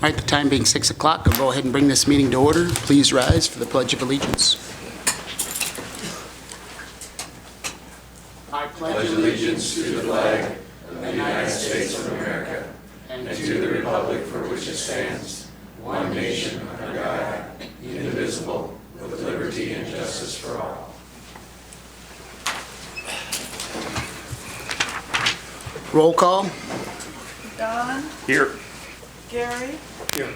All right, the time being 6 o'clock, I'll go ahead and bring this meeting to order. Please rise for the Pledge of Allegiance. I pledge allegiance to the flag of the United States of America and to the republic for which it stands, one nation under God, indivisible, with liberty and justice for all. Roll call. Don? Here. Gary? Here.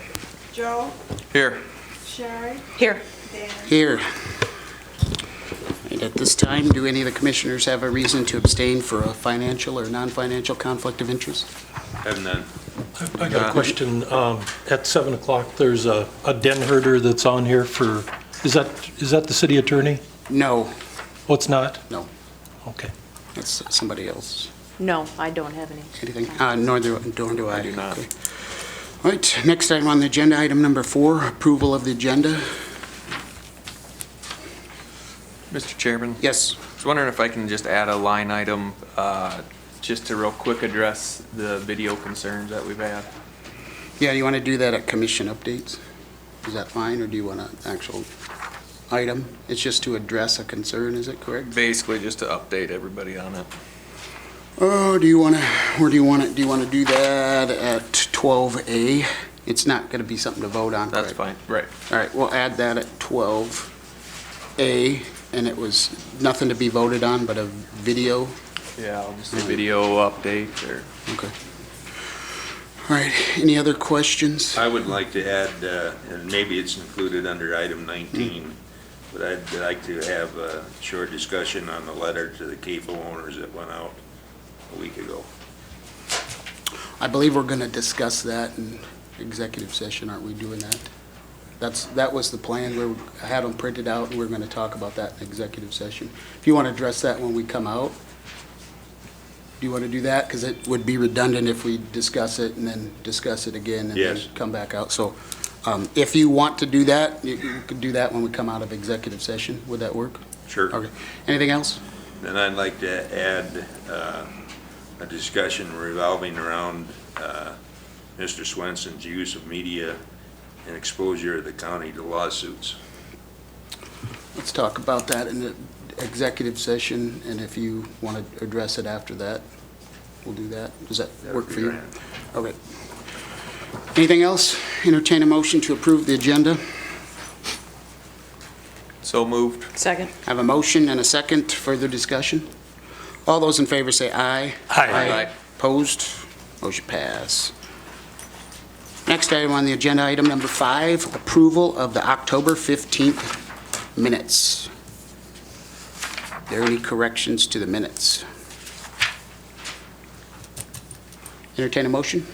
Joe? Here. Sherry? Here. Dan? Here. And at this time, do any of the commissioners have a reason to abstain for a financial or non-financial conflict of interest? Have none. I got a question. At 7 o'clock, there's a den herder that's on here for, is that the city attorney? No, Oh, it's not? no, Okay. that's somebody else. No, I don't have any. Anything? Nor do I. I do not. Okay. All right, next item on the agenda, item number 4, approval of the agenda. Mr. Chairman? Yes. I was wondering if I can just add a line item, just to real quick address the video concerns that we've had. Yeah, you want to do that at commission updates? Is that fine, or do you want an actual item? It's just to address a concern, is it correct? Basically, just to update everybody on it. Oh, do you want to, where do you want it? Do you want to do that at 12A? It's not going to be something to vote on, That's correct? fine, right. All right, we'll add that at 12A, and it was nothing to be voted on but a video. Yeah, I'll just do video update or. Okay. All right, any other questions? I would like to add, and maybe it's included under item 19, but I'd like to have a short discussion on the letter to the cable owners that went out a week ago. I believe we're going to discuss that in executive session, aren't we doing that? That was the plan, we had them printed out, and we're going to talk about that in executive session. If you want to address that when we come out, do you want to do that? Because it would be redundant if we discuss it and then discuss it again and then Yes. come back out. So if you want to do that, you could do that when we come out of executive session. Would that work? Sure. Okay. Anything else? Then I'd like to add a discussion revolving around Mr. Swenson's use of media and exposure of the county to lawsuits. Let's talk about that in the executive session, and if you want to address it after that, we'll do that. Does that work for you? grand. Okay. Anything else? Entertain a motion to approve the agenda. So moved. Second. I have a motion and a second. Further discussion? All those in favor say aye. Aye. Opposed? Motion pass. Next item on the agenda, item number 5, approval of the October 15th minutes. Are there any corrections to the minutes? Entertain a motion?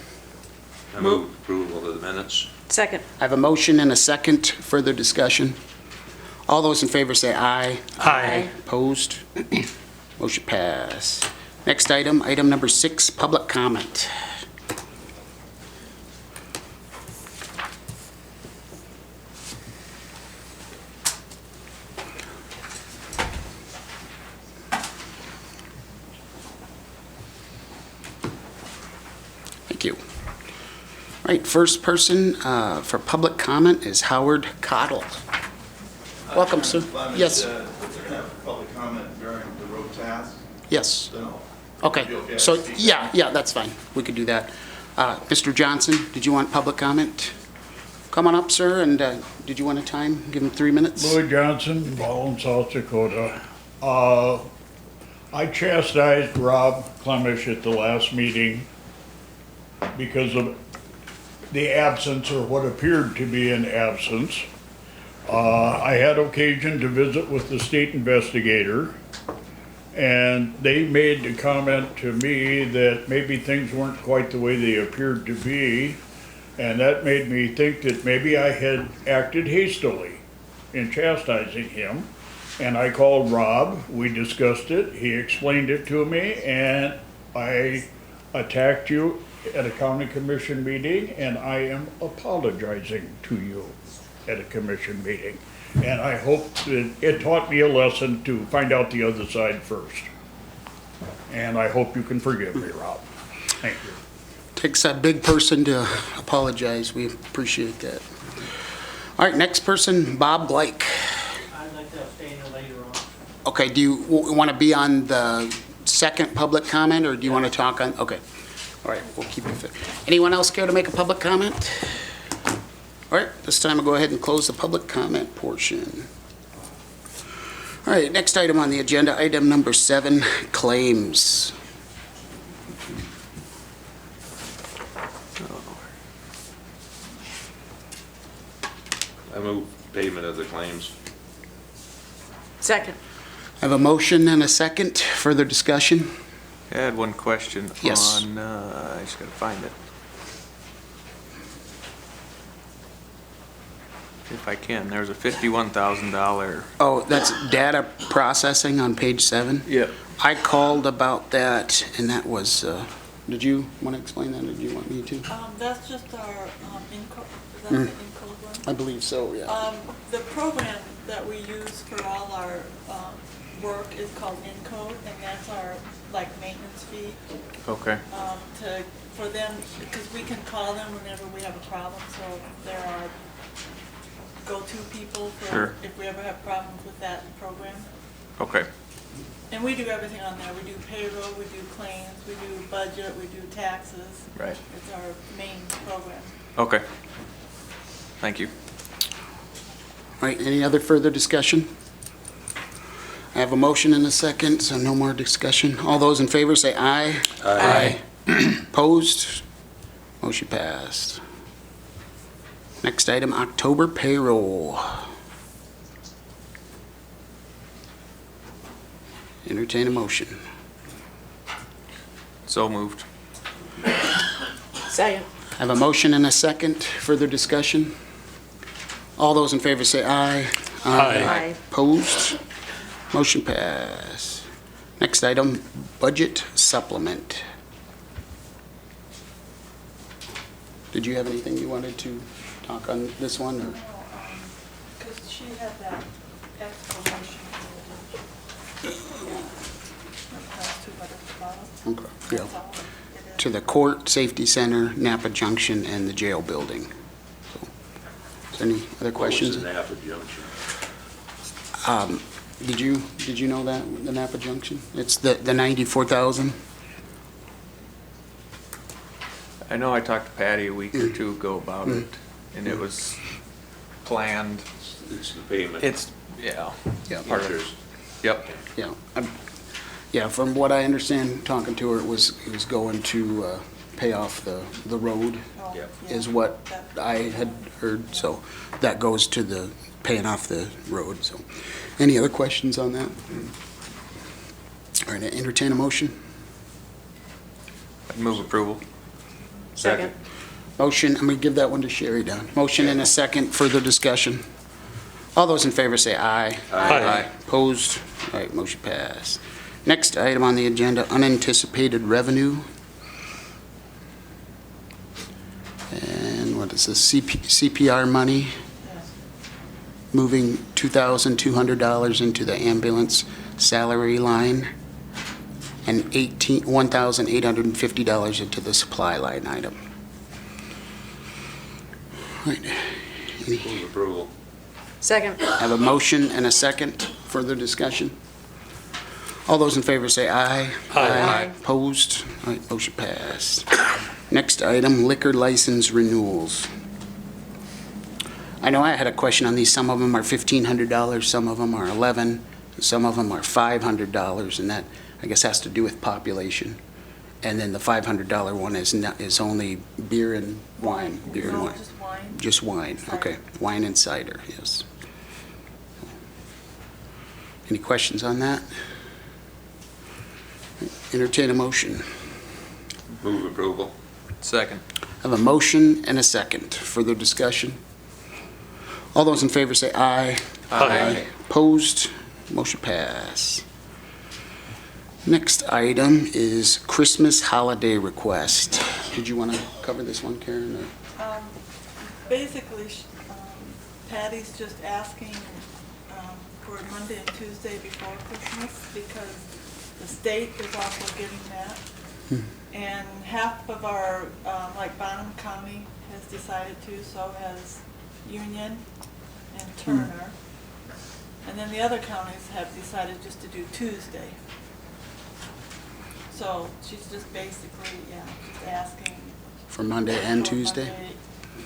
I move approval of the minutes. Second. I have a motion and a second. Further discussion? All those in favor say aye. Aye. Opposed? Motion pass. Next item, item number 6, public comment. Thank you. All right, first person for public comment is Howard Cottle. Welcome, sir. Yes. We're going to have public comment during the road task, Yes. so Okay, You okay? so, yeah, that's fine. We could do that. Mr. Johnson, did you want public comment? Come on up, sir, and did you want a time? Give him 3 minutes? Lloyd Johnson, Baldwin, South Dakota. I chastised Rob Clemish at the last meeting because of the absence, or what appeared to be an absence. I had occasion to visit with the state investigator, and they made the comment to me that maybe things weren't quite the way they appeared to be, and that made me think that maybe I had acted hastily in chastising him. And I called Rob, we discussed it, he explained it to me, and I attacked you at a county commission meeting, and I am apologizing to you at a commission meeting. And I hope that it taught me a lesson to find out the other side first. And I hope you can forgive me, Rob. Thank you. Takes a big person to apologize. We appreciate that. All right, next person, Bob Blake. I'd like to abstain later on. Okay, do you want to be on the second public comment, or do you want to talk on, okay. All right, we'll keep it fit. Anyone else care to make a public comment? All right, this time I'll go ahead and close the public comment portion. All right, next item on the agenda, item number 7, claims. I move payment of the claims. Second. I have a motion and a second. Further discussion? I had one question Yes. on, I just gotta find it. If I can, there's a $51,000. Oh, that's data processing on page 7? Yep. I called about that, and that was, did you want to explain that, or did you want me to? That's just our Encode, is that the Encode one? I believe so, yeah. The program that we use for all our work is called Encode, and that's our, like, maintenance fee Okay, for them, because we can call them whenever we have a problem, so they're our go-to people for Sure. if we ever have problems with that program. okay, And we do everything on there. We do payroll, we do claims, we do budget, we do taxes. right, It's our main program. okay. Thank you. All right, any other further discussion? I have a motion and a second, so no more discussion. All those in favor say aye. Aye. Opposed? Motion passed. Next item, October payroll. Entertain a motion. So moved. Second. I have a motion and a second. Further discussion? All those in favor say aye. Aye. Opposed? Motion passed. Next item, budget supplement. Did you have anything you wanted to talk on this one, or? Because she had that explanation. Okay, yeah. That's all it is. To the court, safety center, Napa Junction, and the jail building. So, is there any other questions? What was the Napa Junction? Did you know that, the Napa Junction? It's the 94,000? I know I talked to Patty a week or two ago about it, and it was planned. It's the payment. It's, yeah, Yeah. part of it. Interest. Yep, Yeah. Yeah, from what I understand, talking to her, it was going to pay off the road, Oh, Yep. yeah. is what That- I had heard, so that goes to the paying off the road, so. Any other questions on that? All right, entertain a motion. I'd move approval. Second. Motion, I'm going to give that one to Sherry, Don. Motion and a second, further discussion. All those in favor say aye. Aye. Opposed? All right, motion passed. Next item on the agenda, unanticipated revenue. And what is this, CPR money? Yes. Moving $2,200 into the ambulance salary line and $1,850 into the supply line item. All right. Move approval. Second. I have a motion and a second. Further discussion? All those in favor say aye. Aye. Opposed? All right, motion passed. Next item, liquor license renewals. I know I had a question on these. Some of them are $1,500, some of them are $1,100, some of them are $500, and that, I guess, has to do with population. And then the $500 one is only beer and wine, beer and No, wine. just wine. Just wine, Cider. okay. Wine and cider, yes. Any questions on that? Entertain a motion. Move approval. Second. I have a motion and a second. Further discussion? All those in favor say aye. Aye. Opposed? Motion pass. Next item is Christmas holiday request. Did you want to cover this one, Karen? or- Basically, Patty's just asking for Monday and Tuesday before Christmas because the state is also getting that. And half of our, like Bonham County has decided to, so has Union and Turner. And then the other counties have decided just to do Tuesday. So she's just basically, just asking. For Monday and for Tuesday? Monday,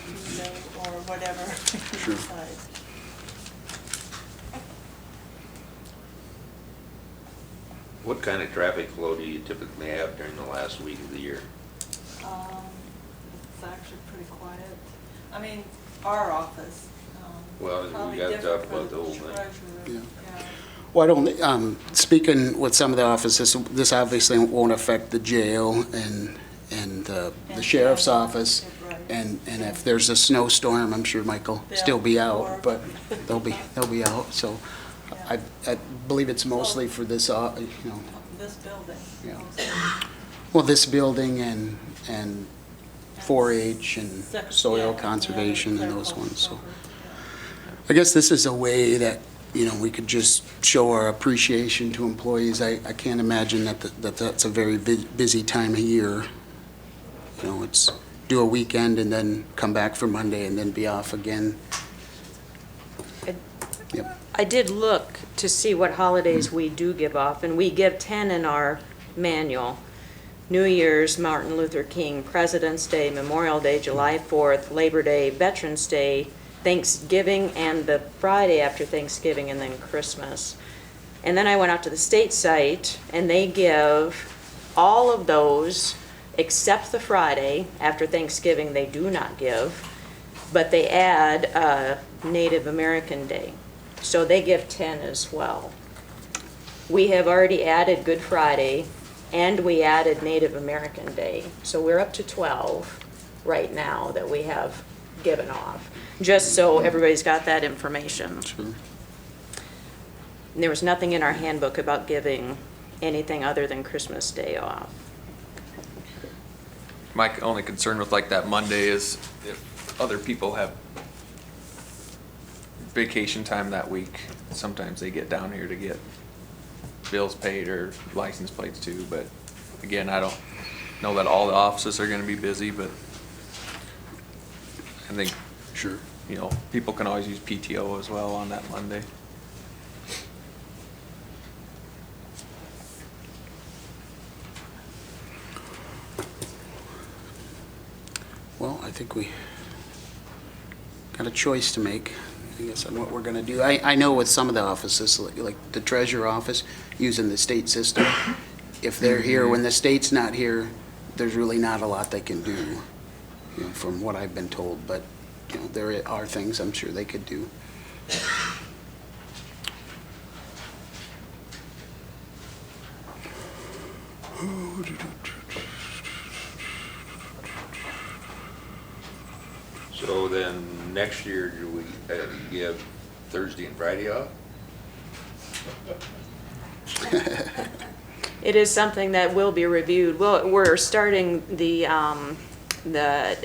Tuesday, or whatever you Sure. decide. What kind of traffic flow do you typically have during the last week of the year? It's actually pretty quiet. I mean, our office. Well, we probably gotta different talk for about the whole thing. treasurer. Yeah. Well, I don't, speaking with some of the offices, this obviously won't affect the jail and the And sheriff's the- office. right. And if there's a snowstorm, I'm sure Mike will They'll still be out, work. but they'll be out. So Yeah. I believe it's mostly for this, This building. Yeah. mostly. well, this building and 4-H and Sec- soil yeah, conservation yeah, and those clerical ones, so. cover, I guess this is a way that, we could just show our appreciation to employees. I can't imagine that's a very busy time of year. It's do a weekend and then come back for Monday and then be off again. Yep. I did look to see what holidays we do give off, and we give 10 in our manual. New Year's, Martin Luther King, President's Day, Memorial Day, July 4th, Labor Day, Veterans Day, Thanksgiving, and the Friday after Thanksgiving, and then Christmas. And then I went out to the state site, and they give all of those except the Friday after Thanksgiving they do not give, but they add Native American Day. So they give 10 as well. We have already added Good Friday, and we added Native American Day. So we're up to 12 right now that we have given off, just so everybody's got that information. Sure. And there was nothing in our handbook about giving anything other than Christmas Day off. My only concern with like that Monday is if other people have vacation time that week, sometimes they get down here to get bills paid or license plates too, but again, I don't know that all the offices are gonna be busy, but I think, Sure. people can always use PTO as well on that Monday. Well, I think we got a choice to make, I guess, on what we're gonna do. I know with some of the offices, like the treasurer office, using the state system, if they're here when the state's not here, there's really not a lot they can do, from what I've been told, but, there are things I'm sure they could do. So then, next year, do we give Thursday and Friday off? It is something that will be reviewed. Well, we're starting the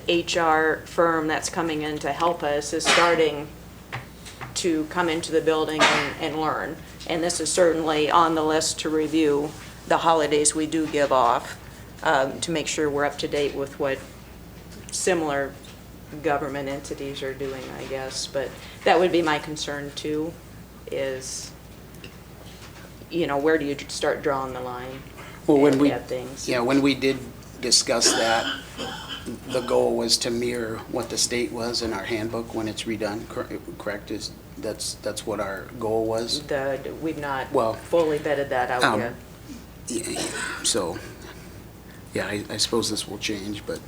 HR firm that's coming in to help us is starting to come into the building and learn. And this is certainly on the list to review the holidays we do give off, to make sure we're up to date with what similar government entities are doing, I guess. But that would be my concern too, is, where do you start drawing the line? Well, when at things? when we did discuss that, the goal was to mirror what the state was in our handbook when it's redone, correct? That's what our goal was? We've not Well, fully vetted that out yet. So, I suppose this will change, but.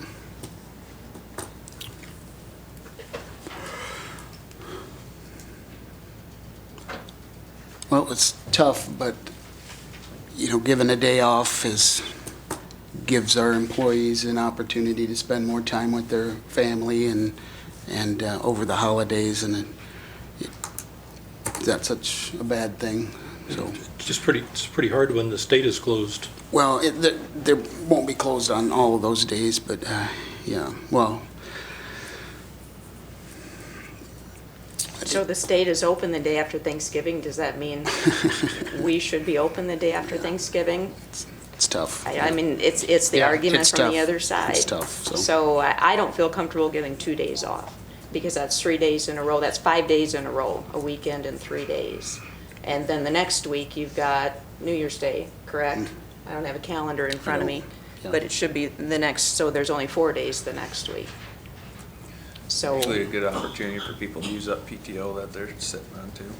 Well, it's tough, but, giving a day off gives our employees an opportunity to spend more time with their family and over the holidays, and that's such a bad thing, so. It's pretty hard when the state is closed. Well, there won't be closed on all of those days, but, well. So the state is open the day after Thanksgiving. Does that mean we should be open the day after Thanksgiving? It's tough. I mean, it's the Yeah, argument it's from the tough. other side. It's tough, so. So I don't feel comfortable giving 2 days off, because that's 3 days in a row, that's 5 days in a row, a weekend and 3 days. And then the next week, you've got New Year's Day, correct? I don't have a calendar in front of me, Yeah. but it should be the next, so there's only 4 days the next week. So. Actually, a good opportunity for people to use up PTO that they're sitting on too.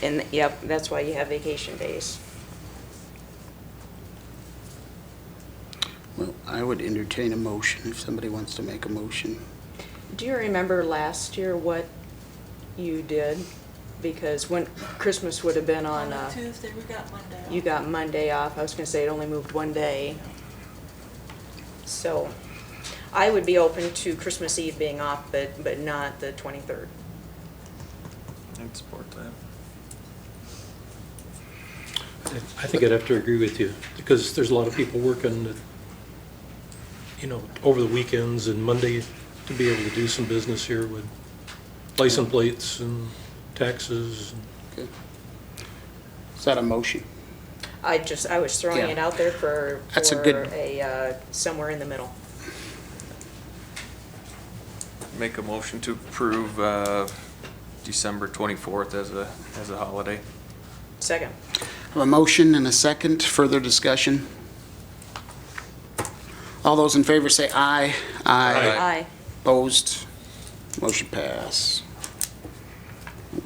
And, yep, that's why you have vacation days. Well, I would entertain a motion if somebody wants to make a motion. Do you remember last year what you did? Because when Christmas would have been on, On Tuesday, we got Monday off. you got Monday off. I was gonna say it only moved 1 day. So I would be open to Christmas Eve being off, but not the 23rd. I'd support that. I think I'd have to agree with you, because there's a lot of people working, over the weekends and Monday to be able to do some business here with license plates and taxes. Okay. Is that a motion? I was throwing Yeah. it out there for That's a good- somewhere in the middle. Make a motion to approve December 24th as a holiday. Second. I have a motion and a second. Further discussion? All those in favor say aye. Aye. Opposed? Motion pass.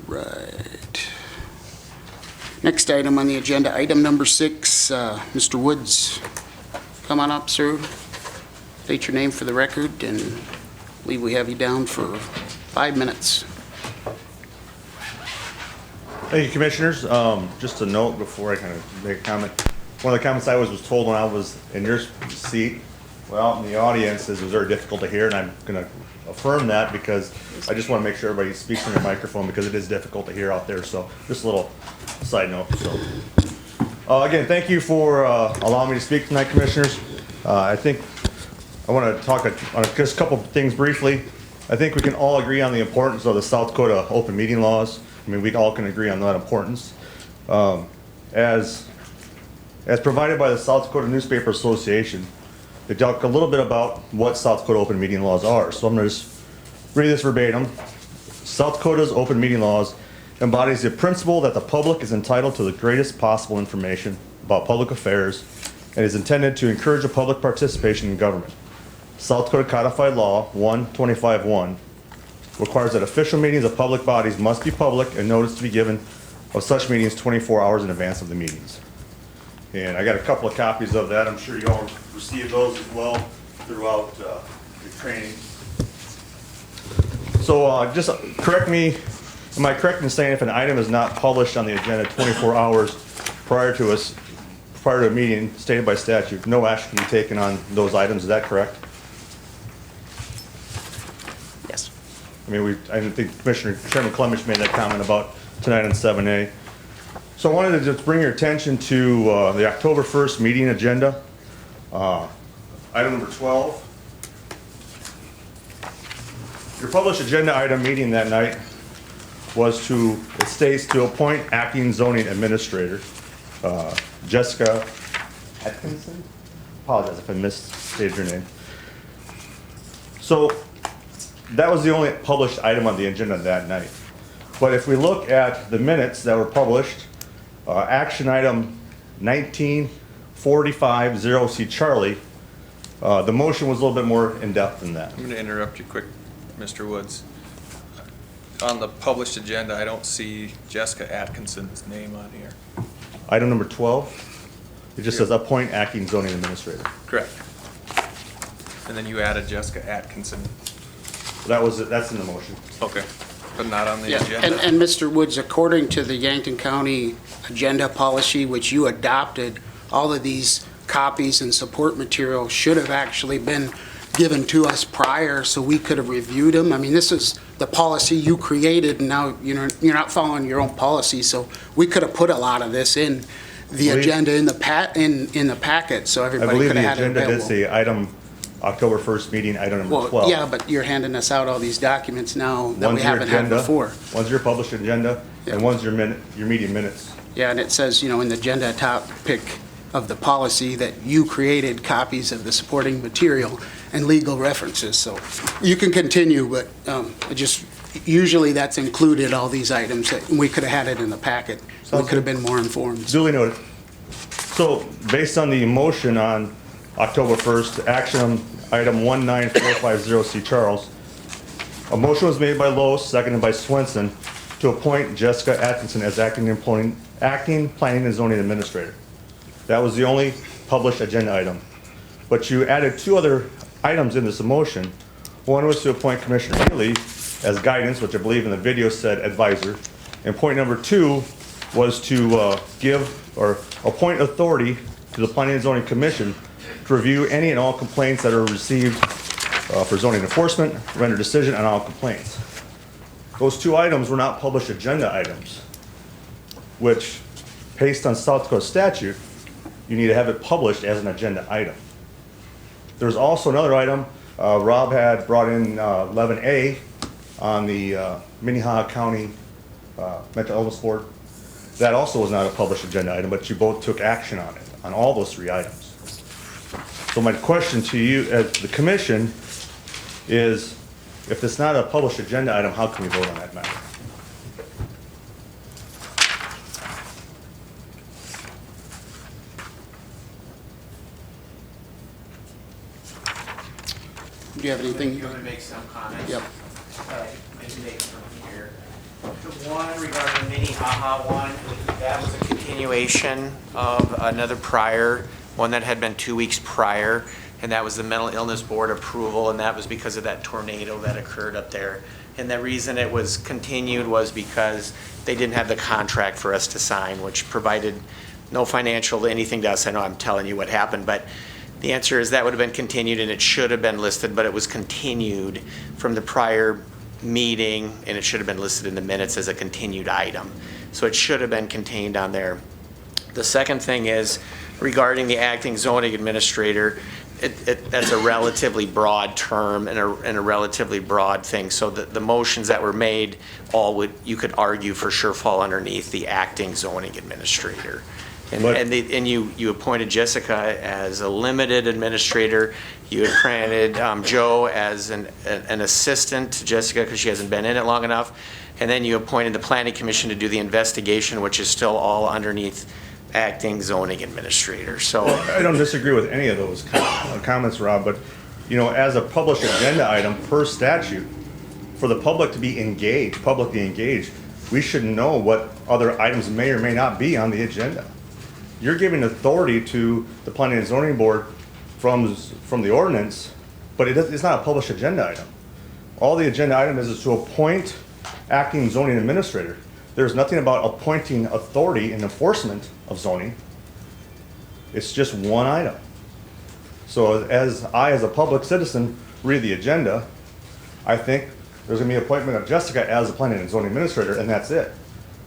Right. Next item on the agenda, item number 6, Mr. Woods. Come on up, sir. State your name for the record, and I believe we have you down for 5 minutes. Thank you, Commissioners. Just a note before I kind of make a comment. One of the comments I was told when I was in your seat, well, out in the audience, is it was very difficult to hear, and I'm going to affirm that because I just want to make sure everybody speaks in their microphone because it is difficult to hear out there. So just a little side note. So again, thank you for allowing me to speak tonight, Commissioners. I think I want to talk on just a couple of things briefly. I think we can all agree on the importance of the South Dakota open meeting laws. I mean, we all can agree on that importance. As provided by the South Dakota Newspaper Association, they talk a little bit about what South Dakota open meeting laws are. So I'm going to just read this verbatim. South Dakota's open meeting laws embodies the principle that the public is entitled to the greatest possible information about public affairs and is intended to encourage a public participation in government. South Dakota Codified Law 125.1 requires that official meetings of public bodies must be public and notice to be given of such meetings 24 hours in advance of the meetings. And I got a couple of copies of that. I'm sure you all received those as well throughout your training. So just correct me, am I correct in saying if an item is not published on the agenda 24 hours prior to a meeting stated by statute, no action can be taken on those items? Is that correct? Yes. I mean, I think Chairman Clemish made that comment about tonight on 7A. So I wanted to just bring your attention to the October 1st meeting agenda. Item number 12. Your published agenda item meeting that night was it states to appoint acting zoning administrator, Jessica Atkinson? Apologize if I misstated your name. So that was the only published item on the agenda that night. But if we look at the minutes that were published, action item 1945-0C Charlie, the motion was a little bit more in-depth than that. I'm going to interrupt you quick, Mr. Woods. On the published agenda, I don't see Jessica Atkinson's name on here. Item number 12, it just says appoint acting zoning administrator. Correct. And then you added Jessica Atkinson. That's in the motion. Okay. But not on the Yeah, agenda. and Mr. Woods, according to the Yankton County agenda policy, which you adopted, all of these copies and support material should have actually been given to us prior so we could have reviewed them. I mean, this is the policy you created, and now you're not following your own policy, so we could have put a lot of this in the agenda in the packet, so I everybody believe could the have had it agenda did available. say item October 1st meeting, item number 12. Well, yeah, but you're handing us out all these documents now that we One's your haven't had agenda, before. One's your published agenda, and one's your meeting minutes. Yeah, and it says, in the agenda topic of the policy that you created copies of the supporting material and legal references. So you can continue, but usually that's included, all these items. That we could have had it in the packet. We could have been more informed. Duly noted. So based on the motion on October 1st, action item 19450C Charles, a motion was made by Lowe, seconded by Swenson, to appoint Jessica Atkinson as acting planning and zoning administrator. That was the only published agenda item. But you added two other items in this motion. One was to appoint Commissioner Healy as guidance, which I believe in the video said advisor. And point number two was to give or appoint authority to the Planning and Zoning Commission to review any and all complaints that are received for zoning enforcement, render decision on all complaints. Those two items were not published agenda items, which, based on South Dakota statute, you need to have it published as an agenda item. There's also another item, Rob had brought in 11A on the Minnehaha County Mental Illness Board. That also was not a published agenda item, but you both took action on it, on all those three items. So my question to you as the commission is, if it's not a published agenda item, how can we vote on that matter? Do you have anything? I'm going to make some comments. Yep. Maybe make from here. The one regarding the Minnehaha one, that was a continuation of another prior, one that had been 2 weeks prior, and that was the Mental Illness Board approval, and that was because of that tornado that occurred up there. And the reason it was continued was because they didn't have the contract for us to sign, which provided no financial anything to us. I know I'm telling you what happened, but the answer is that would have been continued, and it should have been listed, but it was continued from the prior meeting, and it should have been listed in the minutes as a continued item. So it should have been contained on there. The second thing is regarding the acting zoning administrator, that's a relatively broad term and a relatively broad thing. So the motions that were made you could argue for sure fall underneath the acting zoning administrator. And you appointed Jessica as a limited administrator. You had granted Joe as an assistant to Jessica because she hasn't been in it long enough. And then you appointed the Planning Commission to do the investigation, which is still all underneath acting zoning administrator. So I don't disagree with any of those comments, Rob, but as a published agenda item per statute, for the public to be engaged, publicly engaged, we should know what other items may or may not be on the agenda. You're giving authority to the Planning and Zoning Board from the ordinance, but it's not a published agenda item. All the agenda item is to appoint acting zoning administrator. There's nothing about appointing authority in enforcement of zoning. It's just one item. So as a public citizen, read the agenda, I think there's gonna be an appointment of Jessica as the planning and zoning administrator, and that's it.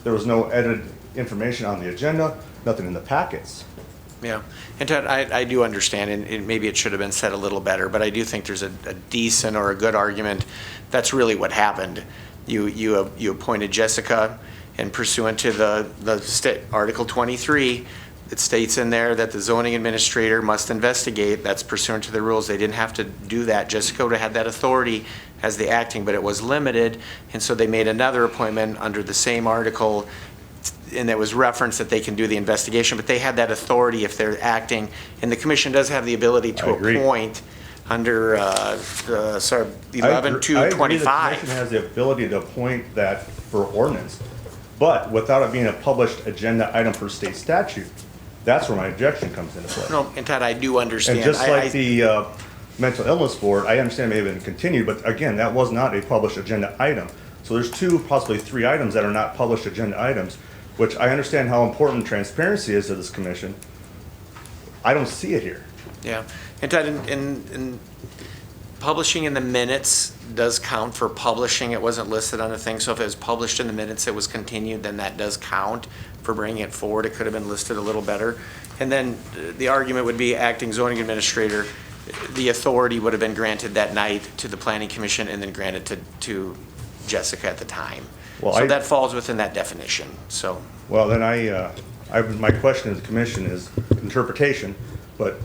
There was no edited information on the agenda, nothing in the packets. yeah, and Ted, I do understand, and maybe it should have been said a little better, but I do think there's a decent or a good argument. That's really what happened. You appointed Jessica, and pursuant to the Article 23, it states in there that the zoning administrator must investigate. That's pursuant to the rules. They didn't have to do that. Jessica would have had that authority as the acting, but it was limited, and so they made another appointment under the same article, and it was referenced that they can do the investigation, but they had that authority if they're acting, and the commission does have the ability to appoint under 11-225. The commission has the ability to appoint that for ordinance, but without it being a published agenda item per state statute, that's where my objection comes into play. No, and Ted, I do understand. And just like the mental illness board, I understand it may have been continued, but again, that was not a published agenda item. So there's two, possibly three items that are not published agenda items, which I understand how important transparency is to this commission. I don't see it here. Yeah, and Ted, in publishing in the minutes does count for publishing. It wasn't listed on the thing, so if it was published in the minutes, it was continued, then that does count for bringing it forward. It could have been listed a little better. And then the argument would be acting zoning administrator, the authority would have been granted that night to the planning commission and then granted to Jessica at the time. Well, so that falls within that definition, so. Well, then I My question to the commission is interpretation, but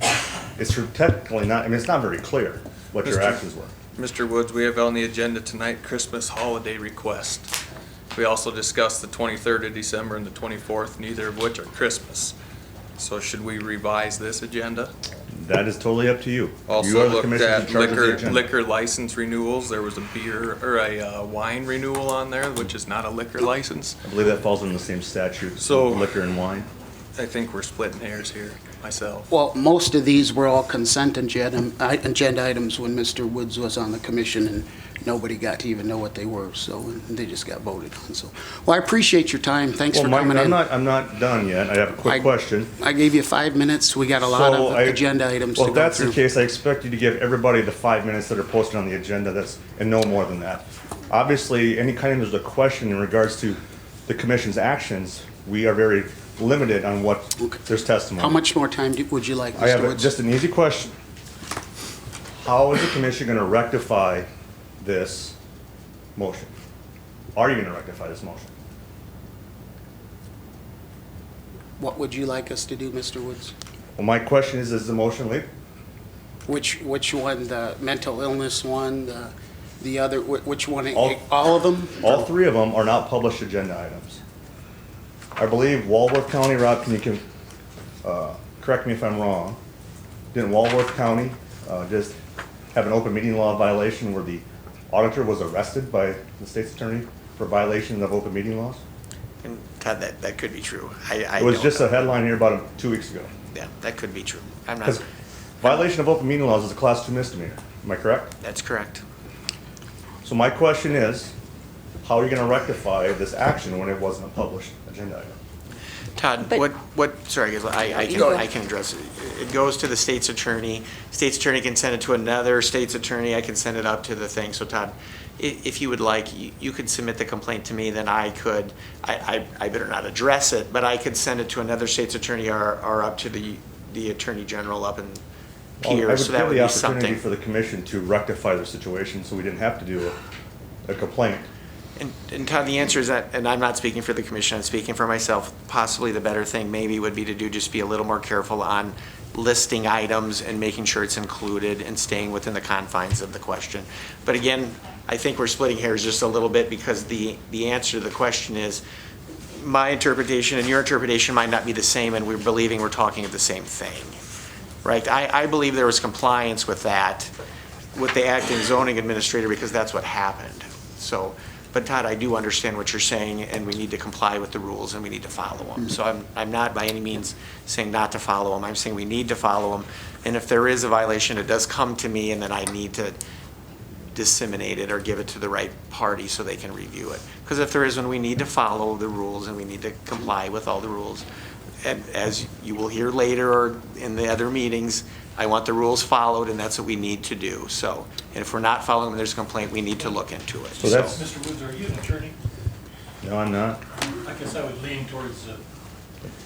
it's technically not, I mean, it's not very clear what your Mr. actions were. Mr. Woods, we have on the agenda tonight Christmas holiday request. We also discussed the 23rd of December and the 24th, neither of which are Christmas. So should we revise this agenda? That is totally up to you. You Also are the looked commission in at charge of the agenda. liquor license renewals. There was a beer or a wine renewal on there, which is not a liquor license. I believe that falls in the same statute, So- liquor and wine. I think we're splitting hairs here, myself. Well, most of these were all consent agenda items when Mr. Woods was on the commission, and nobody got to even know what they were, so they just got voted on, so. Well, I appreciate your time, thanks for Well, coming Mike, in. I'm not done yet. I have a quick question. I gave you 5 minutes, we got a lot So of I- agenda items to Well, go if that's the through. case, I expect you to give everybody the 5 minutes that are posted on the agenda, and no more than that. Obviously, anytime there's a question in regards to the commission's actions, we are very limited on what there's testimony. How much more time would you like, I have Mr. Woods? just an easy question. How is the commission going to rectify this motion? Are you going to rectify this motion? What would you like us to do, Mr. Woods? Well, my question is the motion legal? Which one, the mental illness one, the other, which one, All- all of them? All three of them are not published agenda items. I believe Walworth County, Rob, can you correct me if I'm wrong, didn't Walworth County just have an open meeting law violation where the auditor was arrested by the state's attorney for violation of open meeting laws? And Todd, that could be true. I It was don't just know. a headline here about 2 weeks ago. Yeah, that could be true. I'm not, Because violation of open meeting laws is a class 2 misdemeanor. Am I correct? that's correct. So my question is, how are you going to rectify this action when it wasn't a published agenda item? Todd, But- sorry, guys, Go ahead. I can address it. It goes to the state's attorney. State's attorney can send it to another state's attorney. I can send it up to the thing. So Todd, if you would like, you could submit the complaint to me, then I could, I better not address it, but I could send it to another state's attorney or up to the attorney general up in here. So that would I be would give the opportunity something. for the commission to rectify their situation so we didn't have to do a complaint. And Todd, the answer is that, and I'm not speaking for the commission, I'm speaking for myself, possibly the better thing maybe would be to do, just be a little more careful on listing items and making sure it's included and staying within the confines of the question. But again, I think we're splitting hairs just a little bit because the answer to the question is, my interpretation and your interpretation might not be the same, and we're believing we're talking of the same thing, right? I believe there was compliance with that, with the acting zoning administrator, because that's what happened. So, but Todd, I do understand what you're saying, and we need to comply with the rules, and we need to follow them. So I'm not by any means saying not to follow them. I'm saying we need to follow them. And if there is a violation, it does come to me, and then I need to disseminate it or give it to the right party so they can review it. Because if there is one, we need to follow the rules, and we need to comply with all the rules. And as you will hear later or in the other meetings, I want the rules followed, and that's what we need to do. So, and if we're not following them, there's a complaint, we need to look into it. So that's- Mr. Woods, are you an attorney? No, I'm not. I guess I would lean towards a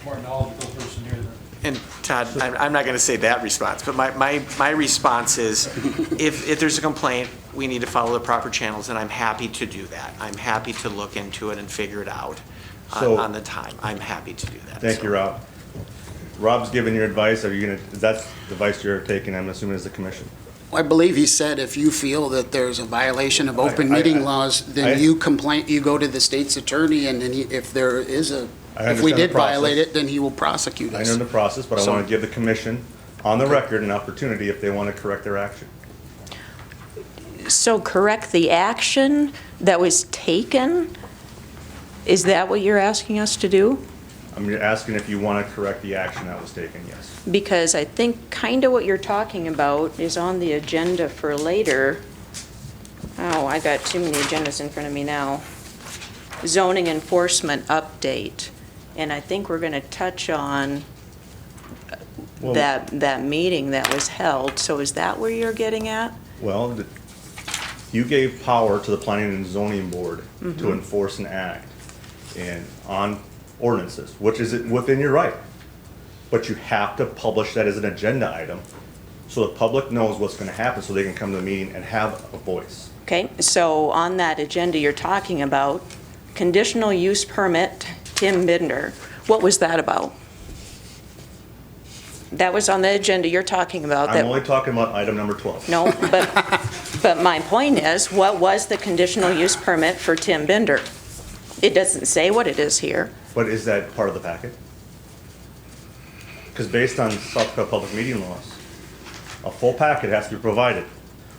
more knowledgeable person here than. And Todd, I'm not going to say that response, but my response is, if there's a complaint, we need to follow the proper channels, and I'm happy to do that. I'm happy to look into it and figure it out So- on the time. I'm happy to do that. Thank you, Rob. Rob's giving your advice. Are you gonna, is that the advice you're taking, I'm assuming, as the commission? I believe he said if you feel that there's a violation of open meeting laws, then you go to the state's attorney, and then if there is I if we understand the did violate process. it, then he will prosecute I us. know the process, but I So- want to give the commission, on the record, an opportunity if they want to correct their action. So correct the action that was taken? Is that what you're asking us to do? I'm asking if you want to correct the action that was taken, yes. Because I think kind of what you're talking about is on the agenda for later. Oh, I got too many agendas in front of me now. Zoning enforcement update. And I think we're going to touch on Well- that meeting that was held. So is that where you're getting at? Well, you gave power to the planning and zoning board to enforce an act and on ordinances, which is within your right. But you have to publish that as an agenda item so the public knows what's going to happen, so they can come to the meeting and have a voice. Okay, so on that agenda you're talking about, conditional use permit, Tim Binder. What was that about? That was on the agenda you're talking about. I'm that only talking about item number 12. No, but my point is, what was the conditional use permit for Tim Bender? It doesn't say what it is here. But is that part of the packet? Because based on South Dakota public meeting laws, a full packet has to be provided.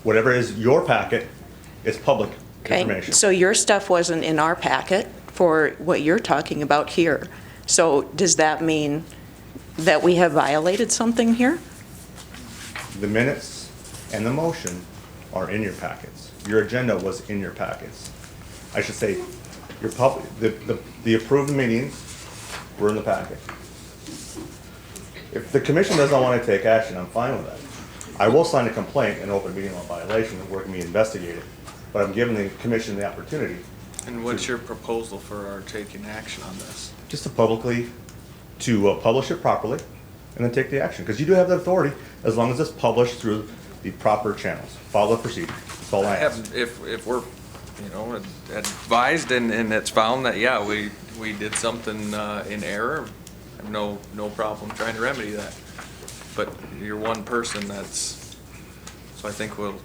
Whatever is your packet is public Okay, information. so your stuff wasn't in our packet for what you're talking about here. So does that mean that we have violated something here? The minutes and the motion are in your packets. Your agenda was in your packets. I should say, your the approved meetings were in the packet. If the commission doesn't want to take action, I'm fine with that. I will sign a complaint, an open meeting law violation, where it can be investigated. But I'm giving the commission the opportunity And what's your proposal for our taking action on this? just to publicly, publish it properly and then take the action. Because you do have the authority as long as it's published through the proper channels. Follow the procedure. That's all I ask. If we're, advised and it's found that, yeah, we did something in error, I have no problem trying to remedy that. But you're one person so I think we'll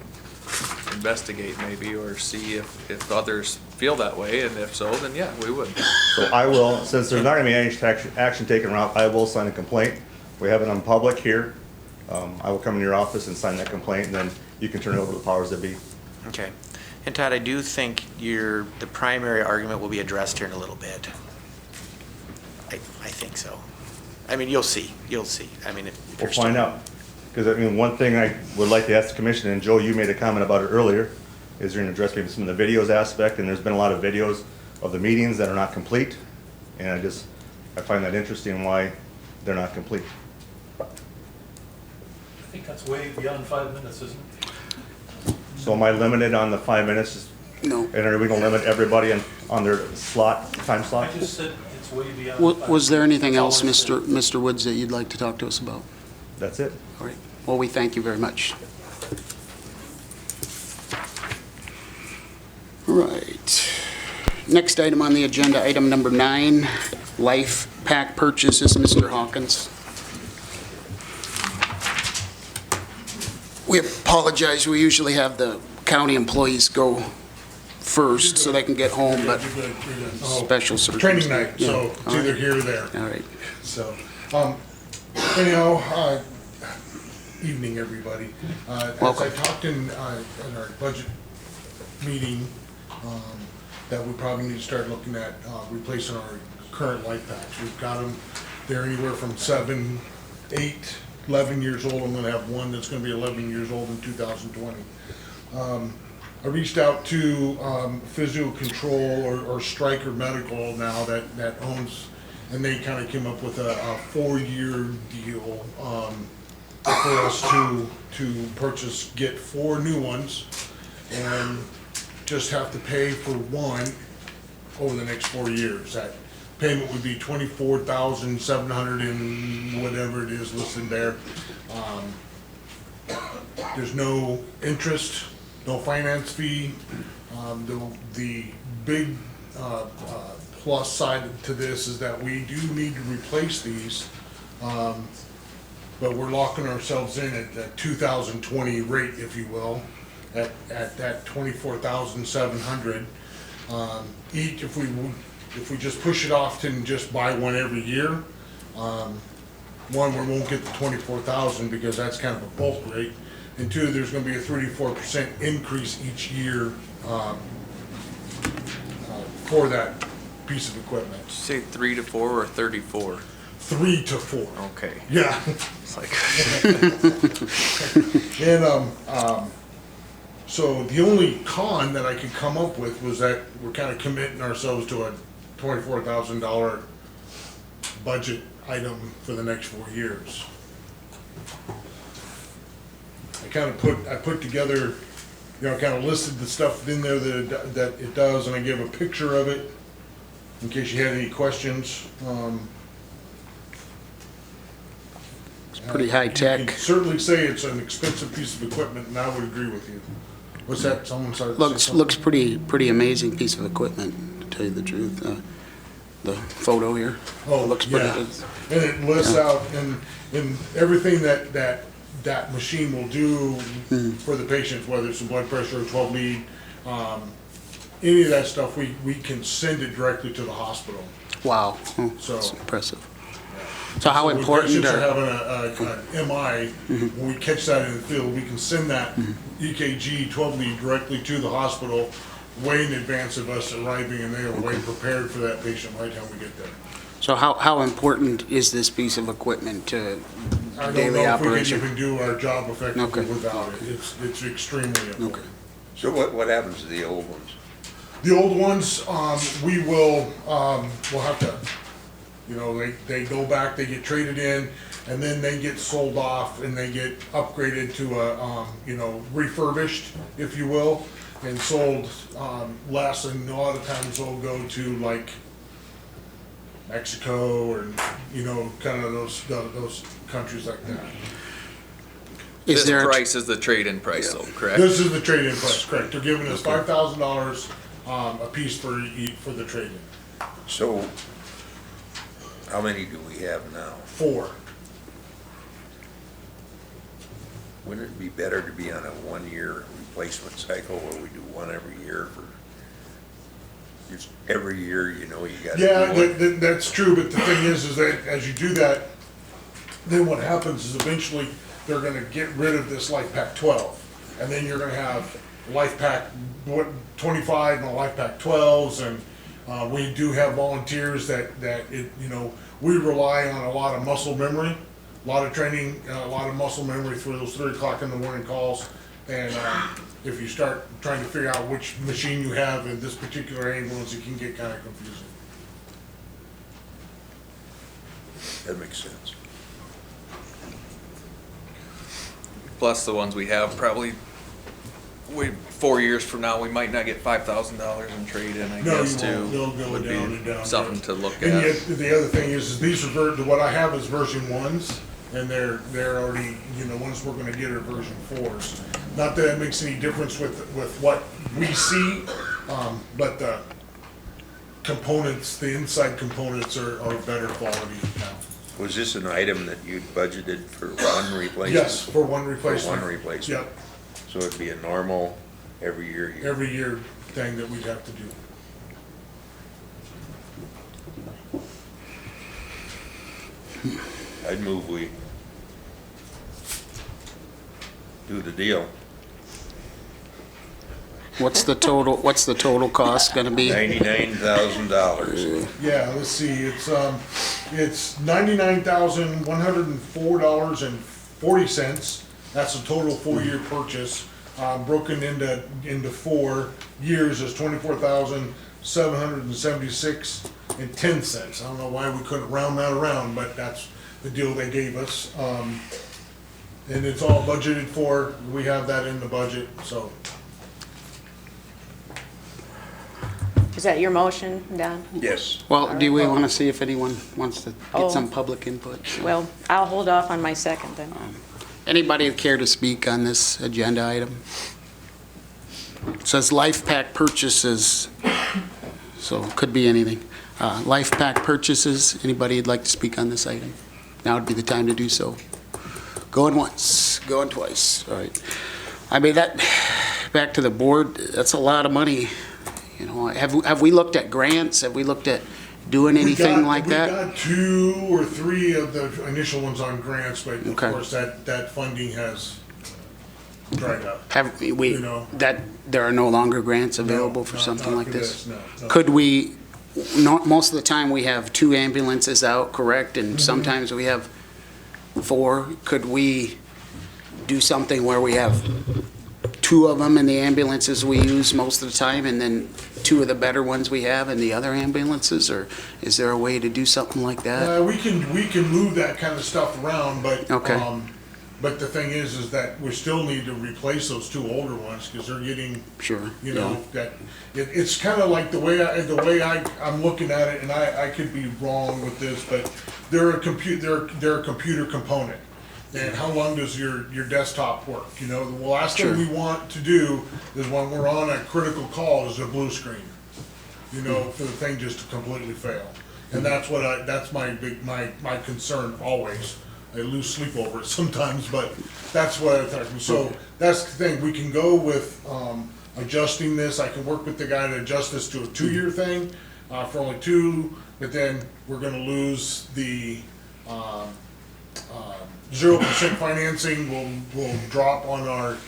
investigate maybe or see if others feel that way, and if so, then yeah, we would. So I will, since there's not going to be any action taken, Ralph, I will sign a complaint. We have it on public here. I will come in your office and sign that complaint, and then you can turn it over to the powers that be. Okay. And Todd, I do think the primary argument will be addressed here in a little bit. I think so. I mean, you'll see. I mean, if We'll find out. Because, one thing I would like to ask the commission, and Joe, you made a comment about it earlier, is you're going to address maybe some of the videos aspect, and there's been a lot of videos of the meetings that are not complete, and I find that interesting why they're not complete. I think that's way beyond 5 minutes, isn't it? So am I limited on the 5 minutes? No. And are we going to limit everybody on their time slot? I just said it's way beyond 5 minutes. Was there anything else, That's all I said. Mr. Woods, that you'd like to talk to us about? That's it. All right. Well, we thank you very much. All right. Next item on the agenda, item number 9, life pack purchases, Mr. Hawkins. We apologize, we usually have the county employees go first so they can get home, but special circumstances. Training night, so it's either here or there. All right. So, anyhow, evening, everybody. As Welcome. I talked in our budget meeting, that we probably need to start looking at replacing our current life packs. We've got them, they're anywhere from 7, 8, 11 years old. I'm gonna have one that's gonna be 11 years old in 2020. I reached out to Physio Control or Stryker Medical now that owns, and they kind of came up with a 4-year deal for us to get 4 new ones, and just have to pay for one over the next 4 years. That payment would be $24,700 and whatever it is listed there. There's no interest, no finance fee. The big plus side to this is that we do need to replace these, but we're locking ourselves in at the 2020 rate, if you will, at that $24,700 each. If we just push it off to just buy one every year, one, we won't get the 24,000 because that's kind of a bulk rate, and 2, there's going to be a 34% increase each year for that piece of equipment. Did you say 3 to 4 or 34? 3 to 4. Okay. Yeah. It's like. And so the only con that I could come up with was that we're kind of committing ourselves to a $24,000 budget item for the next 4 years. I put together, kind of listed the stuff in there that it does, and I gave a picture of it in case you had any questions. It's pretty high You tech. can certainly say it's an expensive piece of equipment, and I would agree with you. What's that? Someone started to say something? Looks pretty amazing piece of equipment, to tell you the truth. the photo here. Oh, It looks pretty yeah. good. And it lists out in everything that machine will do for the patient, whether it's a blood pressure, 12 lead, any of that stuff, we can send it directly to the hospital. Wow, So- that's impressive. So how When important patients are are, having an MI, when we catch that in the field, we can send that EKG 12 lead directly to the hospital way in advance of us arriving, and they are way prepared for that patient by the time we get there. so how important is this piece of equipment to I don't daily know if we operation? can even do our job effectively Okay. without it. It's extremely important. So what happens to the old ones? The old ones, we will, we'll have to, they go back, they get traded in, and then they get sold off and they get upgraded to a, refurbished, if you will, and sold, less, and a lot of times they'll go to like Mexico or, kind of those countries like that. Is This there, price is the trade-in price though, correct? This is the trade-in price, correct. They're giving us $5,000, a piece for the trade-in. So, how many do we have now? 4. Wouldn't it be better to be on a 1-year replacement cycle where we do one every year for, just every year, you gotta Yeah, do one? that's true, but the thing is that as you do that, then what happens is eventually they're gonna get rid of this Life Pack 12. And then you're gonna have Life Pack 25 and Life Pack 12s, and we do have volunteers that we rely on a lot of muscle memory, a lot of training, a lot of muscle memory through those 3 o'clock in the morning calls. And if you start trying to figure out which machine you have in this particular ambulance, it can get kind of confusing. That makes sense. Plus the ones we have, probably, 4 years from now, we might not get $5,000 in trade-in, I No, guess, you too. won't. They'll go Would be down and down. something to look And at. yet, the other thing is these are, what I have is version 1s, and they're already, ones we're gonna get are version 4s. Not that it makes any difference with what we see, but the components, the inside components are better quality now. Was this an item that you'd budgeted for one replacement? Yes, for one replacement. For one replacement? Yep, So it'd be a normal every year? every year thing that we'd have to do. I'd move we do the deal. what's the total cost gonna be? $99,000. Yeah, let's see, it's $99,104.40. That's a total 4-year purchase, broken into 4 years is $24,776.10. I don't know why we couldn't round that around, but that's the deal they gave us. And it's all budgeted for, we have that in the budget, so. Is that your motion, Don? Yes. Well, do we wanna see if anyone wants to Oh. get some public input? Well, I'll hold off on my second then. Anybody care to speak on this agenda item? It says Life Pack purchases, so it could be anything. Life Pack purchases, anybody would like to speak on this item? Now would be the time to do so. Going once, going twice, all right. I mean, back to the board, that's a lot of money. Have we looked at grants? Have we looked at doing anything like that? We got 2 or 3 of the initial ones on grants, but of Okay. course, that funding has dried up. Have we, You know. that, there are no longer grants available No, for not- something not like for this? No. Could we, most of the time, we have 2 ambulances out, correct? And sometimes we have 4. Could we do something where we have 2 of them in the ambulances we use most of the time, and then 2 of the better ones we have in the other ambulances? Or is there a way to do something like that? We can move that kind of stuff around, but, Okay. but the thing is that we still need to replace those 2 older ones, because they're getting, Sure. it's kind of like the way I'm looking at it, and I could be wrong with this, but they're a computer component. And how long does your desktop work? The last Sure. thing we want to do is when we're on a critical call is a blue screen, for the thing just to completely fail. And that's that's my concern always. I lose sleep over it sometimes, but that's what I thought. So that's the thing, we can go with, adjusting this. I can work with the guy to adjust this to a 2-year thing, for only 2, but then we're gonna lose the, 0% financing will drop on our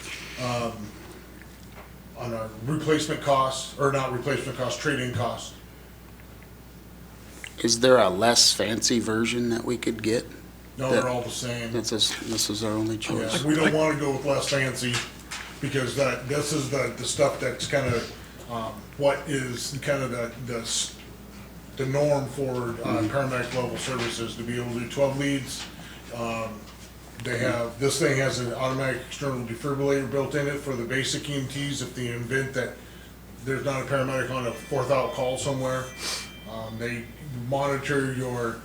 replacement costs, or not replacement costs, trade-in costs. Is there a less fancy version that we could get? No, they're all the same. This is our only choice. Yeah, we don't wanna go with less fancy, because this is the stuff that's kind of, what is kind of the norm for paramedic level services, to be able to do 12 leads. This thing has an automatic external defibrillator built in it for the basic EMTs if the event that there's not a paramedic on a 4th out call somewhere. They monitor your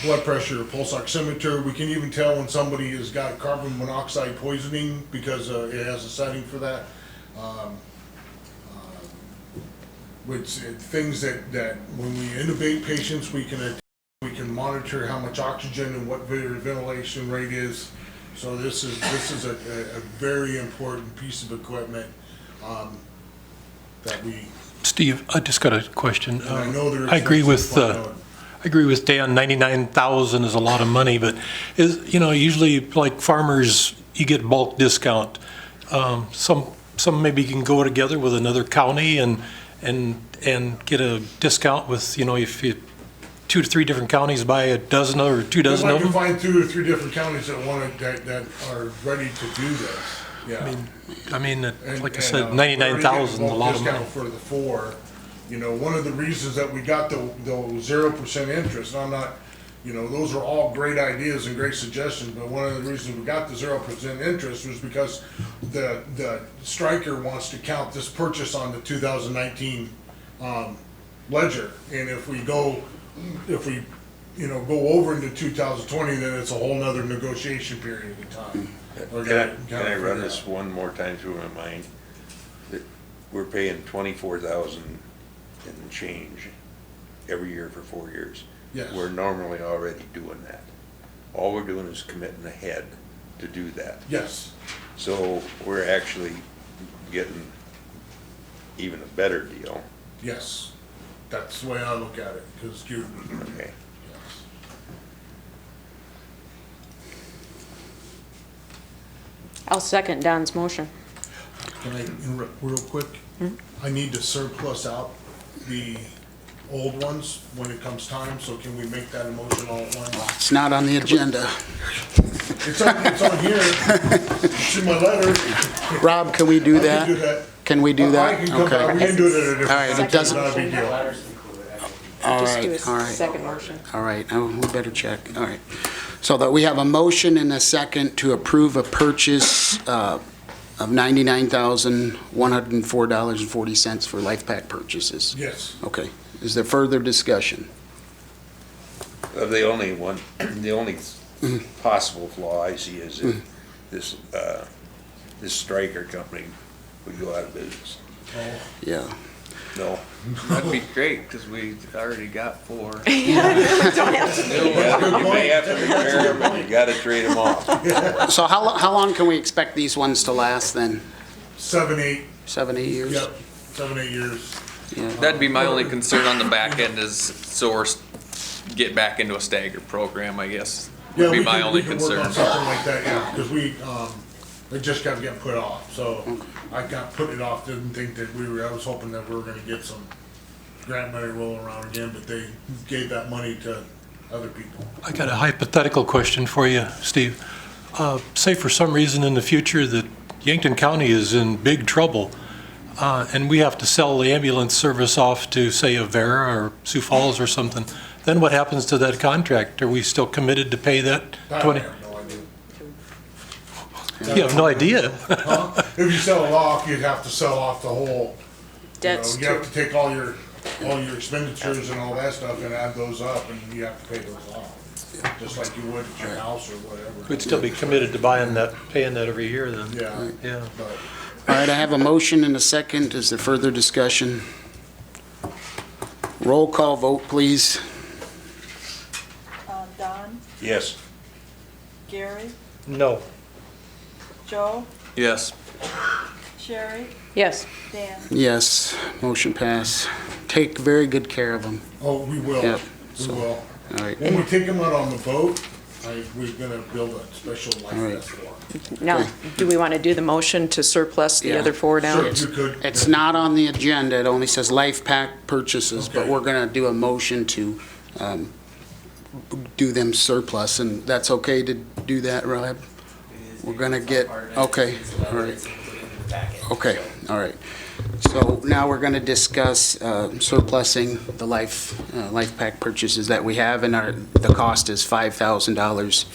blood pressure, pulse oximeter. We can even tell when somebody has got carbon monoxide poisoning because it has a setting for that. Things that when we intubate patients, we can monitor how much oxygen and what ventilation rate is. So this is a very important piece of equipment that we. Steve, I just got a question. And I know there's. I agree with Dan. 99,000 is a lot of money, but usually like farmers, you get bulk discount. Some maybe can go together with another county and get a discount with if you 2 to 3 different counties buy a dozen or 2 dozen of them. If I can find 2 or 3 different counties that that are ready to do this. Yeah. I mean, like I said, 99,000 is a lot of money. For the 4, one of the reasons that we got the 0% interest, and I'm not, those are all great ideas and great suggestions, but one of the reasons we got the 0% interest was because the striker wants to count this purchase on the 2019 ledger, and if we go over into 2020, then it's a whole nother negotiation period of time. Can I run this one more time through my mind? That we're paying $24,000 and change every year for 4 years. Yes. We're normally already doing that. All we're doing is committing ahead to do that. Yes. So we're actually getting even a better deal. Yes. That's the way I look at it, because you. Okay. I'll second Don's motion. Can I interrupt real quick? I need to surplus out the old ones when it comes time, so can we make that a motion all at once? It's not on the agenda. It's on here. It's in my letter. Rob, can we do that? I can do that. Can we do that? I can come back. We can do it at a different All right, it time. It's doesn't- not a big deal. All Just do a right, all right. second motion. All right, we better check. All right. So that we have a motion and a second to approve a purchase of $99,104.40 for life pack purchases. Yes. Okay. Is there further discussion? The only possible flaw I see is if this striker company would go out of business. Yeah. No. That'd be great, because we already got 4. You may have to repair them, but you gotta trade them off. So how long can we expect these ones to last then? 7, 8. 7, 8 years? Yep. 7, 8 years. Yeah. That'd be my only concern on the back end is get back into a staggered program, I guess. Would be my only we can work concern. on something like that, yeah, because it just kept getting put off, so I got put it off, didn't think that I was hoping that we were gonna get some grant money rolling around again, but they gave that money to other people. I got a hypothetical question for you, Steve. Say for some reason in the future that Yankton County is in big trouble, and we have to sell the ambulance service off to, say, Avera or Sioux Falls or something. Then what happens to that contract? Are we still committed to pay that 20? I have no idea. You have no idea. If you sell it off, you'd have to sell off the whole, That's you have to take all your expenditures and all that stuff and add those up, and you have to pay those off. Just like you would at your house or whatever. We'd still be committed to paying that every year then. Yeah. Yeah. But All right, I have a motion and a second. Is there further discussion? Roll call vote, please. Yes. Gary, No. Joe, Yes. Sherry, Yes. Dan. Yes, motion pass. Take very good care of them. Oh, we will. Yep. We So, will. all right. When we take them out on the boat, we're gonna build a special life All right. vest for them. Now, Okay. do we want to do the motion to surplus the Yeah. other four now? Sure, you could. It's not on the agenda, it only says life pack purchases, but Okay. we're gonna do a motion to do them surplus, and that's okay to do that, Rob? We're gonna get, okay, all right. Okay, all right. So now we're gonna discuss surplusing the life pack purchases that we have, and the cost is $5,000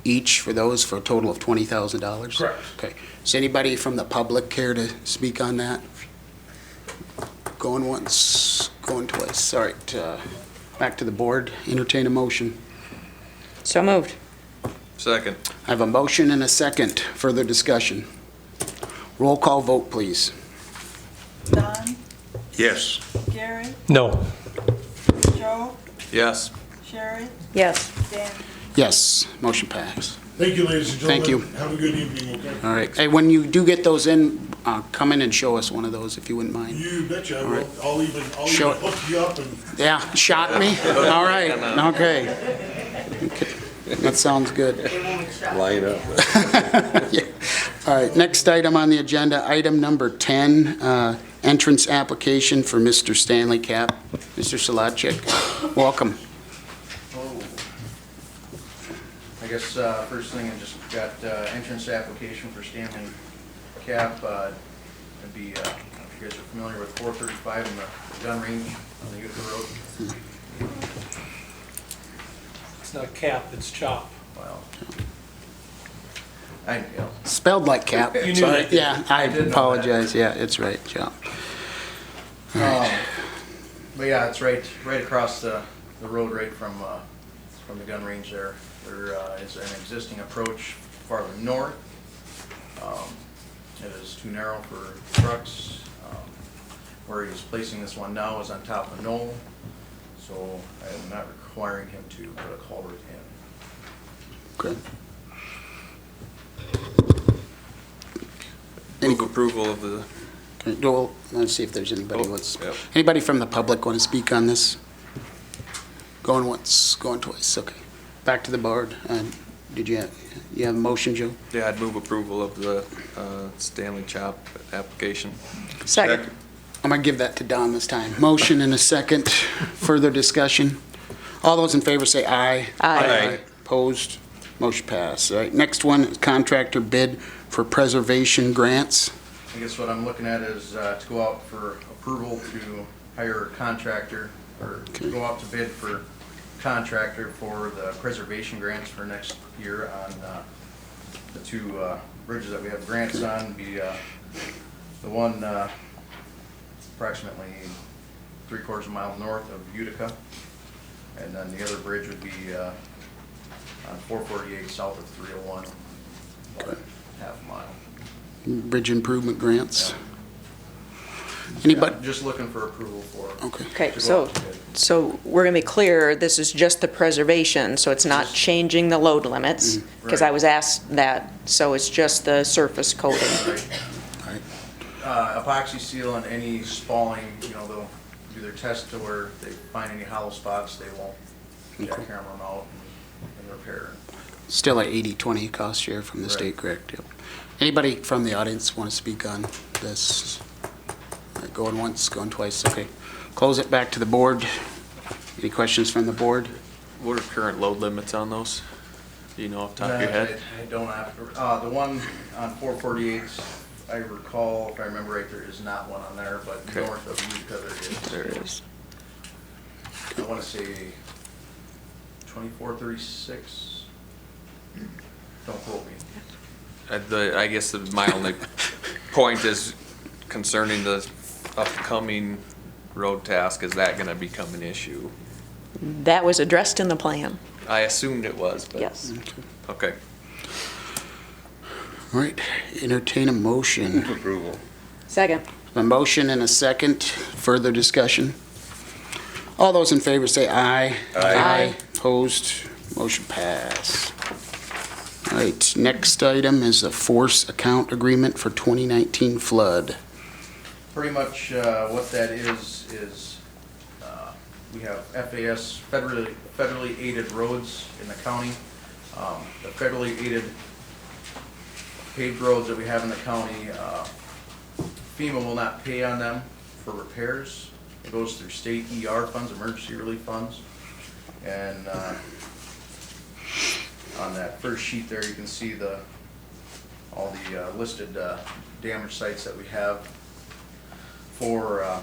each for those, for a total of $20,000? Correct. Okay. Does anybody from the public care to speak on that? Going once, going twice. All right, back to the board. Entertain a motion. So moved. Second. I have a motion and a second. Further discussion. Roll call vote, please. Don, Yes. Gary, No. Joe, Yes. Sherry, Yes. Dan. Yes, motion passed. Thank you, ladies and gentlemen. Thank you. Have a good evening, okay? All right. Hey, when you do get those in, come in and show us one of those if you wouldn't mind. You betcha I All will. right. I'll even Show hook you up and Yeah, shot me? All right, okay. Okay, that sounds good. Line up. Yeah. All right, next item on the agenda, item number 10, entrance application for Mr. Stanley Cap. Mr. Solacek, welcome. I guess first thing, I just got entrance application for Stanley Cap. It'd be, if you guys are familiar with 435 and the gun range on the Utica Road. It's not cap, it's chop. Well, I, you know, Spelled like Cap. You knew Sorry. that. Yeah, I did know that. apologize. Yeah, it's right, Joe. but yeah, it's right across the road, right from the gun range there. There is an existing approach farther north. It is too narrow for trucks. Where he's placing this one now is on top of a knoll, so I am not requiring him to put a culvert in. Okay. Move approval of the, Okay, Joel, let's see if there's anybody Oh, wants, yep. anybody from the public want to speak on this? Going once, going twice, okay. Back to the board. Did you have a motion, Joe? yeah, I'd move approval of the Stanley Chop application. Second. I'm gonna give that to Don this time. Motion and a second. Further discussion. All those in favor say aye. Aye. Opposed? Motion passed. All right, next one is contractor bid for preservation grants. I guess what I'm looking at is to go out for approval to hire a contractor, or to go out to bid for contractor for the preservation grants for next year on the two bridges that we have grants on. Be the one approximately 3/4 mile north of Utica, and then the other bridge would be on 448 south of 301, about half a mile. Bridge improvement grants. Yeah. Anybody? Yeah, just looking for approval for. Okay. Okay, to go so, out to bid. so we're going to be clear, this is just the preservation, so it's not changing the load limits, because I Right. was asked that, so it's just the surface coating. Right. All right. Epoxy seal and any spalling, they'll do their test to where if they find any hollow spots, they won't jackhammer them out and repair. Still at 80/20 cost share from the Right. state, correct? Yep. Anybody from the audience want to speak on this? All right, going once, going twice, okay. Close it back to the board. Any questions from the board? What are current load limits on those? Do you know off the top of your head? I don't have, the one on 448, I recall, if I remember right, there is not one on there, but Okay. north of Utica there is. There is. I want to say 2436. Don't quote me. I guess my only point is concerning the upcoming road task, is that gonna become an issue? That was addressed in the plan, I assumed it was, but. yes. Okay. All right, entertain a motion. Approval. Second. A motion and a second. Further discussion. All those in favor say aye. Aye. Opposed? Motion pass. All right, next item is a force account agreement for 2019 flood. Pretty much what that is we have FAS, federally aided roads in the county. The federally aided paved roads that we have in the county, FEMA will not pay on them for repairs. It goes through state ER funds, emergency relief funds. And on that first sheet there, you can see all the listed damage sites that we have for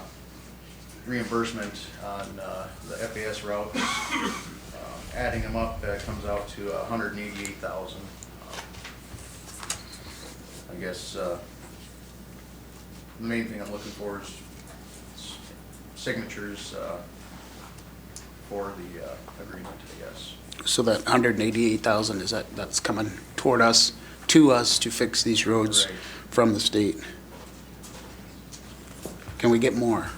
reimbursement on the FAS routes. Adding them up, that comes out to $188,000. I guess the main thing I'm looking for is signatures for the agreement, I guess. So that 188,000, that's coming toward us, to fix these roads Right. from the state? Can we get more?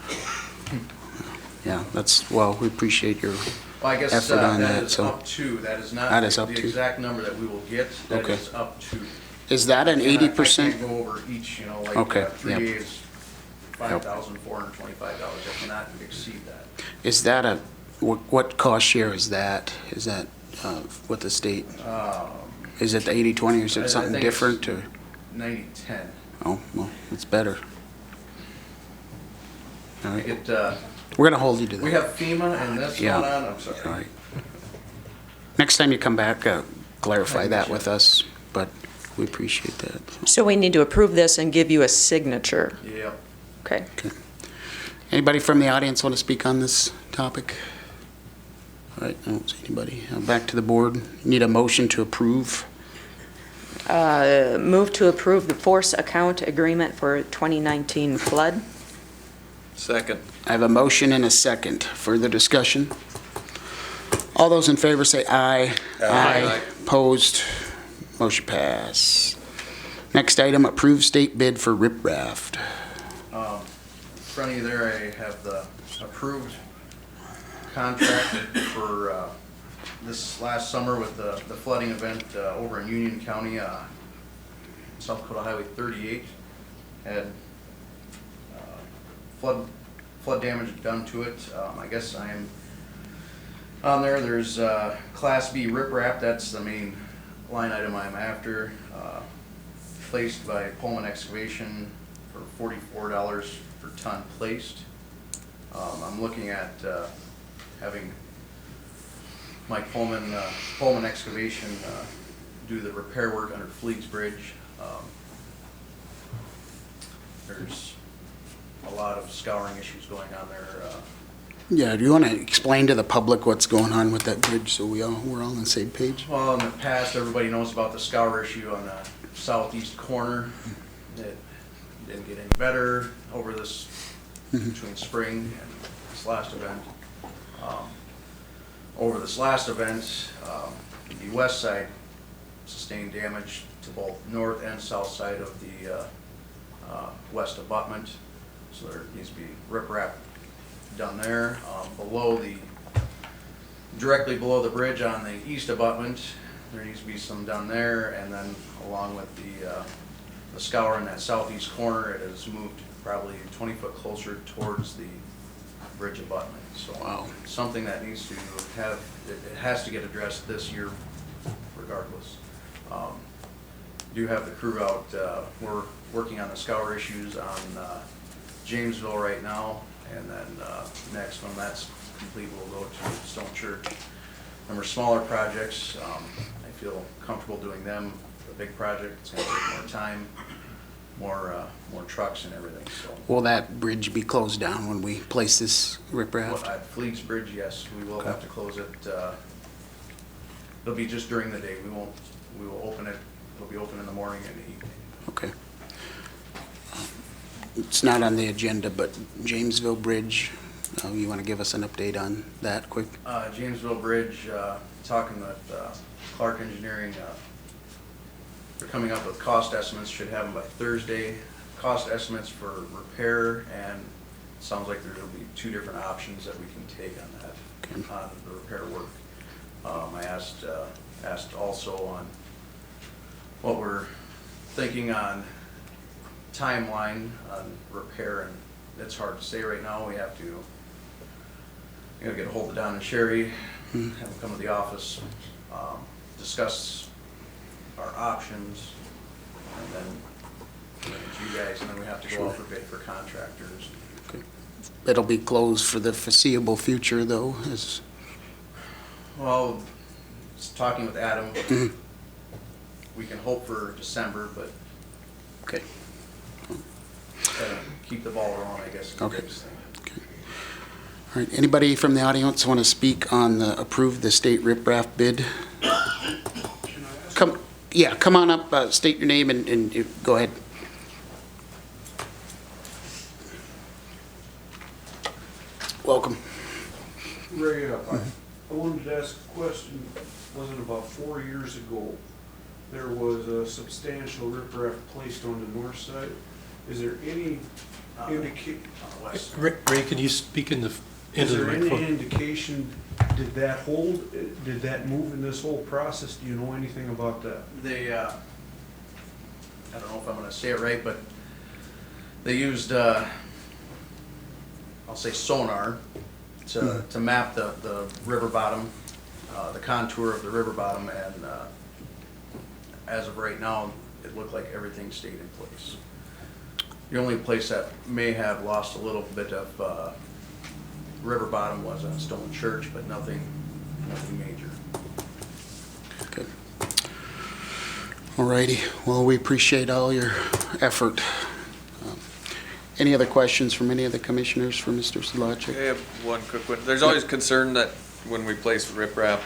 Yeah, we appreciate your Well, I guess effort on that that, is so. up to, that is not That is up the to. exact number that we will get, that Okay. is up to. Is that an I can't 80%? go over each, like Okay, 3A yep. is $5,425, I cannot exceed that. Is that what cost share is that? Is that with the state? Is it the 80/20 or is I it something think it's different or? 90/10. Oh, well, it's better. All right, It, we're gonna hold you to that. we have FEMA and this Yeah. going on, I'm sorry. All right. Next time you come back, clarify that with us, but we appreciate that. So we need to approve this and give you a signature. Yeah. Okay. Anybody from the audience want to speak on this topic? All right, I don't see anybody. Back to the board. Need a motion to approve. Move to approve the force account agreement for 2019 flood. Second. I have a motion and a second. Further discussion? All those in favor say aye. Aye. Opposed? Motion pass. Next item, approve state bid for riprap. In front of you there, I have the approved contract for this last summer with the flooding event over in Union County, South Dakota Highway 38. Had flood damage done to it. I guess I am on there. There's Class B riprap, that's the main line item I'm after. Placed by Pullman Excavation for $44 per ton placed. I'm looking at having Mike Pullman, Pullman Excavation do the repair work under Fleets Bridge. There's a lot of scouring issues going on there. Yeah, do you want to explain to the public what's going on with that bridge so we're all on the same page? Well, in the past, everybody knows about the scour issue on the southeast corner. It didn't get any better over this, between spring and this last event. Over this last event, the west side sustained damage to both north and south side of the west abutment. So there needs to be riprap done there. Directly below the bridge on the east abutment, there needs to be some done there, and then along with the scour in that southeast corner, it has moved probably 20 foot closer towards the bridge abutment. So Wow. something that needs to have, it has to get addressed this year regardless. Do have the crew out, we're working on the scour issues on Jamesville right now, and then next when that's complete, we'll go to Stone Church. Number smaller projects, I feel comfortable doing them. The big project, it's gonna take more time, more trucks and everything, so. Will that bridge be closed down when we place this riprap? Well, at Fleets Bridge, yes, we will have to close it. It'll be just during the day. We will open it, it'll be open in the morning and the evening. Okay. It's not on the agenda, but Jamesville Bridge, you want to give us an update on that quick? Jamesville Bridge, talking with Clark Engineering, they're coming up with cost estimates, should have them by Thursday. Cost estimates for repair, and it sounds like there'll be two different options that we can take on that, on the repair work. I asked also on what we're thinking on timeline on repair, and it's hard to say right now. We have to, get a hold of Don and Sherry, have them come to the office, discuss our options, and then bring it to you guys, and then we have to go out for bid for contractors. It'll be closed for the foreseeable future, though, Well, just talking with Adam, we can hope for December, but okay. gotta keep the ball rolling, I guess, is the Okay. biggest thing. All right, anybody from the audience want to speak on approve the state riprap bid? Come on up, state your name and go ahead. Welcome. Ray, I wanted to ask a question. Wasn't about 4 years ago, there was a substantial riprap placed on the north side. Is there any Ray, can you speak into Is the there any microphone? indication, did that hold, did that move in this whole process? Do you know anything about that? They, I don't know if I'm gonna say it right, but they used, I'll say sonar to map the river bottom, the contour of the river bottom, and as of right now, it looked like everything stayed in place. The only place that may have lost a little bit of river bottom was on Stone Church, but nothing major. Good. All righty. Well, we appreciate all your effort. Any other questions from any of the commissioners for Mr. Solacek? I have one quick one. There's always concern that when we place riprap,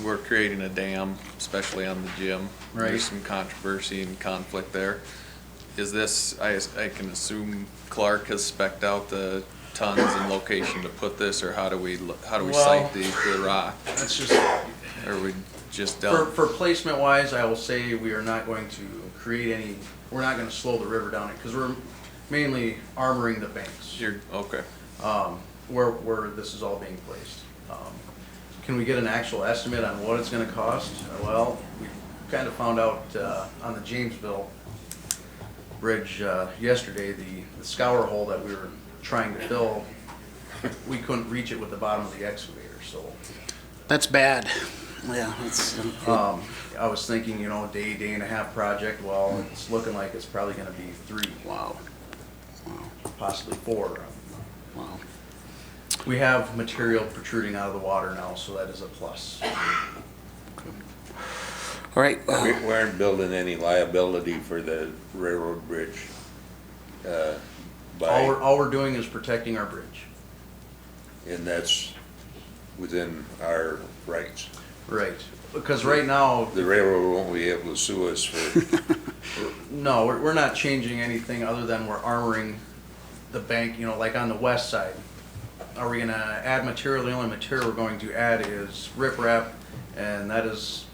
we're creating a dam, especially on the gym. Right. There's some controversy and conflict there. Is this, I can assume Clark has spec'd out the tons and location to put this, or how do we site the rock? That's just, Or we just done? for placement wise, I will say we are not going to create any, we're not gonna slow the river down, because we're mainly armoring the banks, Okay. where this is all being placed. Can we get an actual estimate on what it's gonna cost? Well, we kind of found out on the Jamesville Bridge yesterday, the scour hole that we were trying to fill, we couldn't reach it with the bottom of the excavator, so. That's bad. Yeah, that's, I was thinking, day and a half project. Well, it's looking like it's probably gonna be 3. wow. Possibly 4. Wow. We have material protruding out of the water now, so that is a plus. All right. We aren't building any liability for the railroad bridge. All we're doing is protecting our bridge. And that's within our rights. Right, because right now, The railroad won't be able to sue us for, no, we're not changing anything other than we're armoring the bank, like on the west side. Are we gonna add material? The only material we're going to add is riprap, and that is,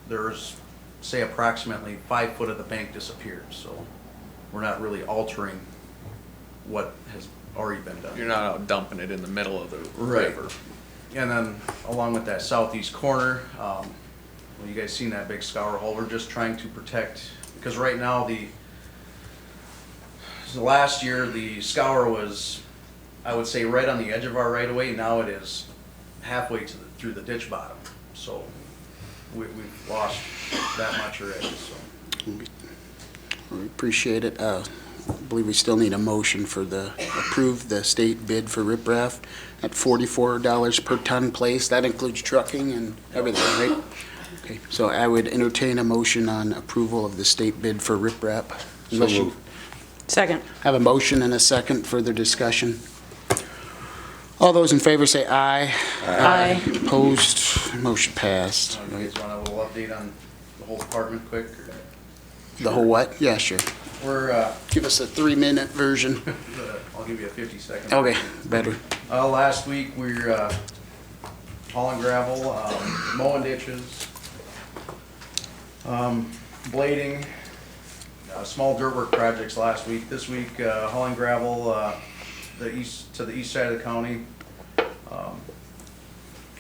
there's, say, approximately 5 foot of the bank disappeared, so we're not really altering what has already been done. You're not out dumping it in the middle of the Right. river. And then along with that southeast corner, well, you guys seen that big scour hole, we're just trying to protect, because right now so last year, the scour was, I would say, right on the edge of our right of way. Now it is halfway through the ditch bottom. So we've lost that much already, so. We appreciate it. I believe we still need a motion for approve the state bid for riprap at $44 per ton placed. That includes trucking and everything, right? Okay, so I would entertain a motion on approval of the state bid for riprap. So Unless you moved. Second. have a motion and a second, further discussion. All those in favor say aye. Aye. Opposed, motion passed. You guys want a little update on the whole department quick? Or? The whole what? Yeah, sure. We're, Give us a 3-minute version. I'll give you a 50-second. Okay, better. Last week, we were hauling gravel, mowing ditches, blading, small dirt work projects last week. This week, hauling gravel to the east side of the county.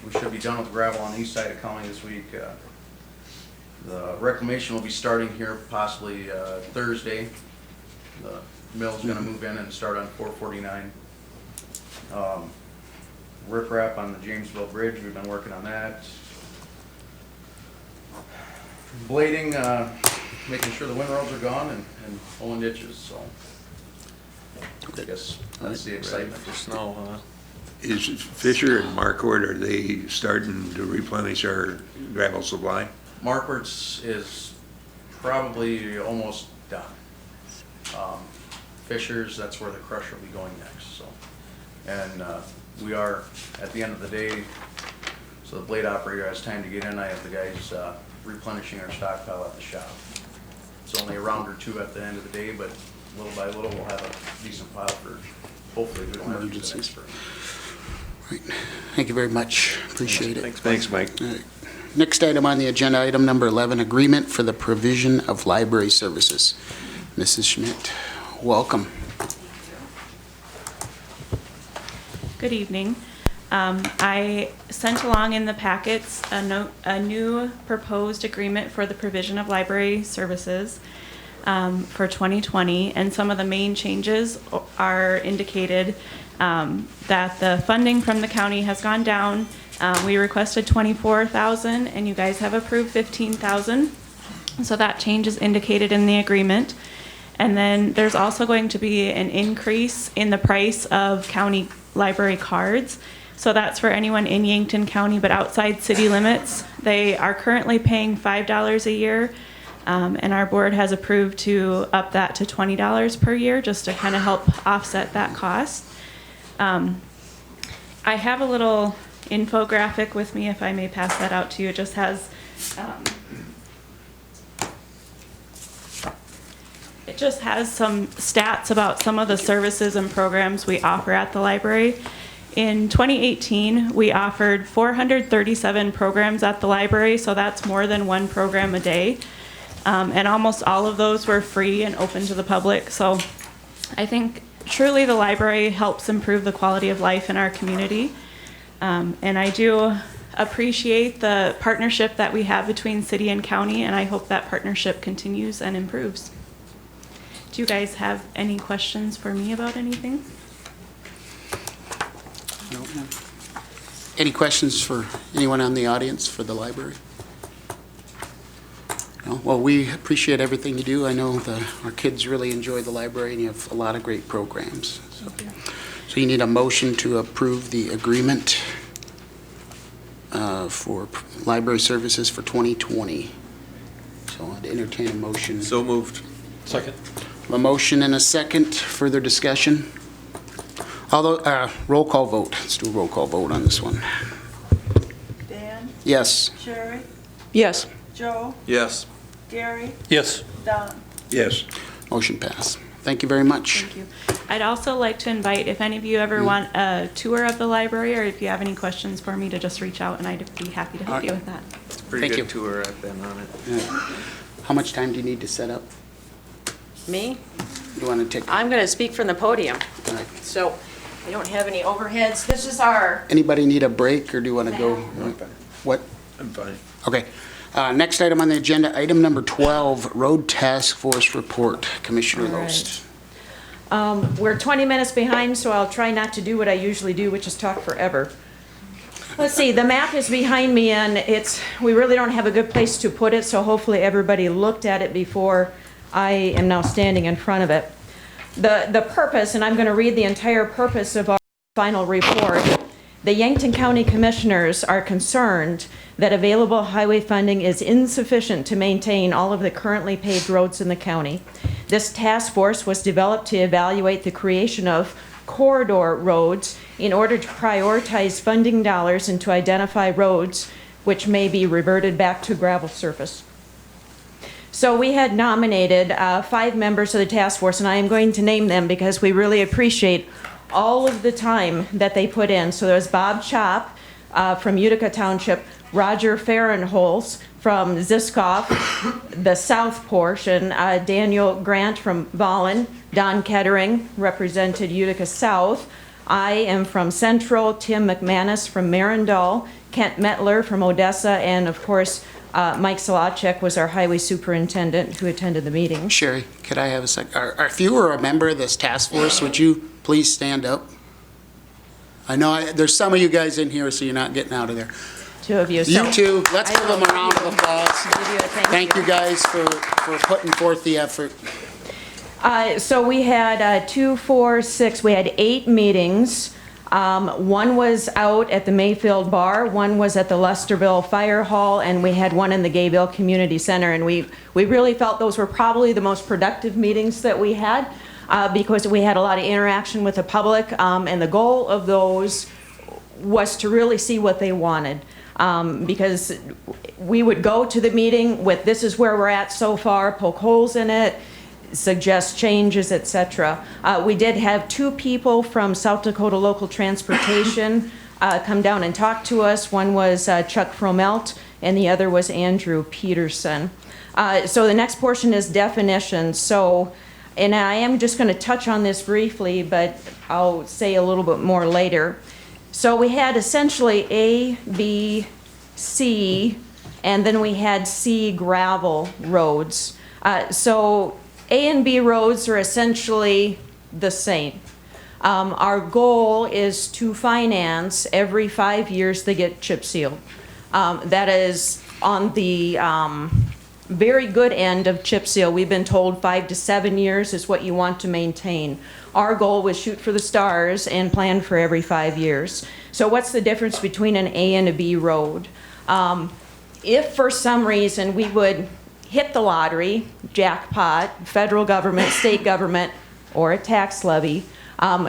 we should be done with gravel on the east side of county this week. The reclamation will be starting here possibly Thursday. The mill's gonna move in and start on 449. Riprap on the Jamesville Bridge, we've been working on that. Blading, making sure the windrows are gone and pulling ditches, so. I guess that's the excitement. For snow, huh? Is Fisher and Marquardt, are they starting to replenish our gravel supply? Marquardt's is probably almost done. Fisher's, that's where the crusher will be going next, so. And we are, at the end of the day, so the blade operator has time to get in, I have the guys replenishing our stockpile at the shop. It's only a round or two at the end of the day, but little by little, we'll have a decent pile for, hopefully, we don't have to use it next spring. Right. Thank you very much. Appreciate it. Thanks, Mike. All right. Next item on the agenda, item number 11, agreement for the provision of library services. Mrs. Schmidt, welcome. Good evening. I sent along in the packets a new proposed agreement for the provision of library services for 2020, and some of the main changes are indicated that the funding from the county has gone down. We requested $24,000 and you guys have approved $15,000. So that change is indicated in the agreement. And then there's also going to be an increase in the price of county library cards. So that's for anyone in Yankton County, but outside city limits. They are currently paying $5 a year. And our board has approved to up that to $20 per year, just to kind of help offset that cost. I have a little infographic with me, if I may pass that out to you. It just has some stats about some of the services and programs we offer at the library. In 2018, we offered 437 programs at the library, so that's more than one program a day. And almost all of those were free and open to the public. So I think truly the library helps improve the quality of life in our community. And I do appreciate the partnership that we have between city and county, and I hope that partnership continues and improves. Do you guys have any questions for me about anything? No. Any questions for anyone on the audience for the library? No? Well, we appreciate everything you do. I know our kids really enjoy the library, and you have a lot of great programs. So you need a motion to approve the agreement for library services for 2020. So I'd entertain a motion. So moved. Second. A motion and a second. Further discussion? Although, roll call vote. Let's do a roll call vote on this one. Dan? Yes. Sherry? Yes. Joe? Yes. Gary? Yes. Don? Yes. Motion passed. Thank you very much. Thank you. I'd also like to invite, if any of you ever want a tour of the library, or if you have any questions for me, to just reach out, and I'd be happy to help you with that. It's a pretty Thank good you. tour. I've been on it. Yeah. How much time do you need to set up? Me? You want to take? I'm going to speak from the podium. All right. So we don't have any overheads. This is our, Anybody need a break, or do you want to go? What? I'm fine. Okay. Next item on the agenda, item number 12, Road Task Force Report. Commissioner All right. Loest. we're 20 minutes behind, so I'll try not to do what I usually do, which is talk forever. Let's see, the map is behind me, and we really don't have a good place to put it, so hopefully everybody looked at it before I am now standing in front of it. The purpose, and I'm going to read the entire purpose of our final report. The Yankton County Commissioners are concerned that available highway funding is insufficient to maintain all of the currently paved roads in the county. This task force was developed to evaluate the creation of corridor roads in order to prioritize funding dollars and to identify roads which may be reverted back to gravel surface. So we had nominated 5 members of the task force, and I am going to name them because we really appreciate all of the time that they put in. So there's Bob Chop from Utica Township, Roger Farrenholz from Ziskoff, the south portion, Daniel Grant from Vollen, Don Kettering represented Utica South, I am from Central, Tim McManus from Marindal, Kent Metler from Odessa, and of course, Mike Solacek was our highway superintendent who attended the meeting. Sherry, could I have a sec? If you were a member of this task force, would you please stand up? I know there's some of you guys in here, so you're not getting out of there. Two of you. You two, let's give them a round of applause. Give you a Thank you guys for putting forth the effort. So we had 2, 4, 6, we had 8 meetings. One was out at the Mayfield Bar, one was at the Lesterville Fire Hall, and we had one in the Gayville Community Center. And we really felt those were probably the most productive meetings that we had because we had a lot of interaction with the public. And the goal of those was to really see what they wanted. Because we would go to the meeting with, this is where we're at so far, poke holes in it, suggest changes, etc. We did have 2 people from South Dakota Local Transportation come down and talk to us. One was Chuck Fromelt, and the other was Andrew Peterson. So the next portion is definitions. So, and I am just going to touch on this briefly, but I'll say a little bit more later. So we had essentially A, B, C, and then we had C gravel roads. So A and B roads are essentially the same. Our goal is to finance every 5 years they get chip sealed. That is on the very good end of chip seal. We've been told 5 to 7 years is what you want to maintain. Our goal was shoot for the stars and plan for every 5 years. So what's the difference between an A and a B road? If for some reason we would hit the lottery, jackpot, federal government, state government, or a tax levy,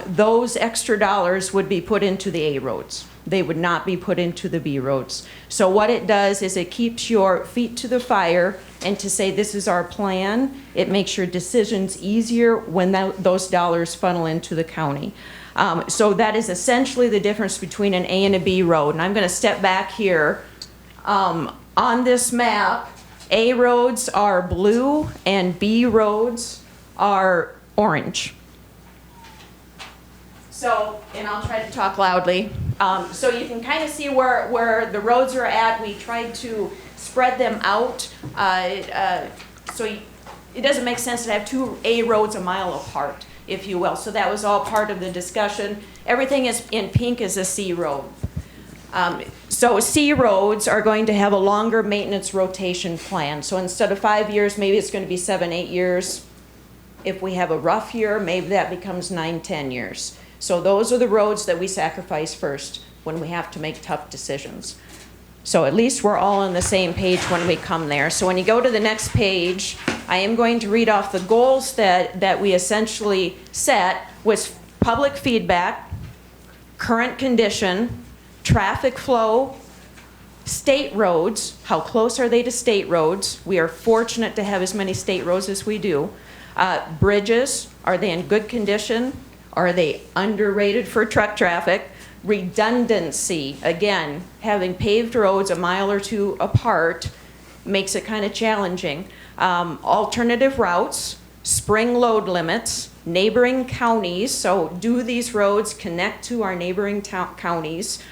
those extra dollars would be put into the A roads. They would not be put into the B roads. So what it does is it keeps your feet to the fire, and to say this is our plan, it makes your decisions easier when those dollars funnel into the county. So that is essentially the difference between an A and a B road. And I'm going to step back here. On this map, A roads are blue and B roads are orange. So, and I'll try to talk loudly. So you can kind of see where the roads are at. We tried to spread them out. So it doesn't make sense to have 2 A roads a mile apart, if you will. So that was all part of the discussion. Everything is in pink is a C road. So C roads are going to have a longer maintenance rotation plan. So instead of 5 years, maybe it's going to be 7, 8 years. If we have a rough year, maybe that becomes 9, 10 years. So those are the roads that we sacrifice first when we have to make tough decisions. So at least we're all on the same page when we come there. So when you go to the next page, I am going to read off the goals that we essentially set was public feedback, current condition, traffic flow, state roads, how close are they to state roads? We are fortunate to have as many state roads as we do. Bridges, are they in good condition? Are they underrated for truck traffic? Redundancy, again, having paved roads a mile or 2 apart makes it kind of challenging. Alternative routes, spring load limits, neighboring counties, so do these roads connect to our neighboring counties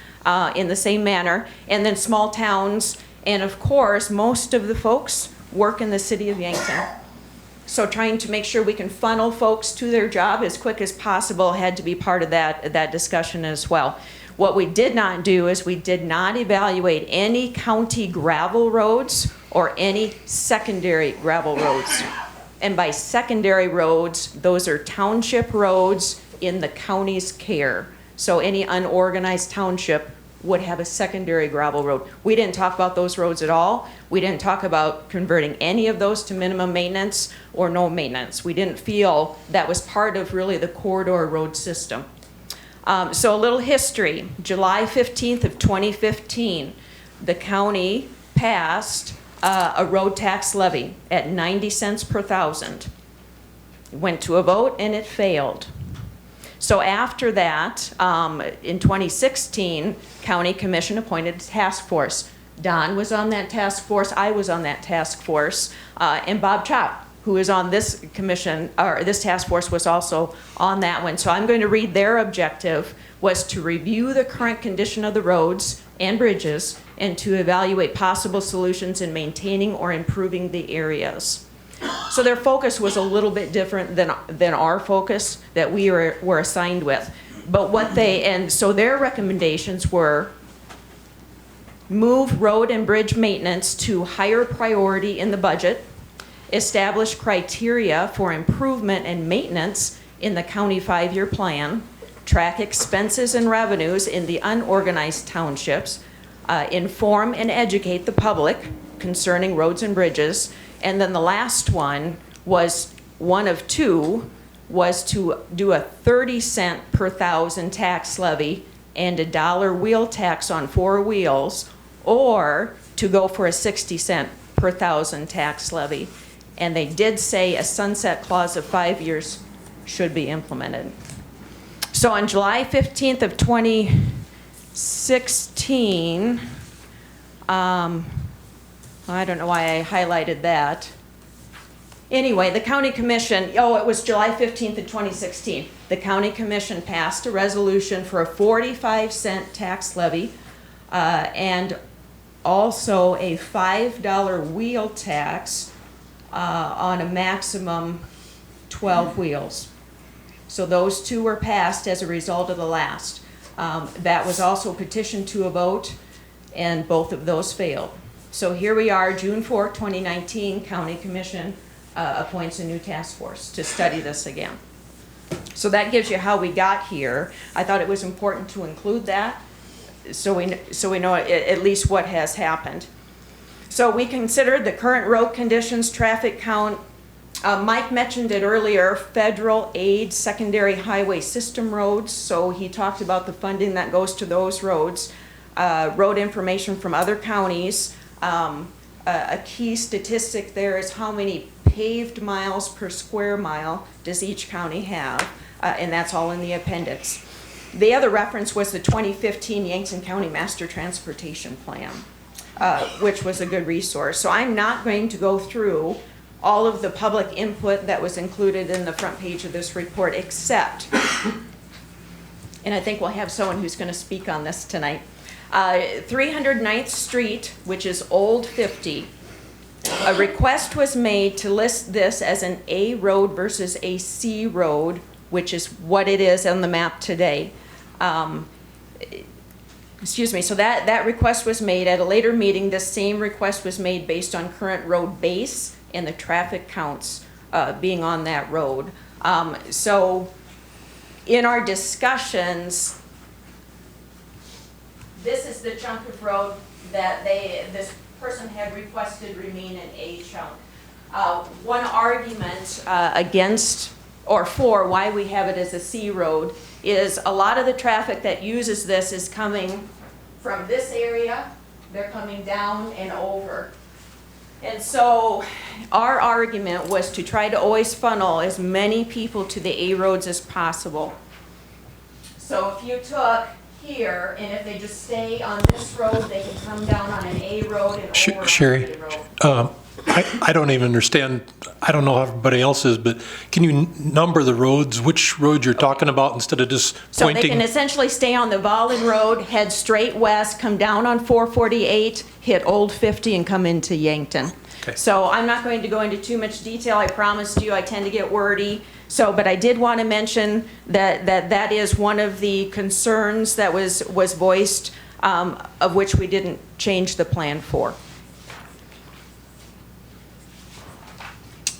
in the same manner, and then small towns, and of course, most of the folks work in the city of Yankton. So trying to make sure we can funnel folks to their job as quick as possible had to be part of that discussion as well. What we did not do is we did not evaluate any county gravel roads or any secondary gravel roads. And by secondary roads, those are township roads in the county's care. So any unorganized township would have a secondary gravel road. We didn't talk about those roads at all. We didn't talk about converting any of those to minimum maintenance or no maintenance. We didn't feel that was part of really the corridor road system. So a little history. July 15th of 2015, the county passed a road tax levy at 90 cents per thousand. It went to a vote and it failed. So after that, in 2016, County Commission appointed a task force. Don was on that task force, I was on that task force, and Bob Chop who is on this commission, or this task force, was also on that one. So I'm going to read their objective was to review the current condition of the roads and bridges and to evaluate possible solutions in maintaining or improving the areas. So their focus was a little bit different than our focus that we were assigned with. But so their recommendations were move road and bridge maintenance to higher priority in the budget, establish criteria for improvement and maintenance in the county 5-year plan, track expenses and revenues in the unorganized townships, inform and educate the public concerning roads and bridges, and then the last one was one of two, was to do a 30-cent per thousand tax levy and a $1 wheel tax on 4 wheels, or to go for a 60-cent per thousand tax levy. And they did say a sunset clause of 5 years should be implemented. So on July 15th of 2016, I don't know why I highlighted that. Anyway, the county commission, it was July 15th of 2016. The county commission passed a resolution for a 45-cent tax levy and also a $5 wheel tax on a maximum 12 wheels. So those two were passed as a result of the last. That was also petitioned to a vote, and both of those failed. So here we are, June 4, 2019, County Commission appoints a new task force to study this again. So that gives you how we got here. I thought it was important to include that so we know at least what has happened. So we considered the current road conditions, traffic count. Mike mentioned it earlier, federal aid, secondary highway system roads. So he talked about the funding that goes to those roads. Road information from other counties. A key statistic there is how many paved miles per square mile does each county have, and that's all in the appendix. The other reference was the 2015 Yankton County Master Transportation Plan, which was a good resource. So I'm not going to go through all of the public input that was included in the front page of this report, except, and I think we'll have someone who's going to speak on this tonight, 309th Street, which is Old 50. A request was made to list this as an A road versus a C road, which is what it is on the map today. Excuse me, so that request was made at a later meeting. This same request was made based on current road base and the traffic counts being on that road. So in our discussions, this is the chunk of road that this person had requested remain an A chunk. One argument against or for why we have it as a C road is a lot of the traffic that uses this is coming from this area. They're coming down and over. And so our argument was to try to always funnel as many people to the A roads as possible. So if you took here, and if they just stay on this road, they can come down on an A road and over Sherry, on an A road. I don't even understand. I don't know how everybody else is, but can you number the roads? Which road you're talking about instead of just So pointing? they can essentially stay on the Vollen Road, head straight west, come down on 448, hit Old 50, and come into Yankton. Okay. So I'm not going to go into too much detail. I promised you I tend to get wordy. So, but I did want to mention that is one of the concerns that was voiced, of which we didn't change the plan for.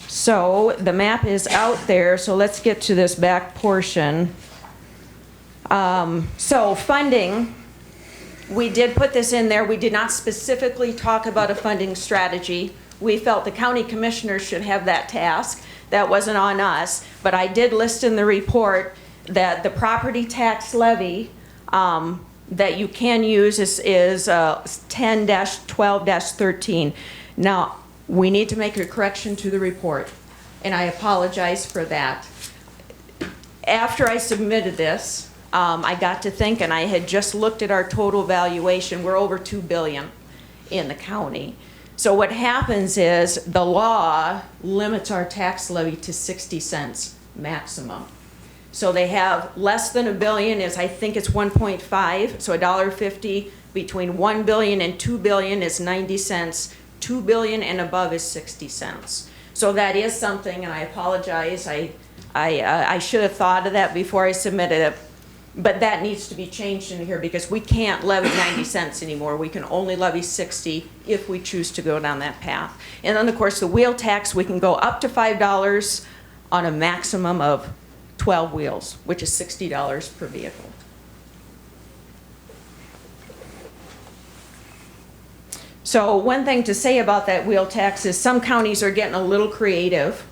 So the map is out there, so let's get to this back portion. So funding, we did put this in there. We did not specifically talk about a funding strategy. We felt the county commissioners should have that task. That wasn't on us, but I did list in the report that the property tax levy that you can use is 10-12-13. Now, we need to make a correction to the report, and I apologize for that. After I submitted this, I got to think, and I had just looked at our total valuation. We're over $2 billion in the county. So what happens is the law limits our tax levy to 60 cents maximum. So they have less than $1 billion is, I think it's 1.5, so $1.50. Between 1 billion and 2 billion is 90 cents. 2 billion and above is 60 cents. So that is something, and I apologize, I should have thought of that before I submitted it. But that needs to be changed in here because we can't levy 90 cents anymore. We can only levy 60 if we choose to go down that path. And then, of course, the wheel tax, we can go up to $5 on a maximum of 12 wheels, which is $60 per vehicle. So one thing to say about that wheel tax is some counties are getting a little creative.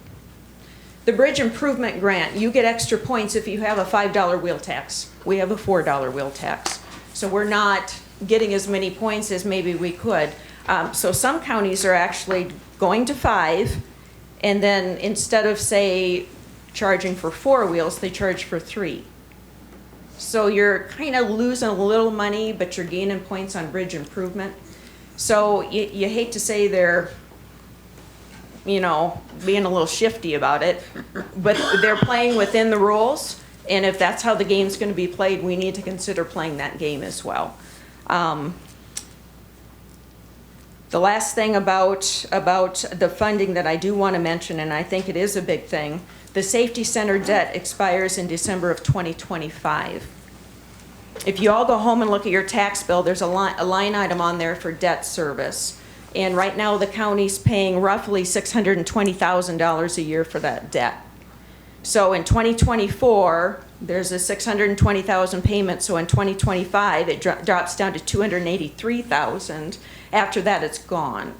The bridge improvement grant, you get extra points if you have a $5 wheel tax. We have a $4 wheel tax. So we're not getting as many points as maybe we could. So some counties are actually going to 5, and then instead of, say, charging for 4 wheels, they charge for 3. So you're kind of losing a little money, but you're gaining points on bridge improvement. So you hate to say they're, being a little shifty about it, but they're playing within the rules, and if that's how the game's going to be played, we need to consider playing that game as well. The last thing about the funding that I do want to mention, and I think it is a big thing, the Safety Center debt expires in December of 2025. If you all go home and look at your tax bill, there's a line item on there for debt service. And right now, the county's paying roughly $620,000 a year for that debt. So in 2024, there's a $620,000 payment. So in 2025, it drops down to $283,000. After that, it's gone.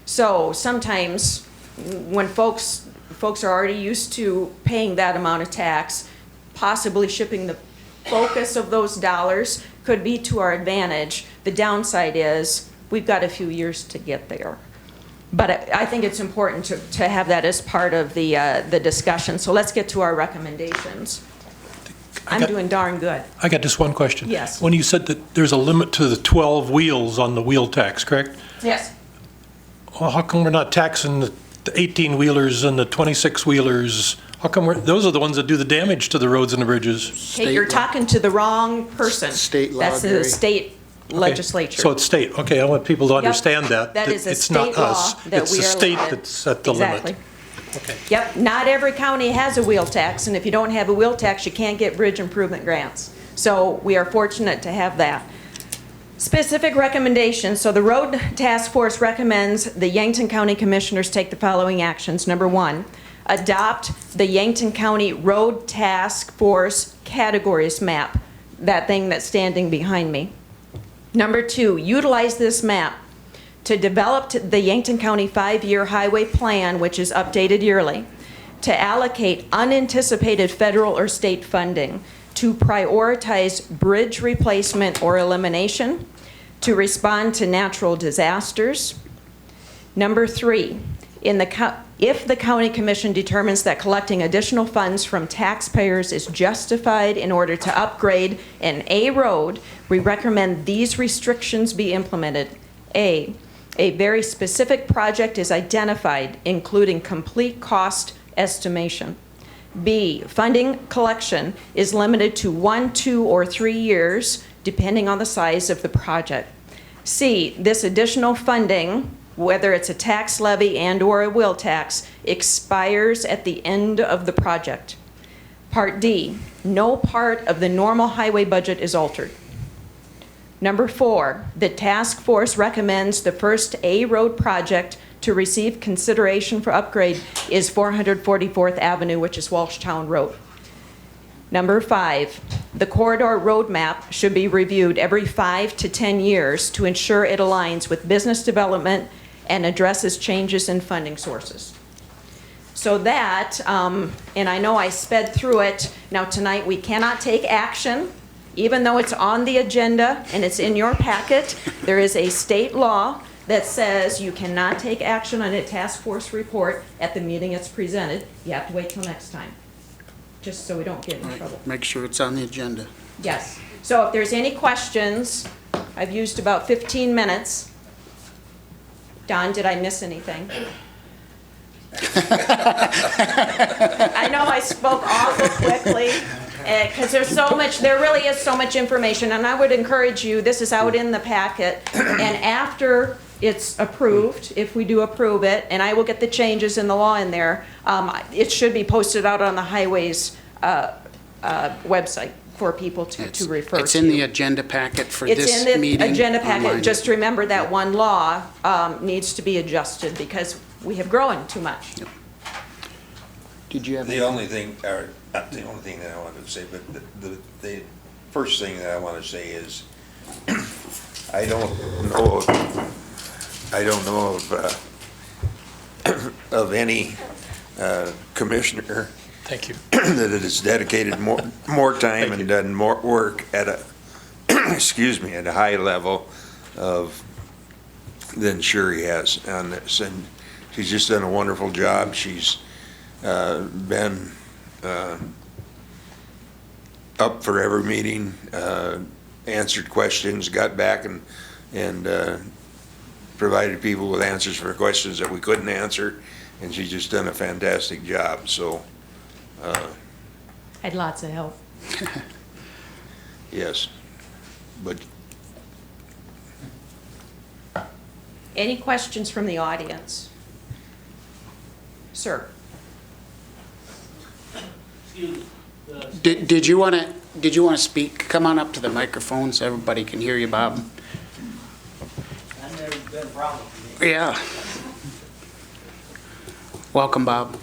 So sometimes when folks are already used to paying that amount of tax, possibly shipping the focus of those dollars could be to our advantage. The downside is we've got a few years to get there. But I think it's important to have that as part of the discussion. So let's get to our recommendations. I'm doing darn good. I got just one question. Yes. When you said that there's a limit to the 12 wheels on the wheel tax, correct? Yes. Well, how come we're not taxing the 18-wheelers and the 26-wheelers? How come those are the ones that do the damage to the roads and the bridges? Hey, you're talking to the wrong person. State law, That's the Gary. state legislature. So it's state. Okay, I want people to understand that. That is a it's state not law us. that It's we the are state limited. that's set the Exactly. limit. Okay. Yep, not every county has a wheel tax, and if you don't have a wheel tax, you can't get bridge improvement grants. So we are fortunate to have that. Specific recommendations. So the Road Task Force recommends the Yankton County Commissioners take the following actions. Number 1, adopt the Yankton County Road Task Force categories map, that thing that's standing behind me. Number 2, utilize this map to develop the Yankton County 5-year highway plan, which is updated yearly, to allocate unanticipated federal or state funding, to prioritize bridge replacement or elimination, to respond to natural disasters. Number 3, if the county commission determines that collecting additional funds from taxpayers is justified in order to upgrade an A road, we recommend these restrictions be implemented. A very specific project is identified, including complete cost estimation. B, funding collection is limited to 1, 2, or 3 years, depending on the size of the project. C, this additional funding, whether it's a tax levy and or a wheel tax, expires at the end of the project. Part D, no part of the normal highway budget is altered. Number 4, the task force recommends the first A road project to receive consideration for upgrade is 444th Avenue, which is Walshtown Road. Number 5, the corridor roadmap should be reviewed every 5 to 10 years to ensure it aligns with business development and addresses changes in funding sources. So that, and I know I sped through it. Now tonight we cannot take action, even though it's on the agenda and it's in your packet. There is a state law that says you cannot take action on a task force report at the meeting it's presented. You have to wait till next time, just so we don't get in trouble. Make sure it's on the agenda. Yes. So if there's any questions, I've used about 15 minutes. Don, did I miss anything? I know I spoke awful quickly, because there really is so much information, and I would encourage you, this is out in the packet, and after it's approved, if we do approve it, and I will get the changes in the law in there, it should be posted out on the highways website for people to refer to. It's in the agenda packet for this It's meeting. in the agenda packet. online. Just remember that one law needs to be adjusted because we have grown too much. Did you have? The only thing, or not the only thing that I wanted to say, but the first thing that I want to say is, I don't know of any commissioner Thank you. that has dedicated more time and done more work at a, excuse me, at a high level than Sherry has on this. And she's just done a wonderful job. She's been up for every meeting, answered questions, got back and provided people with answers for questions that we couldn't answer, and she's just done a fantastic job. So Had lots of help. yes, but Any questions from the audience? Sir? Did you want to speak? Come on up to the microphone so everybody can hear you, Bob. I've never been a problem for me. Yeah. Welcome, Bob.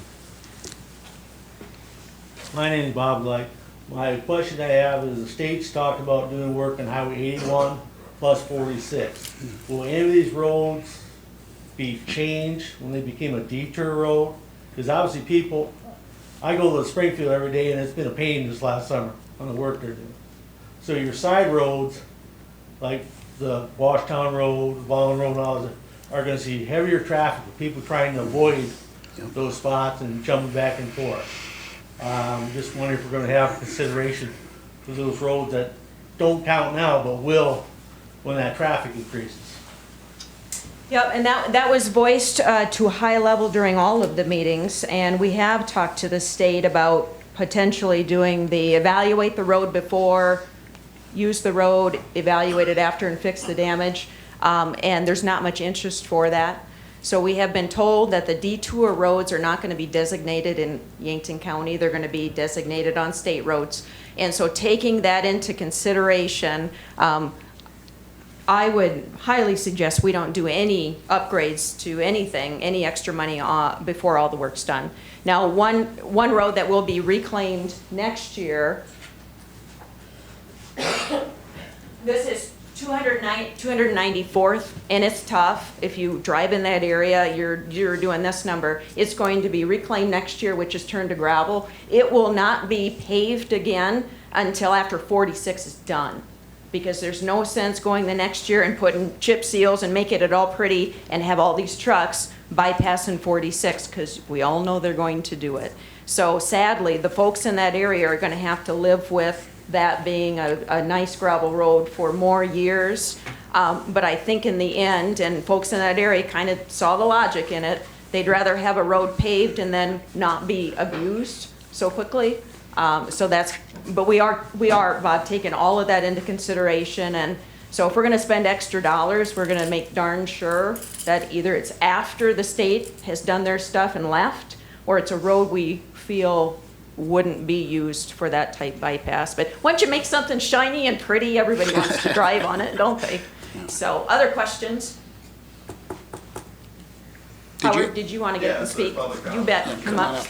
My name is Bob Light. My question I have is the state's talked about doing work on Highway 81 plus 46. Will any of these roads be changed when they became a detour road? Because obviously people, I go to Springfield every day and it's been a pain this last summer on the work they're doing. So your side roads, like the Washtown Road, Vollen Road, and all those, are going to see heavier traffic with people trying to avoid those spots and jumping back and forth. Just wondering if we're going to have consideration for those roads that don't count now but will when that traffic increases. Yep, and that was voiced to a high level during all of the meetings, and we have talked to the state about potentially doing the evaluate the road before, use the road, evaluate it after, and fix the damage, and there's not much interest for that. So we have been told that the detour roads are not going to be designated in Yankton County, they're going to be designated on state roads. And so taking that into consideration, I would highly suggest we don't do any upgrades to anything, any extra money before all the work's done. Now, one road that will be reclaimed next year, this is 294th, and it's tough. If you drive in that area, you're doing this number. It's going to be reclaimed next year, which is turned to gravel. It will not be paved again until after 46 is done, because there's no sense going the next year and putting chip seals and making it all pretty and have all these trucks bypassing 46, because we all know they're going to do it. So sadly, the folks in that area are going to have to live with that being a nice gravel road for more years. But I think in the end, and folks in that area kind of saw the logic in it, they'd rather have a road paved and then not be abused so quickly. But we are, Bob, taking all of that into consideration. And so if we're gonna spend extra dollars, we're gonna make darn sure that either it's after the state has done their stuff and left, or it's a road we feel wouldn't be used for that type bypass. But once you make something shiny and pretty, everybody wants to drive on it, don't they? So, other questions? Howard, did you want to get up and speak? You bet, come up.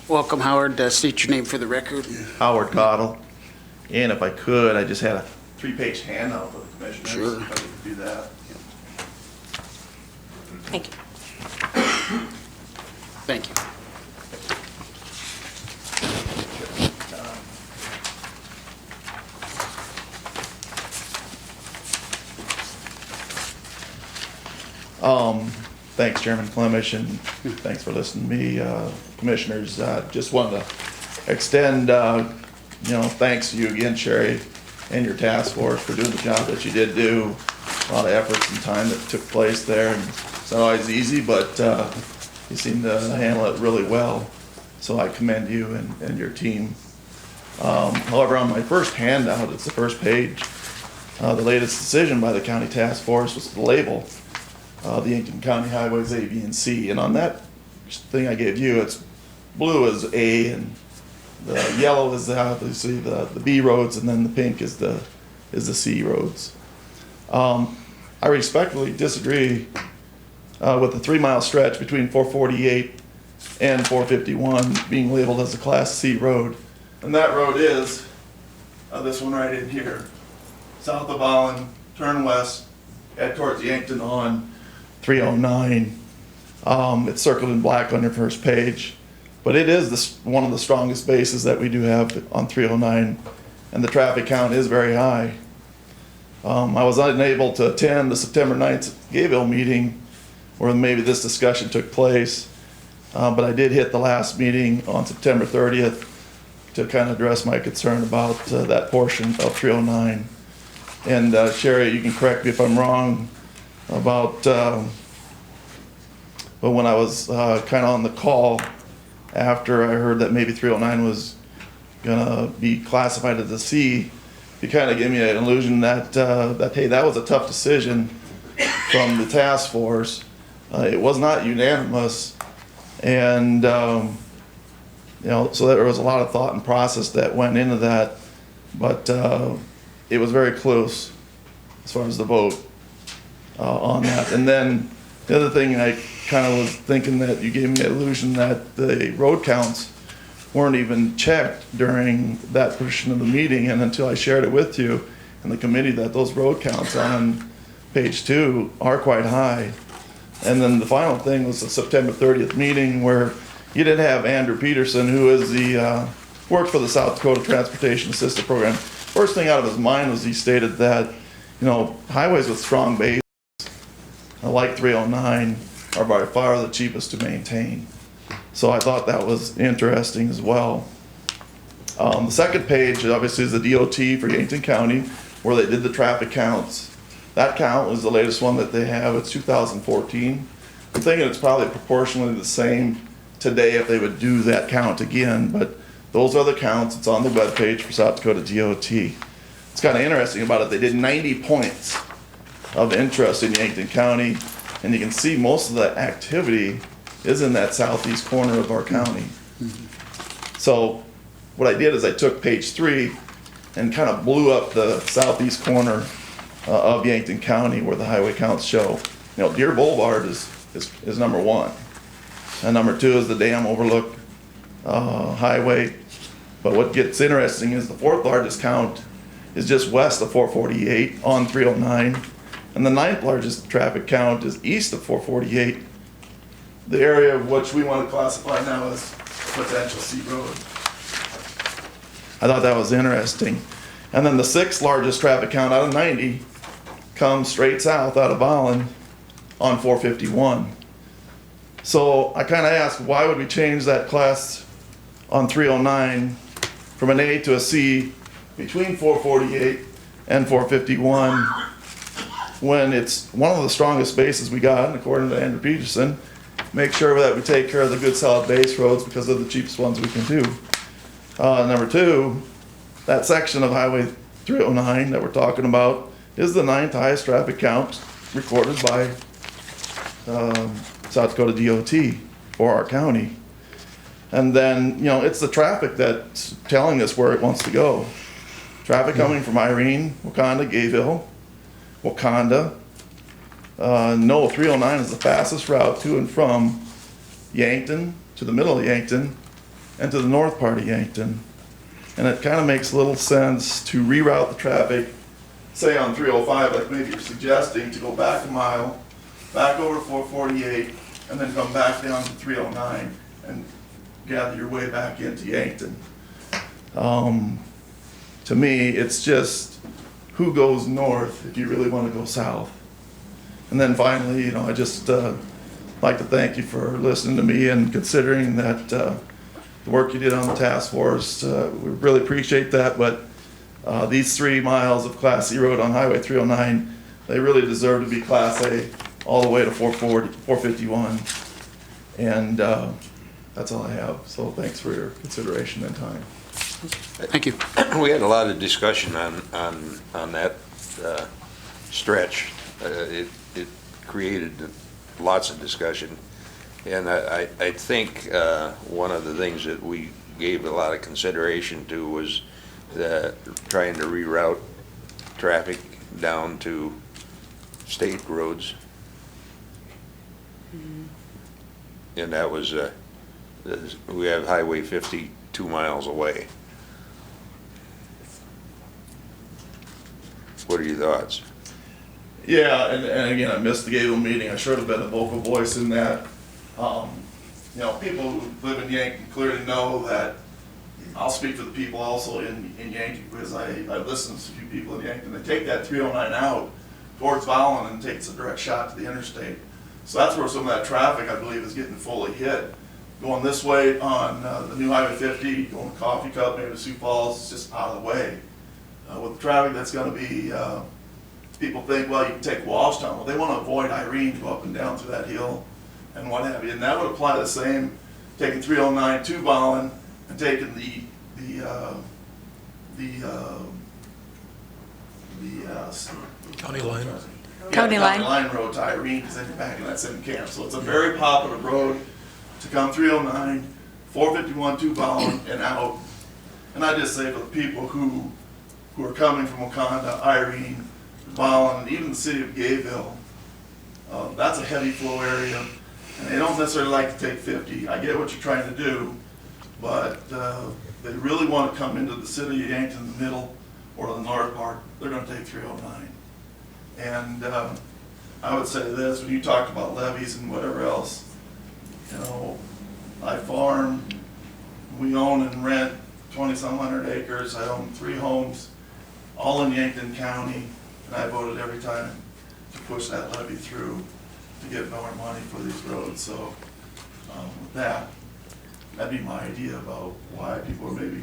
Welcome, Howard. State your name for the record. Howard Cottle. And if I could, I just had a 3-page handout for the commissioners. Sure. If I could do that. Thank you. Thank you. Thanks, Chairman Clemish, and thanks for listening to me, commissioners. Just wanted to extend thanks to you again, Sherry, and your task force for doing the job that you did do. A lot of efforts and time that took place there, and it's not always easy, but you seem to handle it really well. So I commend you and your team. However, on my first handout, it's the first page, the latest decision by the county task force was to label the Yankton County highways A, B, and C. And on that thing I gave you, it's blue is A, and the yellow is obviously the B roads, and then the pink is the C roads. I respectfully disagree with the 3-mile stretch between 448 and 451 being labeled as a Class C road. And that road is this one right in here. South of Allen, turn west, head towards Yankton on 309. It's circled in black on your first page. But it is one of the strongest bases that we do have on 309, and the traffic count is very high. I was unable to attend the September 9th Gayville meeting where maybe this discussion took place, but I did hit the last meeting on September 30th to kind of address my concern about that portion of 309. And Sherry, you can correct me if I'm wrong about, but when I was kind of on the call after I heard that maybe 309 was gonna be classified as a C, you kind of gave me an illusion that, hey, that was a tough decision from the task force. It was not unanimous, and so there was a lot of thought and process that went into that, but it was very close as far as the vote on that. And then the other thing, I kind of was thinking that you gave me the illusion that the road counts weren't even checked during that portion of the meeting, and until I shared it with you and the committee that those road counts on page 2 are quite high. And then the final thing was the September 30th meeting where you didn't have Andrew Peterson, who is worked for the South Dakota Transportation Assistance Program. First thing out of his mind was he stated that, highways with strong bases, like 309, are by far the cheapest to maintain. So I thought that was interesting as well. The second page obviously is the DOT for Yankton County, where they did the traffic counts. That count was the latest one that they have. It's 2014. I'm thinking it's probably proportionally the same today if they would do that count again, but those are the counts. It's on the webpage for South Dakota DOT. It's kind of interesting about it. They did 90 points of interest in Yankton County, and you can see most of the activity is in that southeast corner of our county. So what I did is I took page 3 and kind of blew up the southeast corner of Yankton County where the highway counts show. Deer Boulevard is number 1. And number 2 is the Dam Overlook Highway. But what gets interesting is the 4th largest count is just west of 448 on 309. And the 9th largest traffic count is east of 448, the area of which we want to classify now as potential C road. I thought that was interesting. And then the 6th largest traffic count out of 90 comes straight south out of Allen on 451. So I kind of asked, why would we change that class on 309 from an A to a C between 448 and 451 when it's one of the strongest bases we got, and according to Andrew Peterson, make sure that we take care of the good solid base roads because they're the cheapest ones we can do. Number 2, that section of Highway 309 that we're talking about is the 9th highest traffic count recorded by South Dakota DOT for our county. And then, it's the traffic that's telling us where it wants to go. Traffic coming from Irene, Wakanda, Gayville, Wakanda. 309 is the fastest route to and from Yankton, to the middle of Yankton, and to the north part of Yankton. And it kind of makes little sense to reroute the traffic, say on 305, like maybe you're suggesting, to go back a mile, back over to 448, and then come back down to 309 and gather your way back into Yankton. To me, it's just who goes north if you really want to go south. And then finally, I just like to thank you for listening to me and considering that the work you did on the task force. We really appreciate that, but these 3 miles of Class C road on Highway 309, they really deserve to be Class A all the way to 451. And that's all I have. So thanks for your consideration and time. Thank you. We had a lot of discussion on that stretch. It created lots of discussion. And I think one of the things that we gave a lot of consideration to was trying to reroute traffic down to state roads. And that was, we have Highway 50 2 miles away. What are your thoughts? Yeah, and again, I missed the Gable meeting. I should have been a vocal voice in that. You know, people who live in Yankton clearly know that I'll speak for the people also in Yankton, because I listen to a few people in Yankton. They take that 309 out towards Vollen and takes a direct shot to the interstate. So that's where some of that traffic, I believe, is getting fully hit. Going this way on the new Highway 50, going to Coffee Cup, maybe to Sioux Falls, it's just out of the way. With the traffic that's going to be, people think, well, you can take Wallstown. Well, they want to avoid Irene to go up and down through that hill and what have you. And that would apply the same, taking 309 to Vollen and taking the County line. County line road to Irene, because then you're back in that same camp. So it's a very popular road to come 309, 451 to Vollen and out. And I just say for the people who are coming from Wakanda, Irene, Vollen, and even the city of Gayville, that's a heavy flow area, and they don't necessarily like to take 50. I get what you're trying to do, but they really want to come into the city of Yankton in the middle or the north part, they're going to take 309. And I would say this, when you talked about levies and whatever else, you know, I farm, we own and rent 20-some hundred acres. I own 3 homes, all in Yankton County, and I voted every time to push that levy through to get more money for these roads. So with that, that'd be my idea about why people are maybe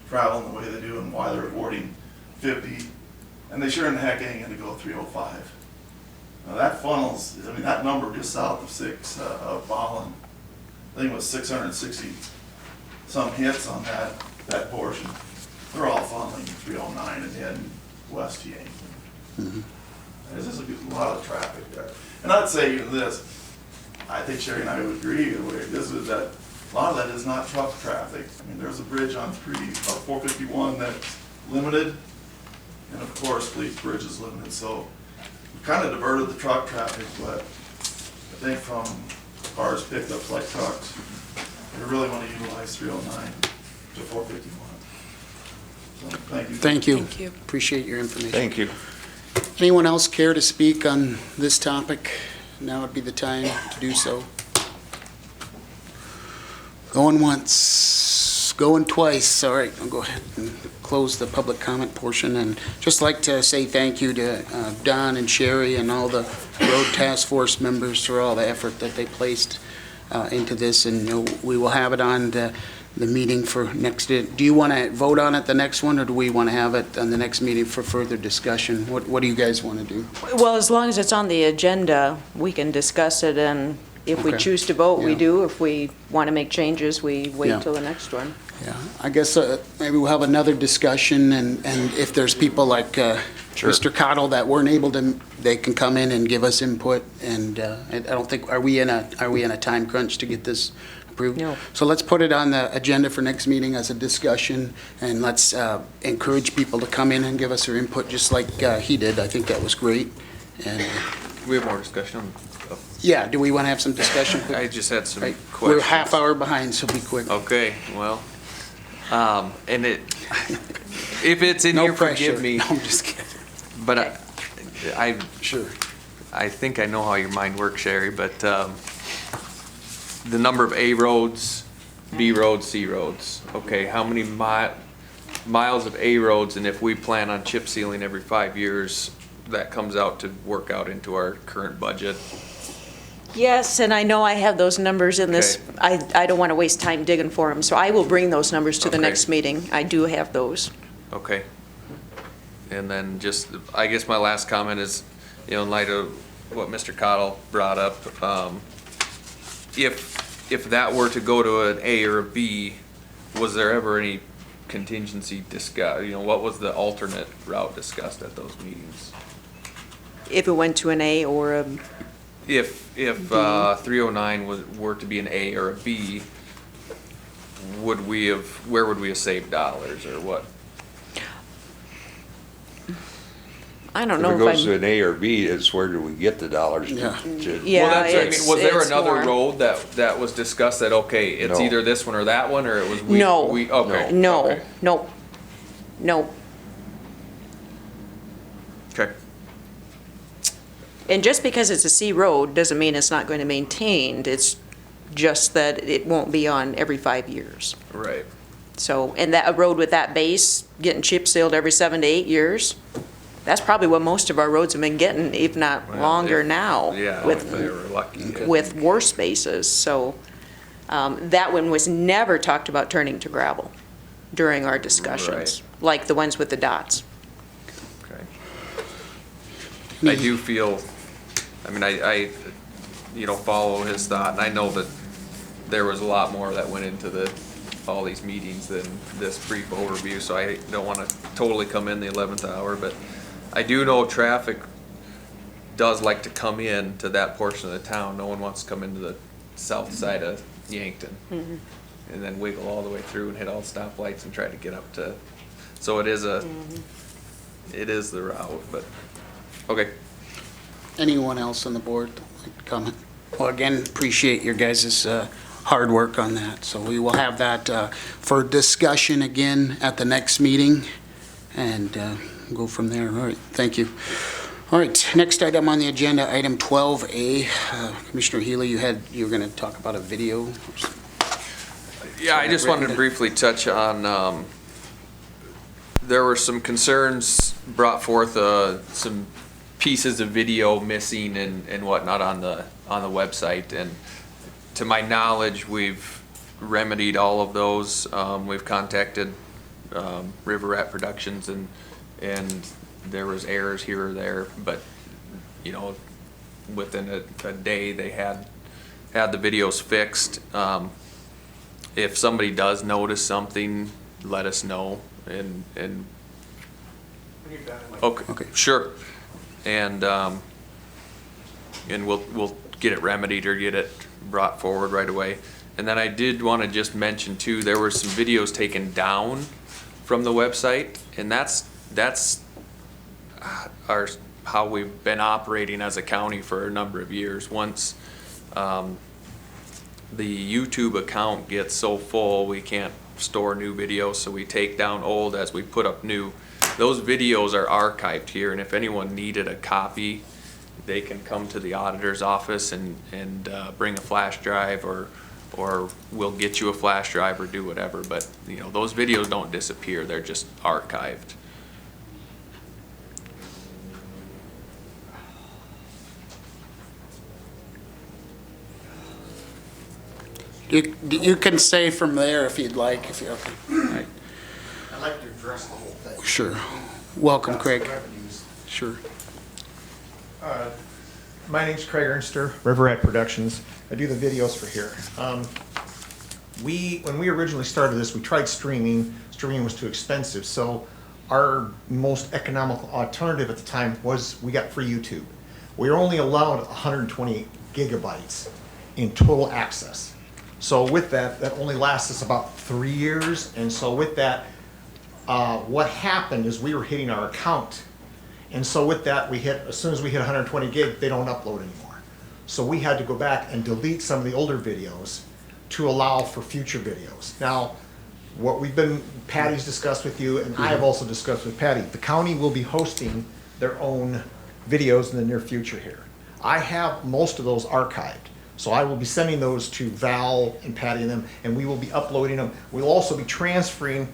traveling the way they do and why they're avoiding 50. And they sure in the heck ain't gonna go 305. Now that funnels, I mean, that number just south of 6 of Vollen, I think it was 660 some hits on that portion. They're all funneling 309 and heading west to Yankton. Mm-hmm. There's just a lot of traffic there. And I'd say even this, I think Sherry and I would agree, this is that a lot of that is not truck traffic. I mean, there's a bridge on 451 that's limited, and of course, Fleet Bridge is limited. So we kind of diverted the truck traffic, but I think from cars, pickups like trucks, we really want to utilize 309 to 451. So thank you. Thank you. Thank you. Appreciate your information. Thank you. Anyone else care to speak on this topic? Now would be the time to do so. Going once, going twice. All right, I'll go ahead and close the public comment portion, and just like to say thank you to Don and Sherry and all the road task force members for all the effort that they placed into this, and you know, we will have it on the meeting for next. Do you want to vote on it the next one, or do we want to have it on the next meeting for further discussion? What do you guys want to do? Well, as long as it's on the agenda, we can discuss it, and if we Okay. choose to vote, we Yeah. do. If we want to make changes, we wait Yeah. till the next one. Yeah, I guess maybe we'll have another discussion, and if there's people like Sure. Mr. Cottle that weren't able to, they can come in and give us input, and I don't think, are we in a time crunch to get this approved? No. So let's put it on the agenda for next meeting as a discussion, and let's encourage people to come in and give us their input, just like he did. I think that was great. And We have more discussion. yeah, do we want to have some discussion? I just had some Right. questions. We're a half hour behind, so be quick. Okay, well, and if it's in No here, pressure. forgive me, No, I'm just kidding. but I Sure. I think I know how your mind works, Sherry, but the number of A roads, B roads, C roads, okay, how many miles of A roads, and if we plan on chip sealing every 5 years, that comes out to work out into our current budget. Yes, and I know I have those numbers in this. I don't want to waste time digging for them, so I will bring those numbers to the Okay. next meeting. I do have those. Okay. And then just, I guess my last comment is, in light of what Mr. Cottle brought up, if that were to go to an A or a B, was there ever any contingency discussed? What was the alternate route discussed at those meetings? If it went to an A or a, If 309 were to be an A or a B, where would we have saved dollars or what? I don't If know it if goes to I'm, an A or B, it's where do we get the dollars to? Yeah. yeah, Well, that's what I mean. Was there it's another more. road that was discussed that, okay, it's No. either this one or that one, or it was No. okay. No, okay. no, no. Okay. And just because it's a C road doesn't mean it's not going to be maintained. It's just that it won't be on every 5 years. Right. So, and that, a road with that base, getting chip sealed every 7 to 8 years, that's probably what most of our roads have been getting, if not Well, longer if- now. Yeah, with if they were lucky. with worse bases, so that one was never talked about turning to gravel during our discussions, like the ones with the dots. Okay. I do feel, I follow his thought, and I know that there was a lot more that went into all these meetings than this brief overview, so I don't want to totally come in the 11th hour, but I do know traffic does like to come in to that portion of the town. No one wants to come into the south side of Yankton Mhm. and then wiggle all the way through and hit all the stoplights and try to get up to, so it is it is the route, but, okay. Anyone else on the board like to comment? Well, again, appreciate your guys' hard work on that. So we will have that for discussion again at the next meeting and go from there. All right, thank you. All right, next item on the agenda, item 12A. Commissioner Healy, you were going to talk about a video. Yeah, I just wanted to briefly touch on, there were some concerns brought forth, some pieces of video missing and whatnot on the website. And to my knowledge, we've remedied all of those. We've contacted River Rat Productions and there was errors here or there, but within a day they had the videos fixed. If somebody does notice something, let us know and okay, sure. And we'll get it remedied or get it brought forward right away. And then I did want to just mention too, there were some videos taken down from the website, and that's how we've been operating as a county for a number of years. Once the YouTube account gets so full, we can't store new videos, so we take down old as we put up new. Those videos are archived here, and if anyone needed a copy, they can come to the auditor's office and bring a flash drive, or we'll get you a flash drive or do whatever. But those videos don't disappear; they're just archived. You can say from there if you'd like, if you're okay. All right. I'd like to address the whole thing. Sure. Welcome, Craig. Sure. My name's Craig Ernster, River Rat Productions. I do the videos for here. When we originally started this, we tried streaming. Streaming was too expensive, so our most economical alternative at the time was we got free YouTube. We were only allowed 128 gigabytes in total access. So with that only lasts us about 3 years. And so with that, what happened is we were hitting our account. And so with that, as soon as we hit 120 gig, they don't upload anymore. So we had to go back and delete some of the older videos to allow for future videos. Now, Patty's discussed with you, and I have also discussed with Patty, the county will be hosting their own videos in the near future here. I have most of those archived. So I will be sending those to Val and Patty and them, and we will be uploading them. We'll also be transferring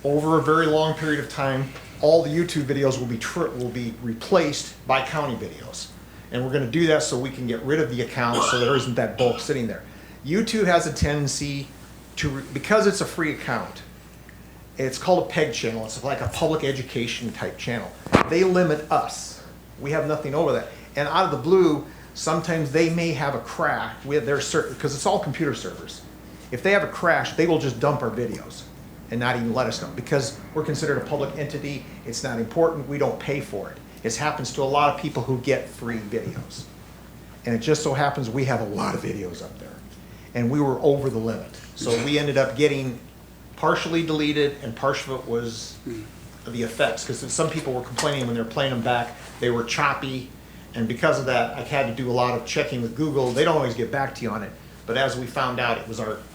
over a very long period of time. All the YouTube videos will be replaced by county videos. And we're gonna do that so we can get rid of the account so there isn't that bulk sitting there. YouTube has a tendency to, because it's a free account, it's called a PEG channel. It's like a public education type channel. They limit us. We have nothing over that. And out of the blue, sometimes they may have a crash. Because it's all computer servers. If they have a crash, they will just dump our videos and not even let us know. Because we're considered a public entity, it's not important, we don't pay for it. It happens to a lot of people who get free videos. And it just so happens we have a lot of videos up there. And we were over the limit. So we ended up getting partially deleted, and partial of it was the effects. Because some people were complaining when they were playing them back, they were choppy. And because of that, I had to do a lot of checking with Google. They don't always get back to you on it. But as we found out,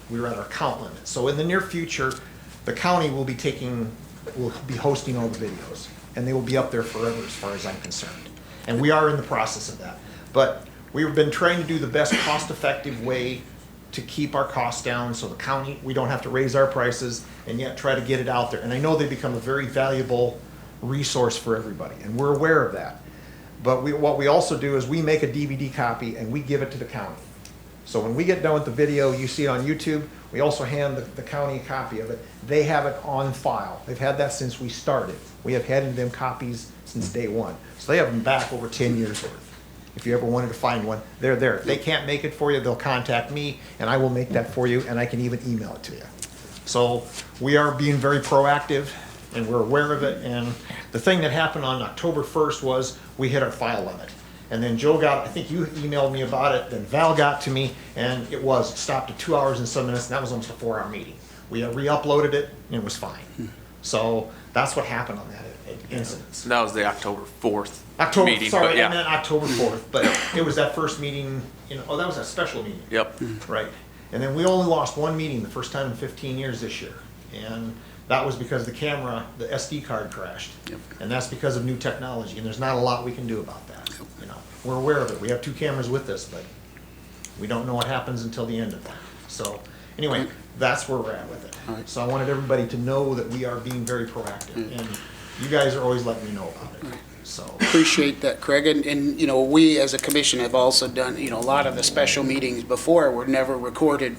we were at our count limit. So in the near future, the county will be hosting all the videos. And they will be up there forever as far as I'm concerned. And we are in the process of that. But we've been trying to do the best cost-effective way to keep our costs down so the county, we don't have to raise our prices and yet try to get it out there. And I know they become a very valuable resource for everybody, and we're aware of that. But what we also do is we make a DVD copy and we give it to the county. So when we get done with the video, you see it on YouTube, we also hand the county a copy of it. They have it on file. They've had that since we started. We have handed them copies since day one. So they have them back over 10 years worth. If you ever wanted to find one, they're there. If they can't make it for you, they'll contact me, and I will make that for you, and I can even email it to you. So we are being very proactive, and we're aware of it. And the thing that happened on October 1st was we hit our file limit. And then Joe got, I think you emailed me about it, then Val got to me, and it stopped at 2 hours and some minutes, and that was almost a 4-hour meeting. We re-uploaded it, and it was fine. So that's what happened on that incident. So that was the October 4th October, meeting. sorry, but yeah. I meant October 4th, but it was that first meeting, that was a special meeting. Yep. Right. And then we only lost one meeting the first time in 15 years this year. And that was because the camera, the SD card crashed. Yep. And that's because of new technology, and there's not a lot we can do about that. We're aware of it. We have 2 cameras with us, but we don't know what happens until the end of that. So anyway, that's where we're at with it. All right. So I wanted everybody to know that we are being very proactive, and you guys are always letting me know about it. So Appreciate that, Craig. And we as a commission have also done, a lot of the special meetings before were never recorded.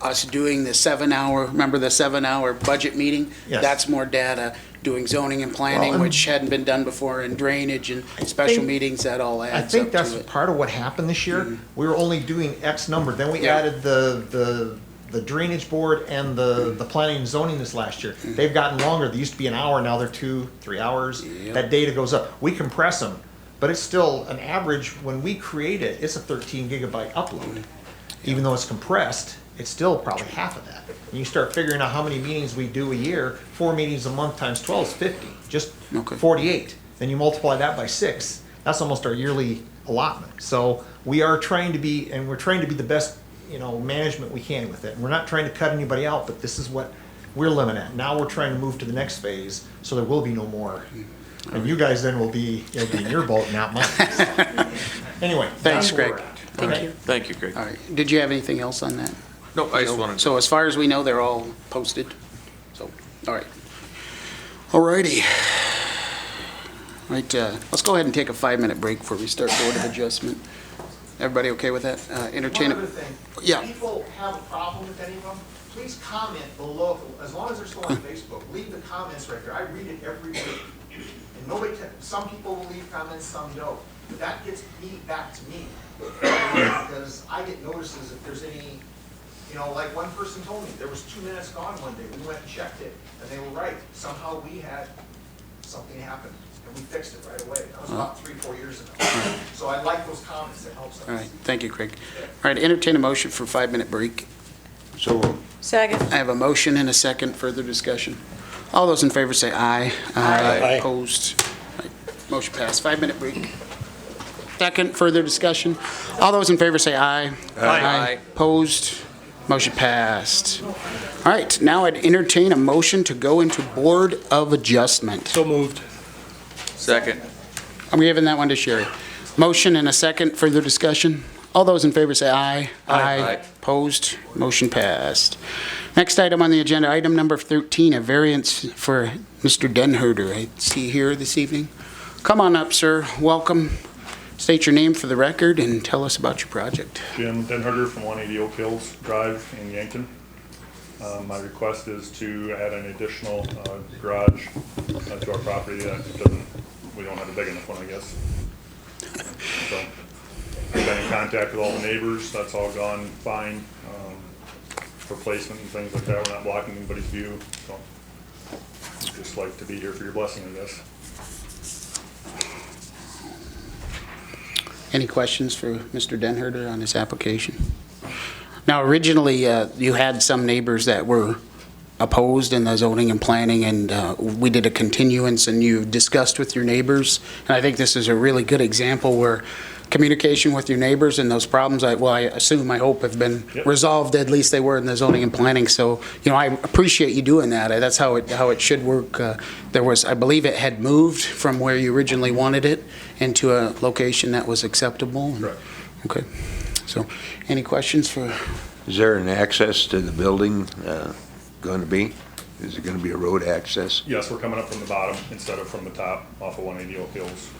Us doing the 7-hour, remember the 7-hour budget meeting? Yes. That's more data. Doing zoning and planning, Well, which hadn't been done before, and drainage and special meetings, that all I adds think up that's to it. part of what happened this year. We were only doing X number. Then we Yeah. added the drainage board and the planning and zoning this last year. They've gotten longer. They used to be an hour, now they're 2-3 hours. Yep. That data goes up. We compress them, but it's still an average. When we create it, it's a 13 gigabyte upload. Even though it's compressed, it's still probably half of that. When you start figuring out how many meetings we do a year, 4 meetings a month times 12 is 50, just Okay. 48. Then you multiply that by 6, that's almost our yearly allotment. So we are trying to be, and we're trying to be the best, management we can with it. And we're not trying to cut anybody out, but this is what we're limited at. Now we're trying to move to the next phase, so there will be no more. And you guys then will be, it'll be in your boat, not mine. So, anyway, Thanks, that's where Greg. we're at. Thank Okay. you. Thank you, Greg. All right. Did you have anything else on that? No, I just wanted to. So as far as we know, they're all posted. So, all right. All righty. Right, let's go ahead and take a 5-minute break before we start Board of Adjustment. Everybody okay with that? Entertain One it. other thing. Yeah. If people have a problem with any of them, please comment below. As long as they're still on Facebook, leave the comments right there. I read it every week. And some people will leave comments, some don't. But that gets back to me. Because I get notices if there's any, like one person told me, there was 2 minutes gone one day. We went and checked it, and they were right. Somehow we had something happen, and we fixed it right away. That was about 3-4 years ago. So I like those comments, it helps us. All right, thank you, Craig. All right, entertain a motion for 5-minute break. So Second. I have a motion and a second. Further discussion. All those in favor say aye. Aye. Opposed? All right, motion passed. 5-minute break. Second, further discussion. All those in favor say aye. Aye. Opposed? Motion passed. All right, now I'd entertain a motion to go into Board of Adjustment. So moved. Second. I'm giving that one to Sherry. Motion and a second, further discussion. All those in favor say aye. Aye. Opposed? Motion passed. Next item on the agenda, item number 13, a variance for Mr. Denherder. I see here this evening. Come on up, sir. Welcome. State your name for the record and tell us about your project. Jim Denharder from 180 Oak Hills Drive in Yankton. My request is to add an additional garage to our property that we don't have a big enough one, I guess. So, we've been in contact with all the neighbors, that's all gone fine. For placement and things like that, we're not blocking anybody's view, so I'd just like to be here for your blessing, I guess. Any questions for Mr. Denherder on his application? Now, originally, you had some neighbors that were opposed in the zoning and planning, and we did a continuance, and you discussed with your neighbors. And I think this is a really good example where communication with your neighbors and those problems, I assume, I hope, have been resolved. At least they were in the zoning and planning. So, I appreciate you doing that. That's how it should work. There was, I believe, it had moved from where you originally wanted it into a location that was acceptable. Correct. Okay. So, any questions for? Is there an access to the building going to be? Is it going to be a road access? Yes, we're coming up from the bottom instead of from the top off of 180 Oak Hills.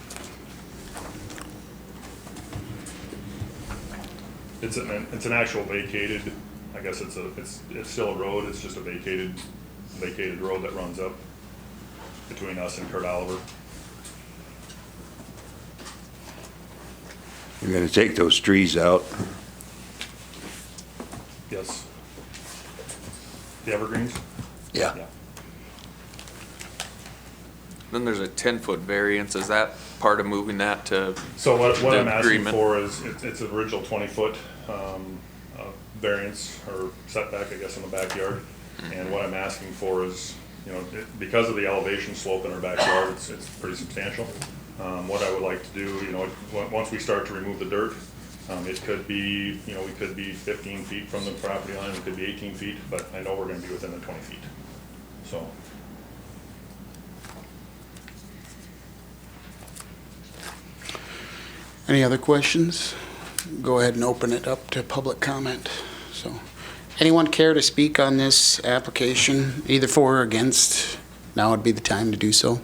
It's an actual vacated, I guess it's still a road, it's just a vacated road that runs up between us and Kurt Oliver. You're going to take those trees out? Yes. The evergreens? Yeah. Then there's a 10-foot variance. Is that part of moving that to So what the I'm asking agreement? for is, it's an original 20-foot variance or setback, I guess, in the backyard. And what I'm asking for is, because of the elevation slope in our backyard, it's pretty substantial. What I would like to do, once we start to remove the dirt, it could be, we could be 15 feet from the property line, it could be 18 feet, but I know we're going to be within the 20 feet. So. Any other questions? Go ahead and open it up to public comment. So, anyone care to speak on this application, either for or against? Now would be the time to do so.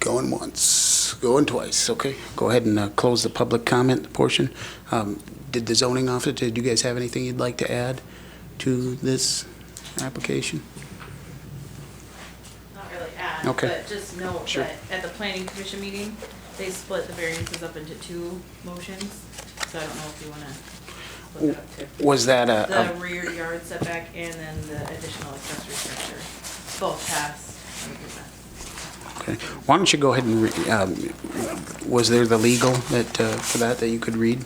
Going once, going twice. Okay, go ahead and close the public comment portion. Did the zoning officer, did you guys have anything you'd like to add to this application? Okay. But just note Sure. that at the planning commission meeting, they split the variances up into two motions, so I don't know if you wanna look it up too. Was that The rear yard setback and then the additional accessory structure, both pass 100%. Okay. Why don't you go ahead and, was there the legal that, for that you could read?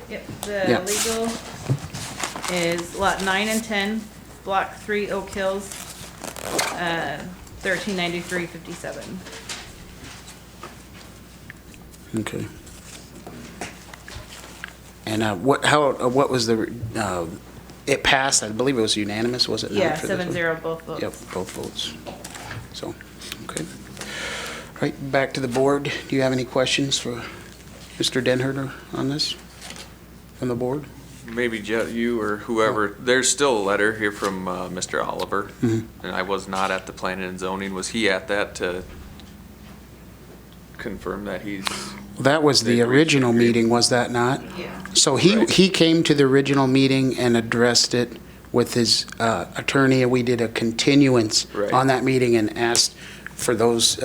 Yep, Yeah. the legal is lot 9 and 10, block 3 Oak Hills, 1393.57. Okay. And what was the, it passed, I believe it was unanimous, was it not? Yeah, for this one? 7-0, both votes. Yep, both votes. So, okay. All right, back to the board. Do you have any questions for Mr. Denherder on this from the board? Maybe you or whoever, there's still a letter here from Mr. Oliver, and I was not at the planning and zoning. Was he at that to confirm that he's? That was the original meeting, was that not? Yeah. So he came to the original meeting and addressed it with his attorney, and we did a continuance on that meeting and asked for those,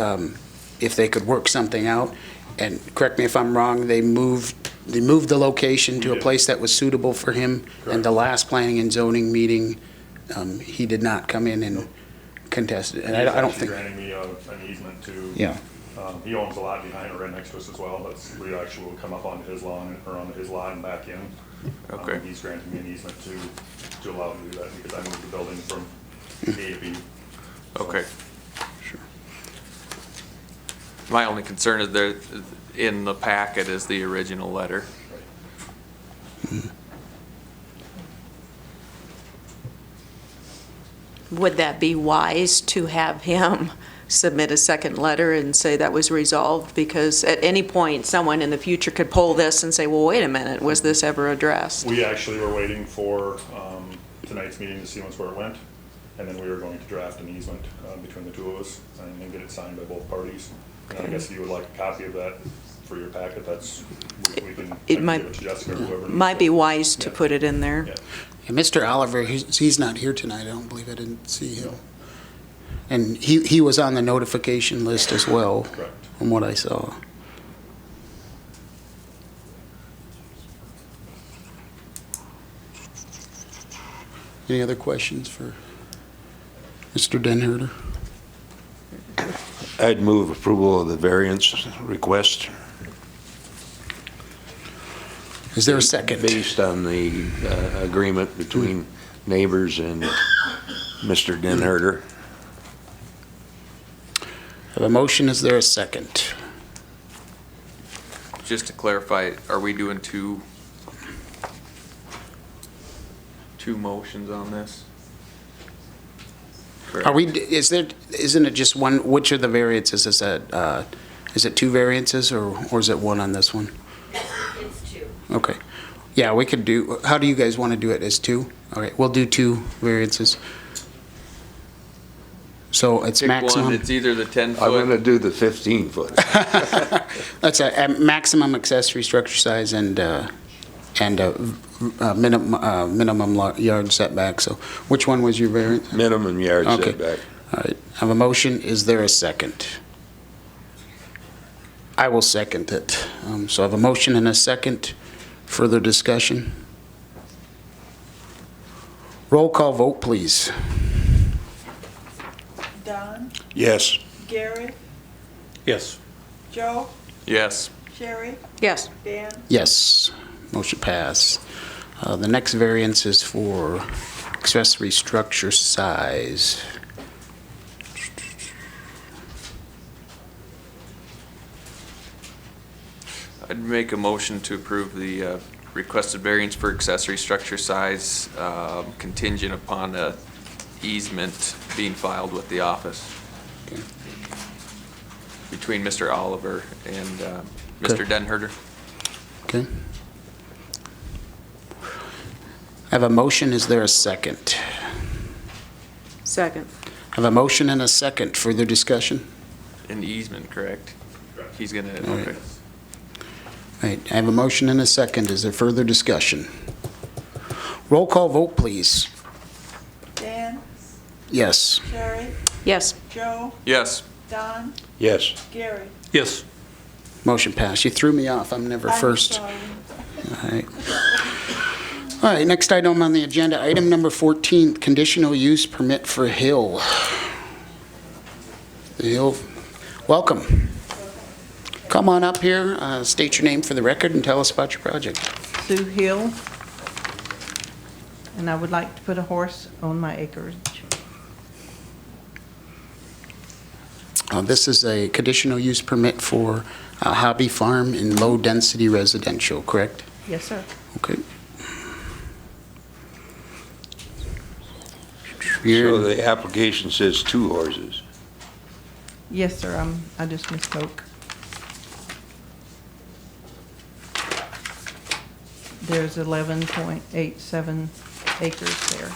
if they could work something out. And correct me if I'm wrong, they moved the location to a place that was suitable for him. And the last planning and zoning meeting, he did not come in and contest it. And I don't think. He's granting me an easement to. Yeah. He owns a lot behind or right next to us as well, but we actually will come up onto his lawn or onto his lot and back in. Okay. He's granting me an easement to allow him to do that because I moved the building from A to B. Okay. Sure. My only concern is there, in the packet is the original letter. Would that be wise to have him submit a second letter and say that was resolved? Because at any point, someone in the future could pull this and say, well, wait a minute, was this ever addressed? We actually were waiting for tonight's meeting to see where it went. And then we were going to draft an easement between the two of us and then get it signed by both parties. And I guess if you would like a copy of that for your packet, that's, we can, I It can might, give it to Jessica or whoever. might be wise to put it in there. Yeah. And Mr. Oliver, he's not here tonight. I don't believe I didn't see him. And he was on the notification list as well, Correct. from what I saw. Any other questions for Mr. Denherter? I'd move approval of the variance request. Is there a second? Based on the agreement between neighbors and Mr. Denherter. Have a motion, is there a second? Just to clarify, are we doing two motions on this? Are we, isn't it just one, which are the variances? Is it two variances or is it one on this one? It's two. Okay. Yeah, we could do, how do you guys want to do it, as two? All right, we'll do two variances. So it's Pick one, maximum. it's either the 10-foot. I'm going to do the 15-foot. That's a maximum accessory structure size and a minimum yard setback. So which one was your variance? Minimum yard Okay. setback. All right, I have a motion. Is there a second? I will second it. So I have a motion and a second. Further discussion? Roll call vote, please. Don, Yes. Gary, Yes. Joe, Yes. Sherry, Yes. Dan, Yes, motion passed. The next variance is for accessory structure size. I'd make a motion to approve the requested variance for accessory structure size contingent upon a easement being filed with the office Okay. between Mr. Oliver and Mr. Denherter. Okay. I have a motion. Is there a second? Second. I have a motion and a second. Further discussion? An easement, correct? He's gonna, All right. okay. All right, I have a motion and a second. Is there further discussion? Roll call vote, please. Dan, Yes. Sherry, Yes. Joe, Yes. Don, Yes. Gary. Yes. Motion passed. You threw me off. I'm never I'm first. sorry. All right. All right, next item on the agenda, item number 14, conditional use permit for Hill. The Hill, welcome. Come on up here, state your name for the record and tell us about your project. Sue Hill, and I would like to put a horse on my acreage. This is a conditional use permit for a hobby farm in low-density residential, correct? Yes, sir. Okay. So the application says 2 horses. Yes, sir, I just misspoke. There's 11.87 acres there.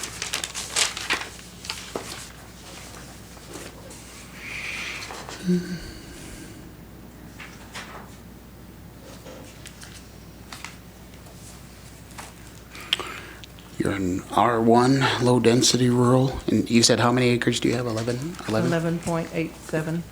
You're in R1, low-density rural, and you said how many acres do you have, 11? 11.87.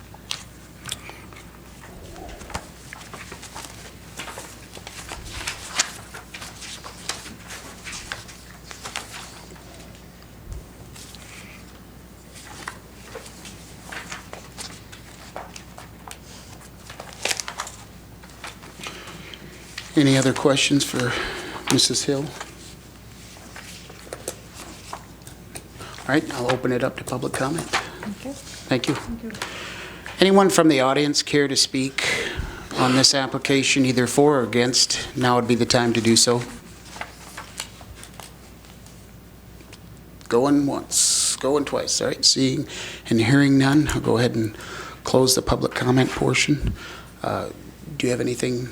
Any other questions for Mrs. Hill? All right, I'll open it up to public comment. Okay. Thank you. Thank you. Anyone from the audience care to speak on this application, either for or against? Now would be the time to do so. Going once, going twice. All right, seeing and hearing none, I'll go ahead and close the public comment portion. Do you have anything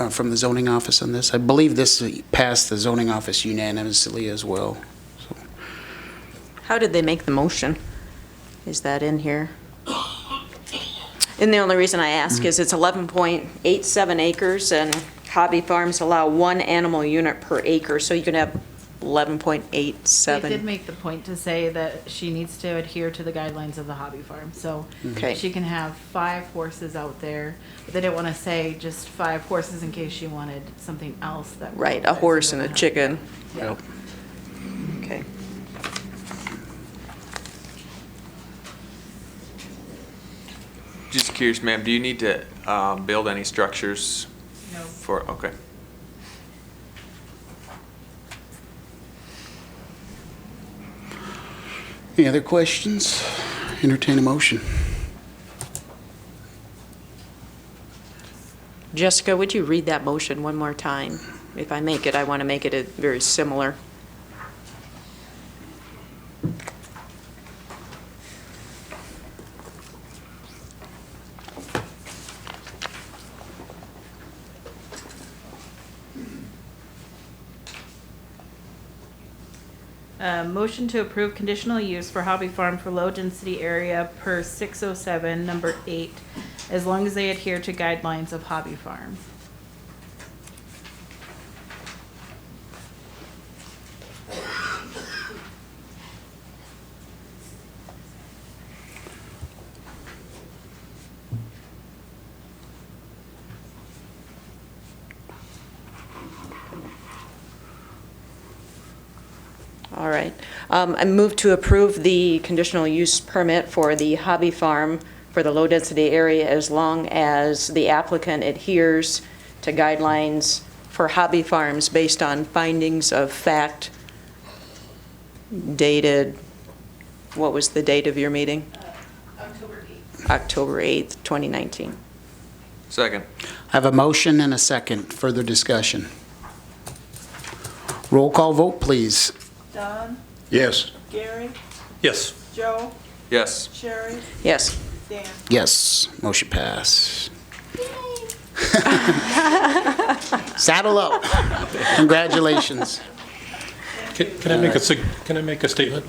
from the zoning office on this? I believe this passed the zoning office unanimously as well. So, How did they make the motion? Is that in here? And the only reason I ask is it's 11.87 acres, and hobby farms allow 1 animal unit per acre, so you can have They 11.87. did make the point to say that she needs to adhere to the guidelines of the hobby farm, so Okay. she can have 5 horses out there. But they didn't want to say just 5 horses in case she wanted something else that. Right, a horse and a chicken. Yep. Okay. Just curious, ma'am, do you need to build any structures? No. For, okay. Any other questions? Entertain a motion. Jessica, would you read that motion one more time? If I make it, I want to make it very similar. Motion to approve conditional use for hobby farm for low density area per 607, number 8, as long as they adhere to guidelines of hobby farms. All right. I move to approve the conditional use permit for the hobby farm for the low-density area as long as the applicant adheres to guidelines for hobby farms based on findings of fact dated, what was the date of your meeting? October 8th. October 8th, 2019. Second. I have a motion and a second. Further discussion. Roll call vote, please. Don, Yes. Gary, Yes. Joe, Yes. Sherry, Yes. Dan. Yes, motion pass. Saddle up. Congratulations. Can I make a statement?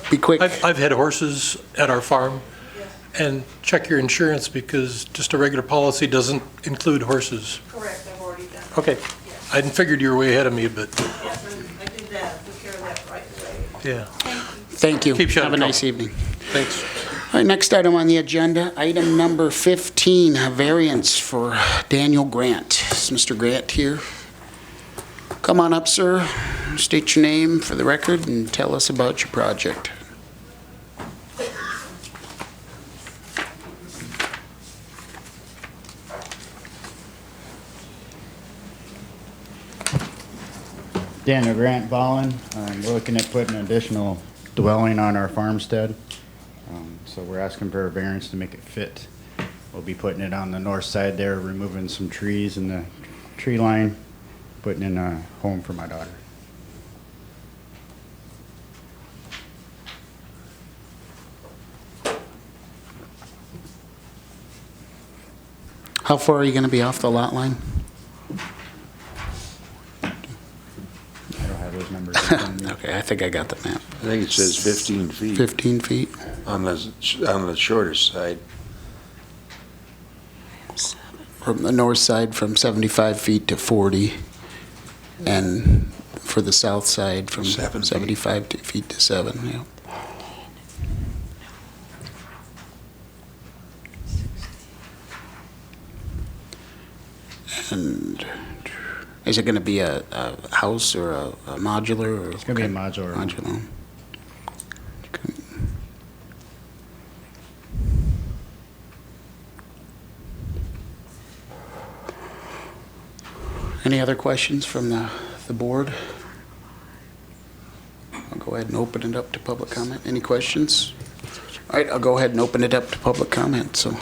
Be quick. I've had horses at our farm, and check your insurance because just a regular policy doesn't include horses. Correct, I've already done. Okay. I figured you were way ahead of me, but Yes, I did that, took care of that right away. yeah. Thank you. Keep shut Have a up. nice evening. Thanks. All right, next item on the agenda, item number 15, a variance for Daniel Grant. Is Mr. Grant here? Come on up, sir. State your name for the record and tell us about your project. Daniel Grant Ballin. We're looking at putting an additional dwelling on our farmstead. So we're asking for a variance to make it fit. We'll be putting it on the north side there, removing some trees in the tree line, putting in a home for my daughter. How far are you going to be off the lot line? I don't have those numbers in front of me. Okay, I think I got the map. I think it says 15 feet 15 feet? on the shortest side. From the north side, from 75 feet to 40, and for the south side, from 75 feet to 7, yeah. And is it going to be a house or a modular? Or It's going to be a modular. Modular. Okay. Any other questions from the board? I'll go ahead and open it up to public comment. Any questions? All right, I'll go ahead and open it up to public comment, so.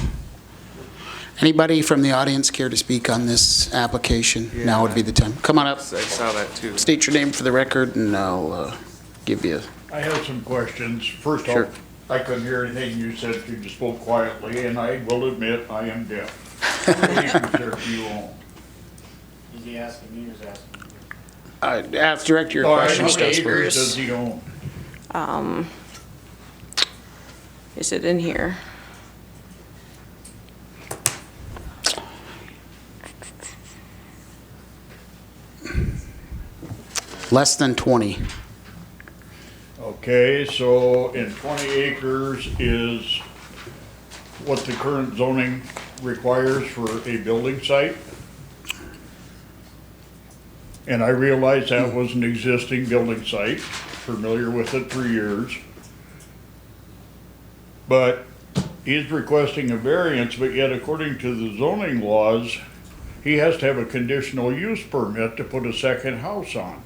Anybody from the audience care to speak on this application? Now would be the time. Come on up. I saw that too. State your name for the record, and I'll give you. I have some questions. First Sure. off, I couldn't hear anything you said, you just spoke quietly, and I will admit I am deaf. You all. Is he asking me or is he asking you? Ask direct your questions, How many acres Desperate. does he own? Is it in here? Less than 20. Okay, so in 20 acres is what the current zoning requires for a building site? And I realize that was an existing building site, familiar with it for years. But he's requesting a variance, but yet according to the zoning laws, he has to have a conditional use permit to put a second house on,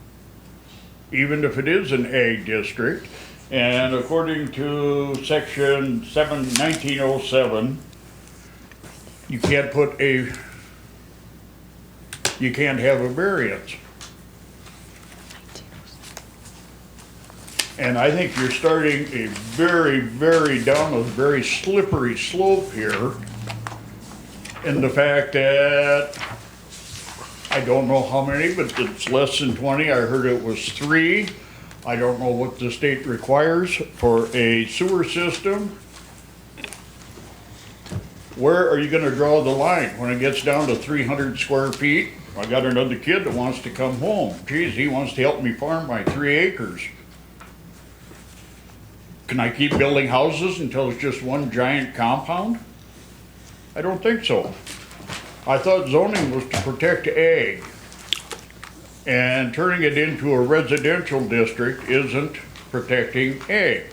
even if it is an ag district. And according to section 1907, you can't have a variance. And I think you're starting a down a very slippery slope here in the fact that I don't know how many, but it's less than 20. I heard it was 3. I don't know what the state requires for a sewer system. Where are you gonna draw the line when it gets down to 300 square feet? I got another kid that wants to come home. Geez, he wants to help me farm my 3 acres. Can I keep building houses until it's just one giant compound? I don't think so. I thought zoning was to protect ag. And turning it into a residential district isn't protecting ag.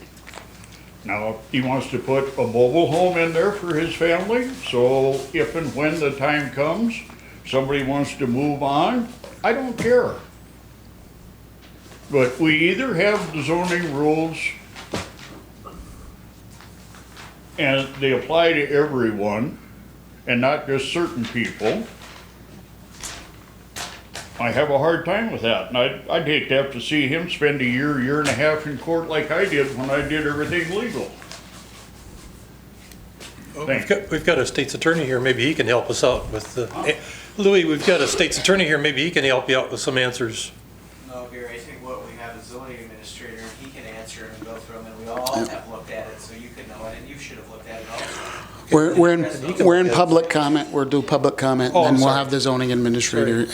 Now, he wants to put a mobile home in there for his family, so if and when the time comes, somebody wants to move on, I don't care. But we either have the zoning rules and they apply to everyone and not just certain people. I have a hard time with that, and I'd hate to have to see him spend a year and a half in court like I did when I did everything legal. We've got a state's attorney here, maybe he can help us out with the, Louis, we've got a state's attorney here, maybe he can help you out with some answers. No, Gary, I think what we have is zoning administrator, and he can answer and go through them, and we all have looked at it, so you could know it, and you should have looked at it also. We're in public comment, we'll do public comment, Oh, I'm and we'll sorry. have the zoning administrator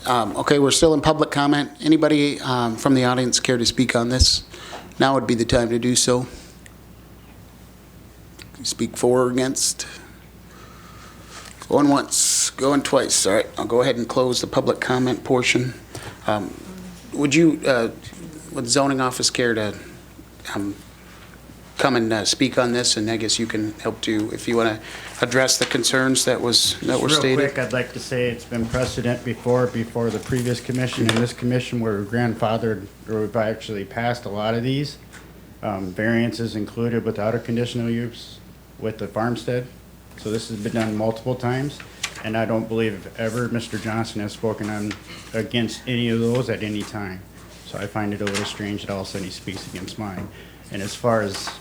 okay, we're still in public comment. Anybody from the audience care to speak on this? Now would be the time to do so. Speak for or against? Going once, going twice. All right, I'll go ahead and close the public comment portion. Would the zoning office care to come and speak on this, and I guess you can help to, if you want to address the concerns that were stated. Real quick, I'd like to say it's been precedent before the previous commission and this commission where we grandfathered, or we've actually passed a lot of these variances included without a conditional use with the farmstead. So this has been done multiple times, and I don't believe ever Mr. Johnson has spoken against any of those at any time. So I find it a little strange that all of a sudden he speaks against mine. And as far as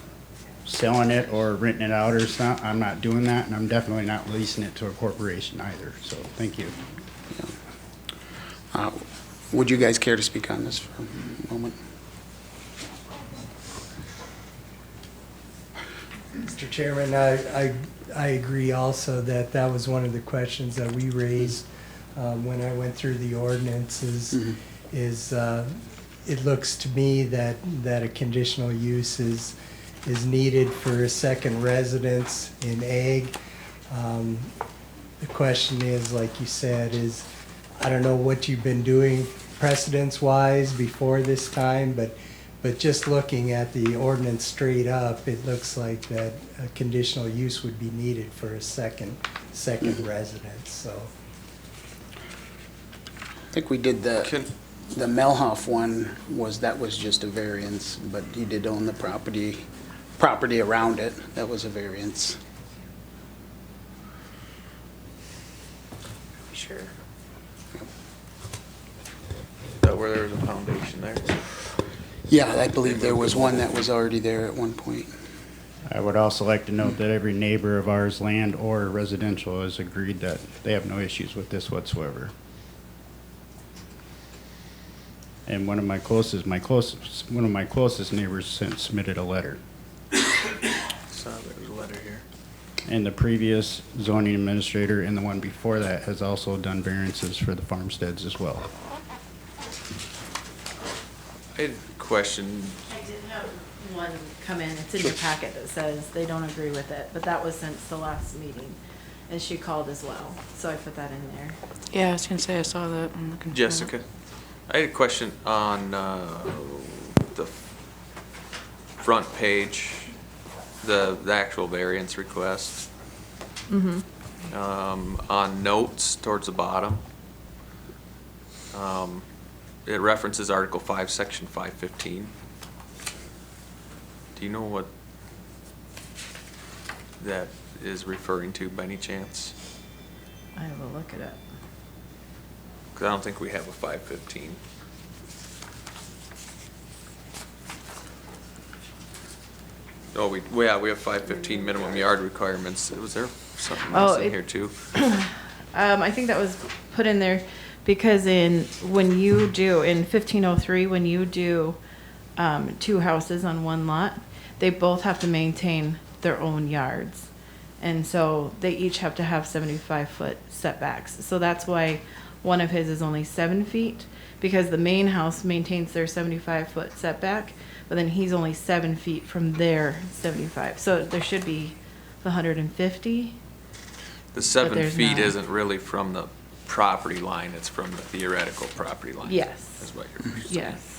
selling it or renting it out or something, I'm not doing that, and I'm definitely not leasing it to a corporation either. So thank you. Would you guys care to speak on this for a moment? Mr. Chairman, I agree also that that was one of the questions that we raised when I went through the ordinances. It looks to me that a conditional use is needed for a second residence in ag. The question is, like you said, I don't know what you've been doing precedence-wise before this time, but just looking at the ordinance straight up, it looks like that a conditional use would be needed for a second residence, so. I think we did the Melhoff one that was just a variance, but he did own the property around it. That was a variance. Sure. Is that where there was a foundation there? Yeah, I believe there was one that was already there at one point. I would also like to note that every neighbor of ours, land or residential, has agreed that they have no issues with this whatsoever. And one of my closest neighbors submitted a letter. So there's a letter here. And the previous zoning administrator and the one before that has also done variances for the farmsteads as well. I had a question. I did have one come in, it's in your packet that says they don't agree with it, but that was since the last meeting. And she called as well, so I put that in there. Yeah, I was gonna say, I saw that. I'm looking for that. Jessica, I had a question on the front page, the actual variance request. Mm-hmm. On notes towards the bottom, it references Article 5, Section 515. Do you know what that is referring to by any chance? I will look at it. Because I don't think we have a 515. Oh, we have 515 minimum yard requirements. Was there something else in here too? I think that was put in there because in 1503, when you do two houses on one lot, they both have to maintain their own yards. And so they each have to have 75-foot setbacks. So that's why one of his is only 7 feet, because the main house maintains their 75-foot setback, but then he's only 7 feet from their 75. So there should be the 150. The 7 there's feet not. isn't really from the property line, it's from the theoretical property line. Yes. Is what you're saying. Yes.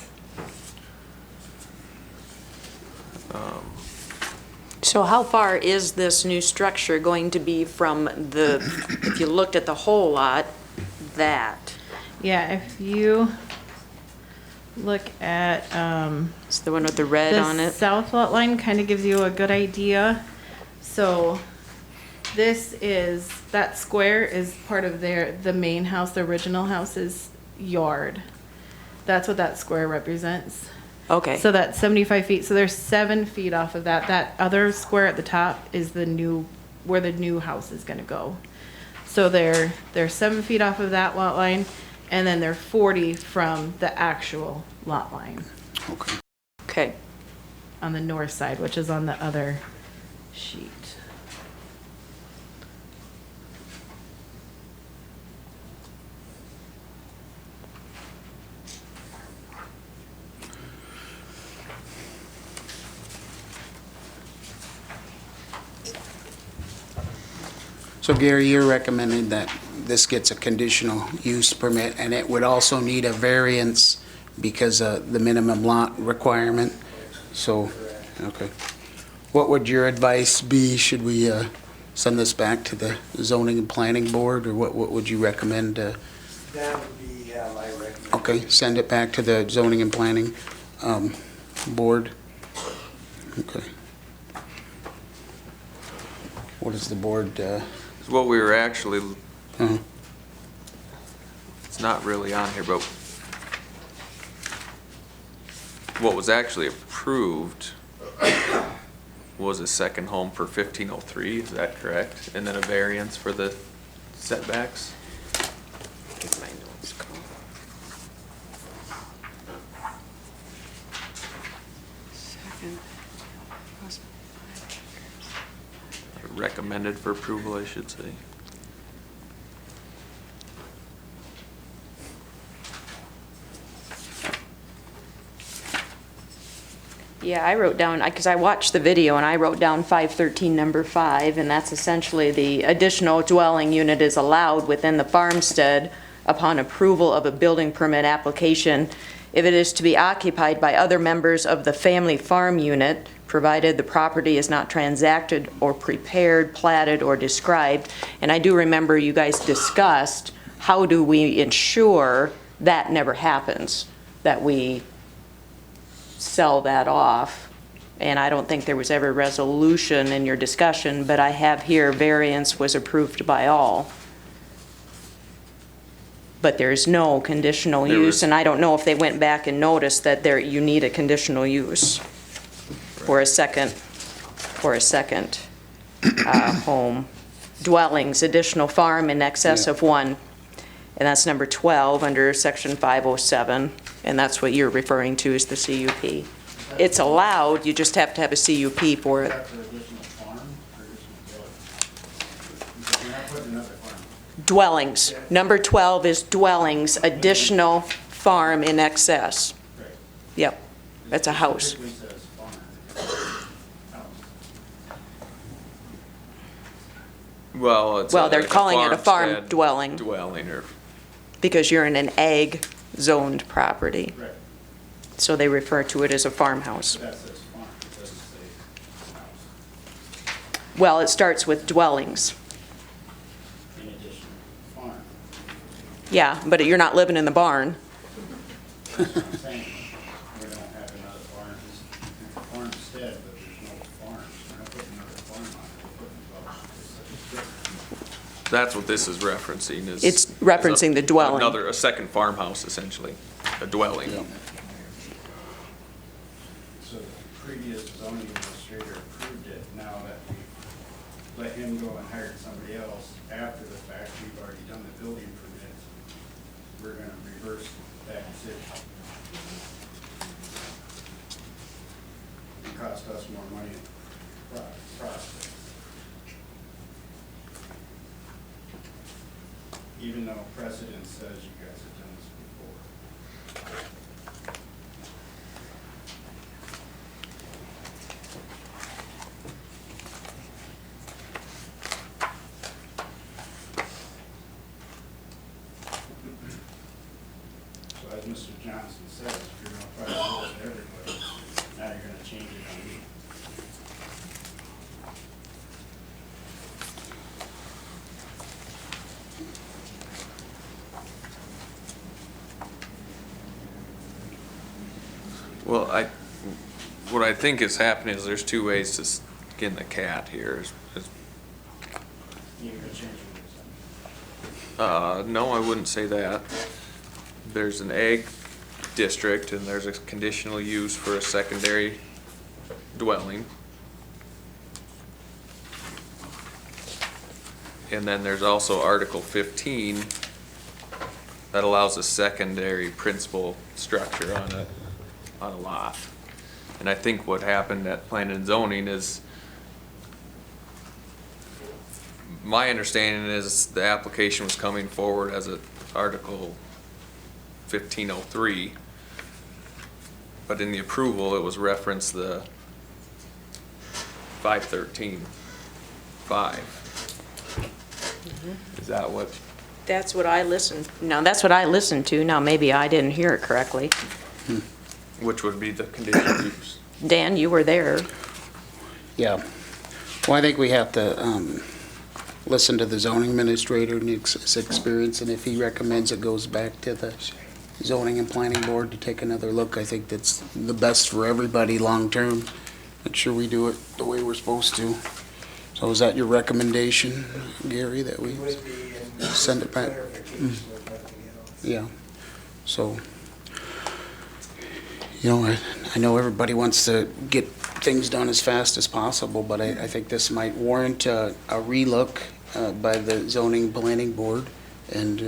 So how far is this new structure going to be from the, if you looked at the whole lot, that? Yeah, if you look at It's the one with the red on it? south lot line kind of gives you a good idea. So this is, that square is part of the main house, the original house's yard. That's what that square represents. Okay. So that's 75 feet. So there's 7 feet off of that. That other square at the top is where the new house is going to go. So they're 7 feet off of that lot line, and then they're 40 from the actual lot line. Okay. Okay. On the north side, which is on the other sheet. So Gary, you're recommending that this gets a conditional use permit, and it would also need a variance because of the minimum lot requirement? So, okay. What would your advice be? Should we send this back to the zoning and planning board, or what would you recommend? That would be my recommendation. Okay, send it back to the zoning and planning board. Okay. What is the board? What we were actually, it's not really on here, but what was actually approved was a second home for 1503, is that correct? And then a variance for the setbacks? Get my notes called. Second. Recommended for approval, I should say. Yeah, I wrote down, because I watched the video and I wrote down 513 number 5, and that's essentially the additional dwelling unit is allowed within the farmstead upon approval of a building permit application if it is to be occupied by other members of the family farm unit, provided the property is not transacted or prepared, platted, or described. And I do remember you guys discussed, how do we ensure that never happens, that we sell that off? And I don't think there was ever resolution in your discussion, but I have here variance was approved by all. But there's no conditional use, and I don't know if they went back and noticed that you need a conditional use for a second home. Dwellings, additional farm in excess of one, and that's number 12 under section 507. And that's what you're referring to as the CUP. It's allowed, you just have to have a CUP for it. Dwellings. Number 12 is dwellings, additional farm in excess. Yep, that's a house. Well, it's Well, they're like calling it a farm farmstead dwelling. Dwelling, or, Because you're in an ag zoned property. So they refer to it as a farmhouse. Well, it starts with dwellings. Yeah, but you're not living in the barn. that's what this is referencing, is. It's referencing the dwelling. A second farmhouse, essentially, a dwelling. So the previous zoning administrator approved it. Now that we let him go and hire somebody else after the fact, we've already done the building permit. We're gonna reverse that decision. It cost us more money in the process. Even though precedent says you guys have done this before. So as Mr. Johnson says, if you're gonna try to roll it to everybody, now you're gonna change it on me. Well, what I think is happening is there's two ways to skin the cat here. You're gonna change it. No, I wouldn't say that. There's an ag district and there's a conditional use for a secondary dwelling. And then there's also Article 15 that allows a secondary principal structure on a lot. And I think what happened at Planning and Zoning is, my understanding is the application was coming forward as a Article 1503, but in the approval, it was referenced the 513.5. Is that what? That's what I listened, no, that's what I listened to. Now, maybe I didn't hear it correctly. Which would be the conditional use? Dan, you were there. Yeah. Well, I think we have to listen to the zoning administrator and his experience, and if he recommends it goes back to the zoning and planning board to take another look, I think that's the best for everybody long-term. Make sure we do it the way we're supposed to. So is that your recommendation, Gary, that we send it back? Yeah. So, you know, I know everybody wants to get things done as fast as possible, but I think this might warrant a relook by the zoning planning board, and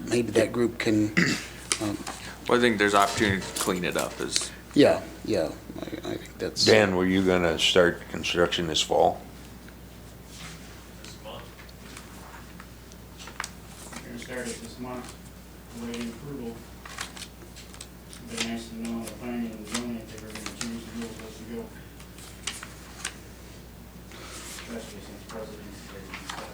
maybe that group can. Well, I think there's opportunity to clean it up. Yeah, I think that's. Dan, were you gonna start construction this fall? We're gonna start it this month, awaiting approval. It'd be nice to know the planning and zoning if they were gonna change the rules as we go. Especially since President's Day and stuff.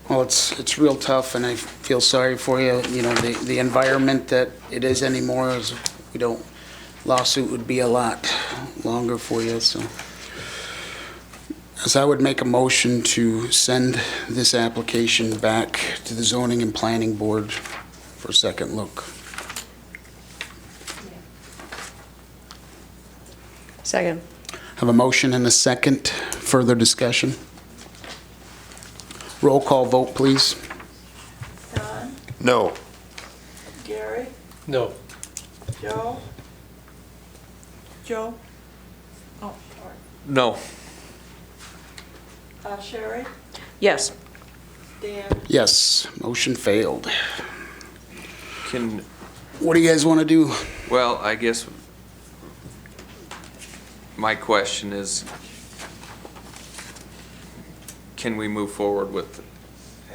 Well, it's real tough, and I feel sorry for you. You know, the environment that it is anymore is, lawsuit would be a lot longer for you, so. As I would make a motion to send this application back to the zoning and planning board for a second look. Second. Have a motion and a second. Further discussion? Roll call vote, please. Don, No. Gary, No. Joe? Joe? Oh, sorry. No. Sherry? Yes. Dan? Yes, motion failed. What do you guys want to do? Well, I guess my question is, can we move forward with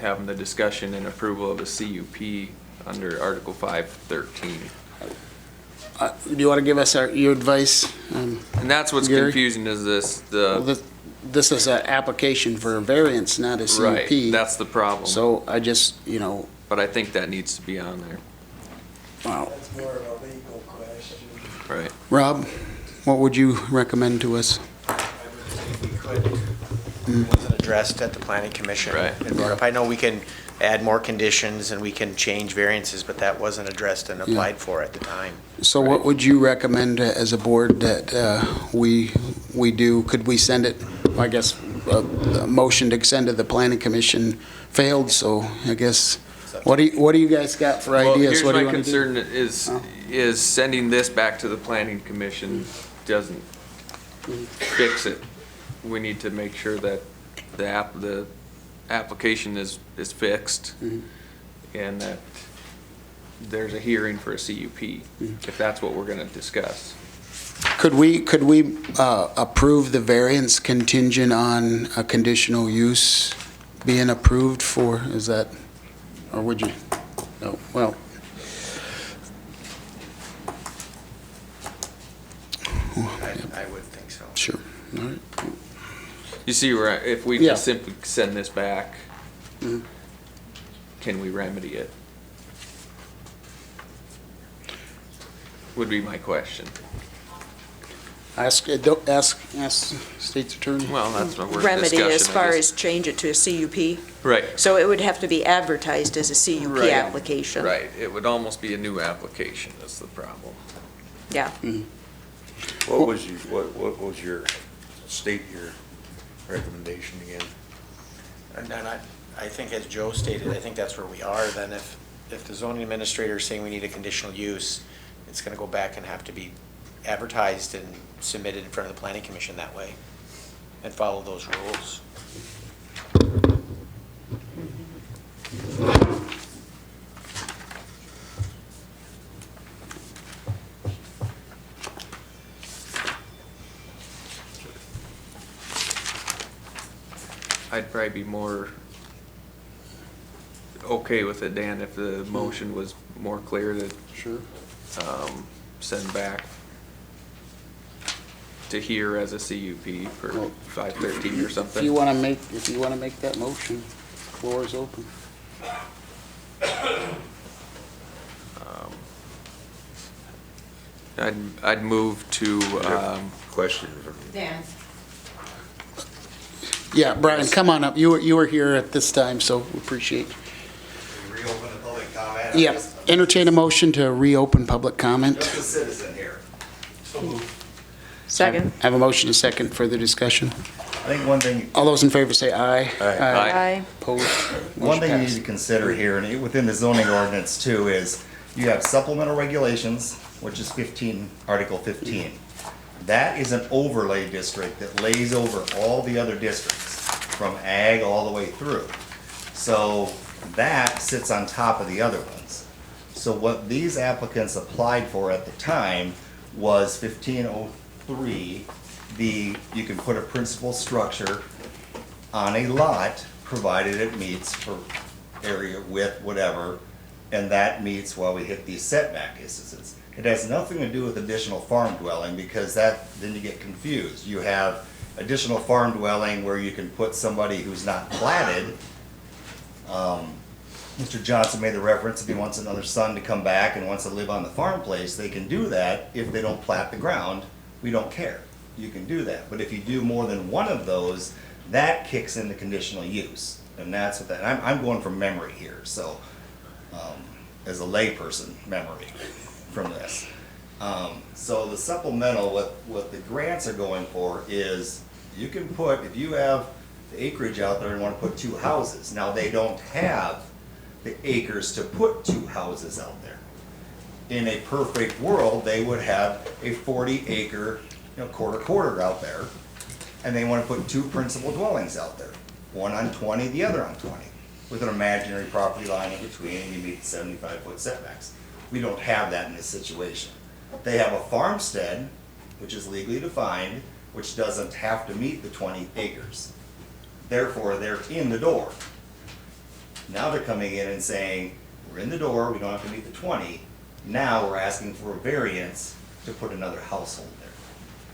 having the discussion and approval of a CUP under Article 513? Do you want to give us your advice? And that's what's Gary? confusing is this, This is an application for a variance, not a CUP. right, that's the problem. So I just, But I think that needs to be on there. wow. That's more of a legal question. Right. Rob, what would you recommend to us? It wasn't addressed at the planning commission. Right. And brought up. I know we can add more conditions and we can change variances, but that wasn't addressed and applied for at the time. So what would you recommend as a board that we do? Could we send it, I guess, a motion to send to the planning commission failed, so I guess, what do you guys got for ideas? What do you Well, want to here's do? my concern is sending this back to the planning commission doesn't fix it. We need to make sure that the application is fixed and that there's a hearing for a CUP, if that's what we're gonna discuss. Could we approve the variance contingent on a conditional use being approved for, is that, or would you? No, well. I would think so. Sure, all right. You see, where if we Yeah. just simply send this back, can we remedy it? Would be my question. Ask state's attorney. Well, that's what we're Remedy discussing. as far as change it to a CUP? Right. So it would have to be advertised as a CUP Right. application? Right, it would almost be a new application, that's the problem. Yeah. What was your, state your recommendation again? And I think as Joe stated, I think that's where we are. Then if the zoning administrator is saying we need a conditional use, it's gonna go back and have to be advertised and submitted in front of the planning commission that way and follow those rules. I'd probably be more okay with it, Dan, if the motion was more clear to Sure. Send back to here as a CUP for 513 or something. If you want to make that motion, floor is open. I'd move to, Question from Dan. Yeah, Brian, come on up. You were here at this time, so we appreciate. Reopen the public comment? Yeah, entertain a motion to reopen public comment. Just a citizen here. Second. I have a motion, a second, further discussion. I think one thing, All those in favor say aye. Aye. Opposed? one Motion thing you need passed. to consider here, and within the zoning ordinance too, is you have supplemental regulations, which is Article 15. That is an overlay district that lays over all the other districts, from ag all the way through. So that sits on top of the other ones. So what these applicants applied for at the time was 1503, you can put a principal structure on a lot, provided it meets for area width, whatever, and that meets while we hit these setback distances. It has nothing to do with additional farm dwelling, because then you get confused. You have additional farm dwelling where you can put somebody who's not platted. Mr. Johnson made the reference, if he wants another son to come back and wants to live on the farm place, they can do that. If they don't plat the ground, we don't care. You can do that. But if you do more than one of those, that kicks into conditional use. And that's what I'm going from memory here, so, as a layperson, memory from this. So the supplemental, what the grants are going for is, you can put, if you have the acreage out there and want to put 2 houses, now they don't have the acres to put 2 houses out there. In a perfect world, they would have a 40-acre, quarter out there, and they want to put 2 principal dwellings out there, one on 20, the other on 20, with an imaginary property line in between, and you meet the 75-foot setbacks. We don't have that in this situation. They have a farmstead, which is legally defined, which doesn't have to meet the 20 acres. Therefore, they're in the door. Now they're coming in and saying, we're in the door, we don't have to meet the 20. Now we're asking for a variance to put another household there.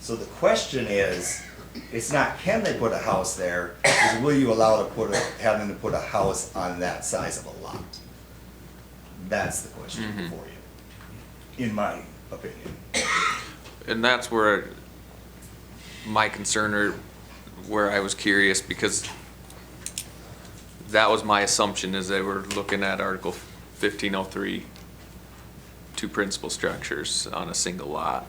So the question is, it's not can they put a house there, it's will you allow have them to put a house on that size of a lot? That's the question for you, in my opinion. And that's where my concern, or where I was curious, because that was my assumption, is they were looking at Article 1503, two principal structures on a single lot.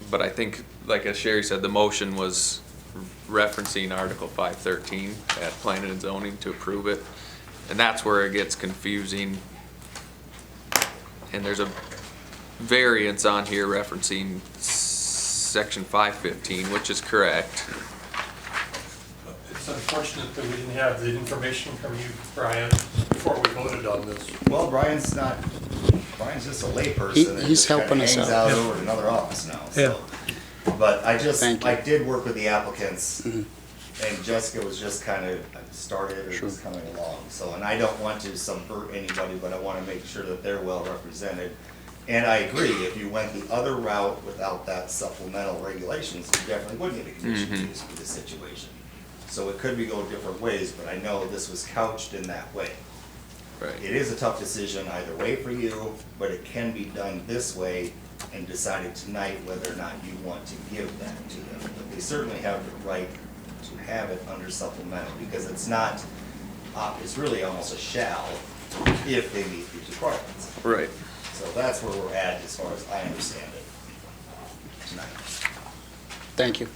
But I think, like as Sherry said, the motion was referencing Article 513 at Planning and Zoning to approve it. And that's where it gets confusing. And there's a variance on here referencing section 515, which is correct. It's unfortunate that we didn't have the information from you, Brian, before we voted on this. Well, Brian's just a layperson. He's and just kinda helping us hangs out. over at another office now, so. But I did work with the applicants, and Jessica was just kind of started, or was coming along. So, and I don't want to subvert anybody, but I want to make sure that they're well represented. And I agree, if you went the other route without that supplemental regulations, you definitely would get a conditional use for this situation. So it could be go different ways, but I know this was couched in that way. Right. It is a tough decision either way for you, but it can be done this way and decided tonight whether or not you want to give that to them. But they certainly have the right to have it under supplemental, because it's not, it's really almost a shall if they meet these requirements. Right. So that's where we're at as far as I understand it tonight. Thank you.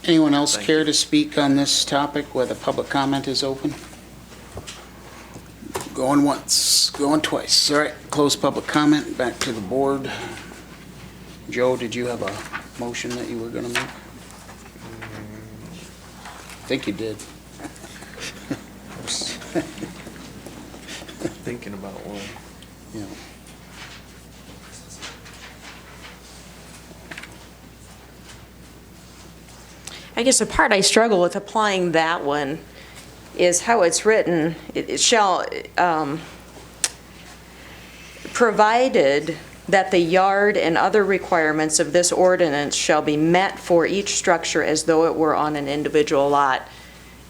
Anyone else care to speak on this topic where the public comment is open? Going once, going twice. All right, close public comment, back to the board. Joe, did you have a motion that you were gonna make? I think you did. Thinking about one. Yeah. I guess the part I struggle with applying that one is how it's written. It shall, provided that the yard and other requirements of this ordinance shall be met for each structure as though it were on an individual lot.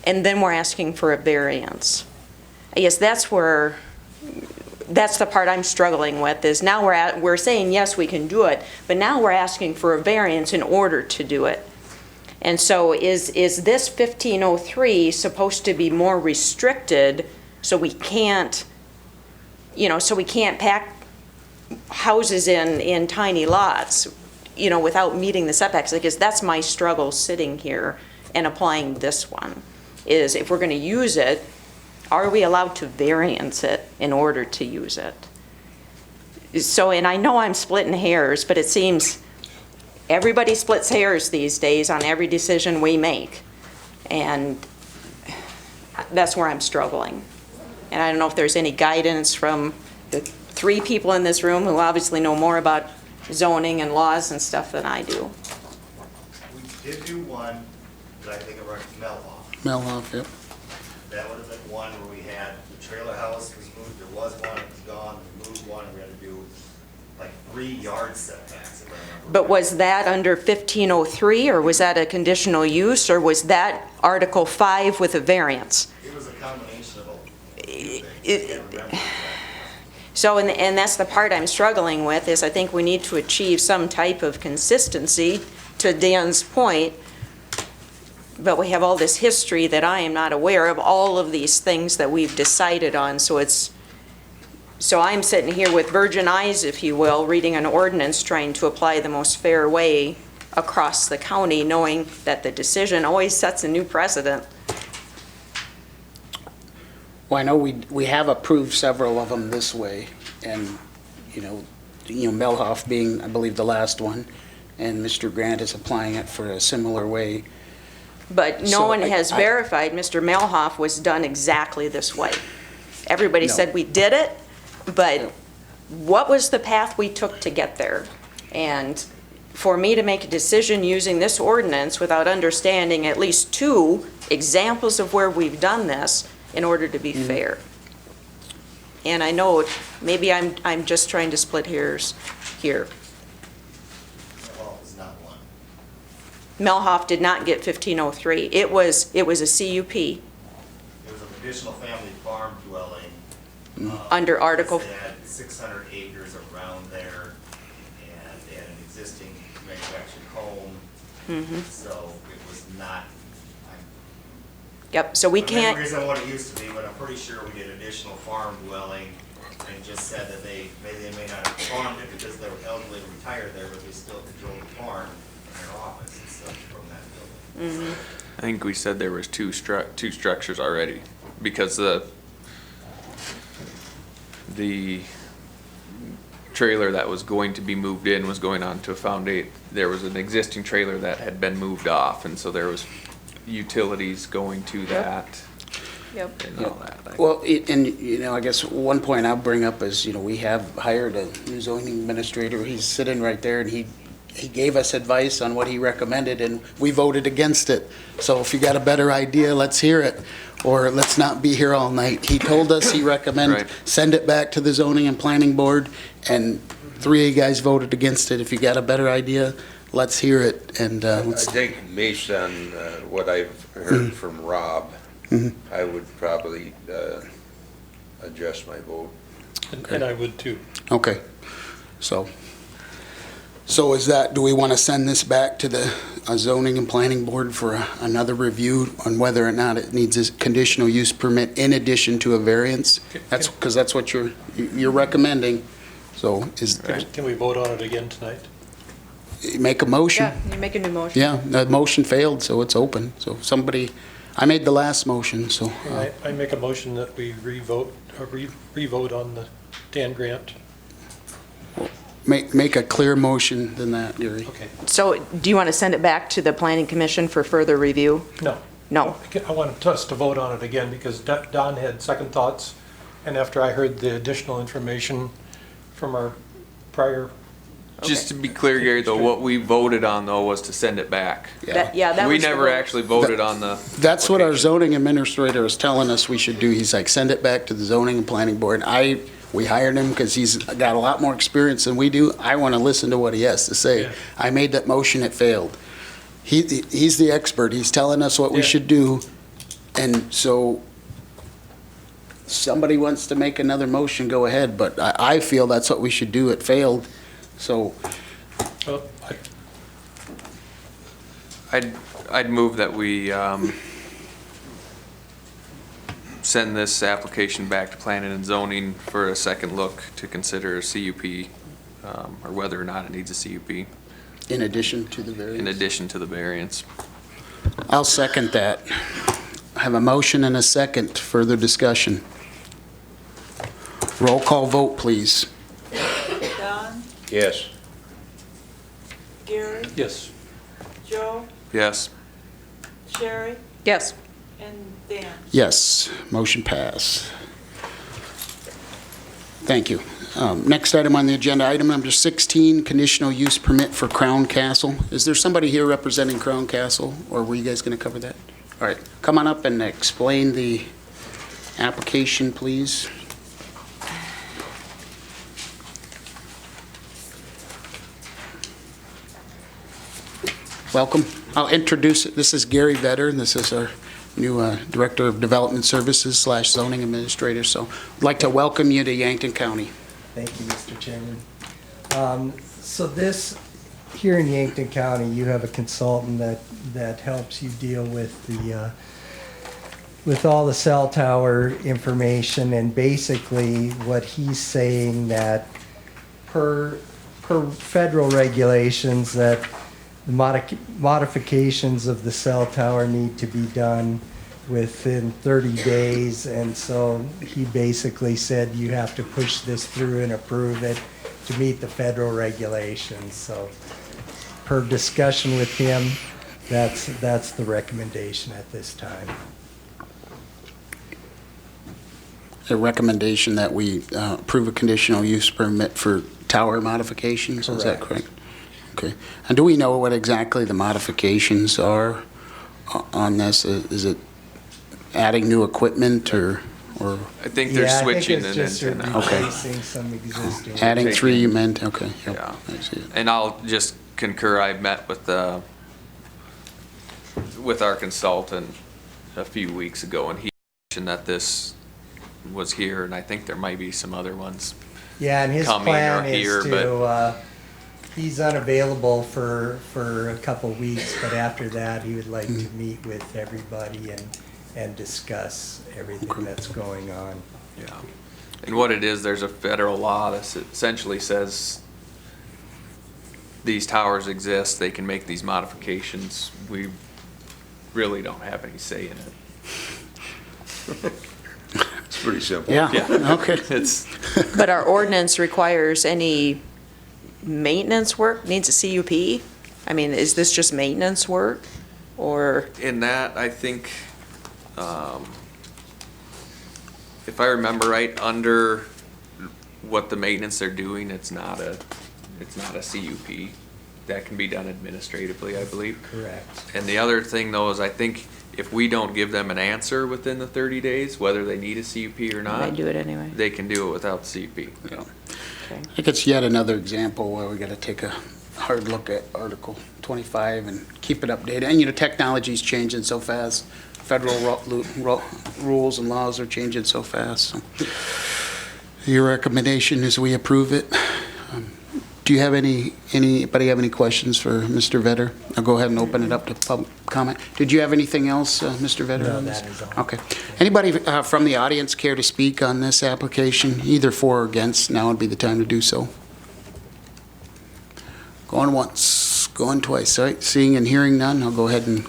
And then we're asking for a variance. I guess that's the part I'm struggling with, is now we're saying, yes, we can do it, but now we're asking for a variance in order to do it. And so is this 1503 supposed to be more restricted, so we can't, so we can't pack houses in tiny lots, without meeting the setbacks? I guess that's my struggle sitting here and applying this one, is if we're going to use it, are we allowed to variance it in order to use it? So, and I know I'm splitting hairs, but it seems everybody splits hairs these days on every decision we make. And that's where I'm struggling. And I don't know if there's any guidance from the three people in this room who obviously know more about zoning and laws and stuff than I do. We did do one that I think of our Melhoff. Melhoff, yep. That would have been one where we had the trailer house was moved, there was one, it was gone, we moved one, and we had to do like 3 yard setbacks, if I remember. But was that under 1503, or was that a conditional use, or was that Article 5 with a variance? It was a combination of a few things. I can't remember. So, and that's the part I'm struggling with, is I think we need to achieve some type of consistency, to Dan's point, but we have all this history that I am not aware of, all of these things that we've decided on, so I'm sitting here with virgin eyes, if you will, reading an ordinance, trying to apply the most fair way across the county, knowing that the decision always sets a new precedent. Well, I know we have approved several of them this way, and, Melhoff being, I believe, the last one, and Mr. Grant is applying it for a similar way. But no one has verified Mr. Melhoff was done exactly this way. Everybody said we did it, But what was the path we took to get there? And for me to make a decision using this ordinance without understanding at least 2 examples of where we've done this in order to be fair. And I know maybe I'm just trying to split hairs here. Well, it's not one. Melhoff did not get 1503. It was a CUP. It was an additional family farm dwelling. Under Article- They had 600 acres around there, and they had an existing manufactured home. So it was not. Yep, so we The can't, memories of what it used to be, but I'm pretty sure we did additional farm dwelling and just said that they may not have farmed it because they were elderly and retired there, but they still controlled the farm in their office and stuff from that building. I think we said there was two structures already, because the trailer that was going to be moved in was going on to a foundation. There was an existing trailer that had been moved off, and so there was utilities going to that. Yep. And all that. Well, and, I guess one point I'll bring up is, we have hired a new zoning administrator. He's sitting right there, and he gave us advice on what he recommended, and we voted against it. So if you got a better idea, let's hear it, or let's not be here all night. He told us he recommended Right. send it back to the zoning and planning board, and 3 of you guys voted against it. If you got a better idea, let's hear it. And I think based on what I've heard from Rob, I would probably adjust my vote. And I would too. Okay, so is that, do we want to send this back to the zoning and planning board for another review on whether or not it needs a conditional use permit in addition to a variance? That's, because that's what you're recommending, so Can we vote on it again tonight? make a motion. yeah, you make a new motion. Yeah, the motion failed, so it's open. So I made the last motion, so. I make a motion that we revote on the Dan grant. Make a clear motion than that, Gary. Okay. So do you want to send it back to the planning commission for further review? No. No. I want us to vote on it again because Don had second thoughts, and after I heard the additional information from our prior. Just to be clear, Gary, though, what we voted on, though, was to send it back. That We was the never vote. actually voted on the. That's what our zoning administrator is telling us we should do. He's like, send it back to the zoning and planning board. We hired him because he's got a lot more experience than we do. I want to listen to what he has to say. Yeah. I made that motion, it failed. He's the expert. He's telling us what we should do. And so somebody wants to make another motion, go ahead. But I feel that's what we should do. It failed. So Well, I'd move that we send this application back to planning and zoning for a second look to consider a CUP, or whether or not it needs a CUP. in addition to the variance. In addition to the variance. I'll second that. I have a motion and a second. Further discussion. Roll call vote, please. Don, Yes. Gary, yes. Joe, Yes. Sherry, Yes. and Dan. Yes, motion passed. Thank you. Next item on the agenda, item number 16, conditional use permit for Crown Castle. Is there somebody here representing Crown Castle, or were you guys going to cover that? All right, come on up and explain the application, please. Welcome. I'll introduce it. This is Gary Vetter, and this is our new Director of Development Services / Zoning Administrator. So I'd like to welcome you to Yankton County. Thank you, Mr. Chairman. So this, here in Yankton County, you have a consultant that helps you deal with with all the cell tower information, and basically what he's saying that per federal regulations that the modifications of the cell tower need to be done within 30 days, and so he basically said you have to push this through and approve it to meet the federal regulations. So per discussion with him, that's the recommendation at this time. a recommendation that we approve a conditional use permit for tower modifications, is that correct? Okay. And do we know what exactly the modifications are on this? Is it adding new equipment or? I think they're switching an antenna. Replacing some existing. Adding three, you meant, okay. Yep, Yeah. I see it. And I'll just concur, I met with our consultant a few weeks ago, and he mentioned that this was here, and I think there might be some other ones. Yeah, and his coming plan or is here, to, he's unavailable for a couple weeks, but after that, he would like to meet with everybody and discuss everything that's going on. Yeah. And what it is, there's a federal law that essentially says these towers exist, they can make these modifications. We really don't have any say in it. It's pretty simple. Yeah, okay. It's, But our ordinance requires any maintenance work, needs a CUP? I mean, is this just maintenance work, or? in that, I think, if I remember right, under what the maintenance they're doing, it's not a CUP. That can be done administratively, I believe. Correct. And the other thing though is I think if we don't give them an answer within the 30 days, whether they need a CUP or not. They do it anyway. They can do it without the CUP. Yeah. Okay. I think it's yet another example where we gotta take a hard look at Article 25 and keep it updated. And, technology's changing so fast. Federal rules and laws are changing so fast. So your recommendation is we approve it. Do you have anybody have any questions for Mr. Vetter? I'll go ahead and open it up to public comment. Did you have anything else, Mr. Vetter? No, on this? that is all. Okay. Anybody from the audience care to speak on this application, either for or against? Now would be the time to do so. Going once, going twice. All right, seeing and hearing none, I'll go ahead and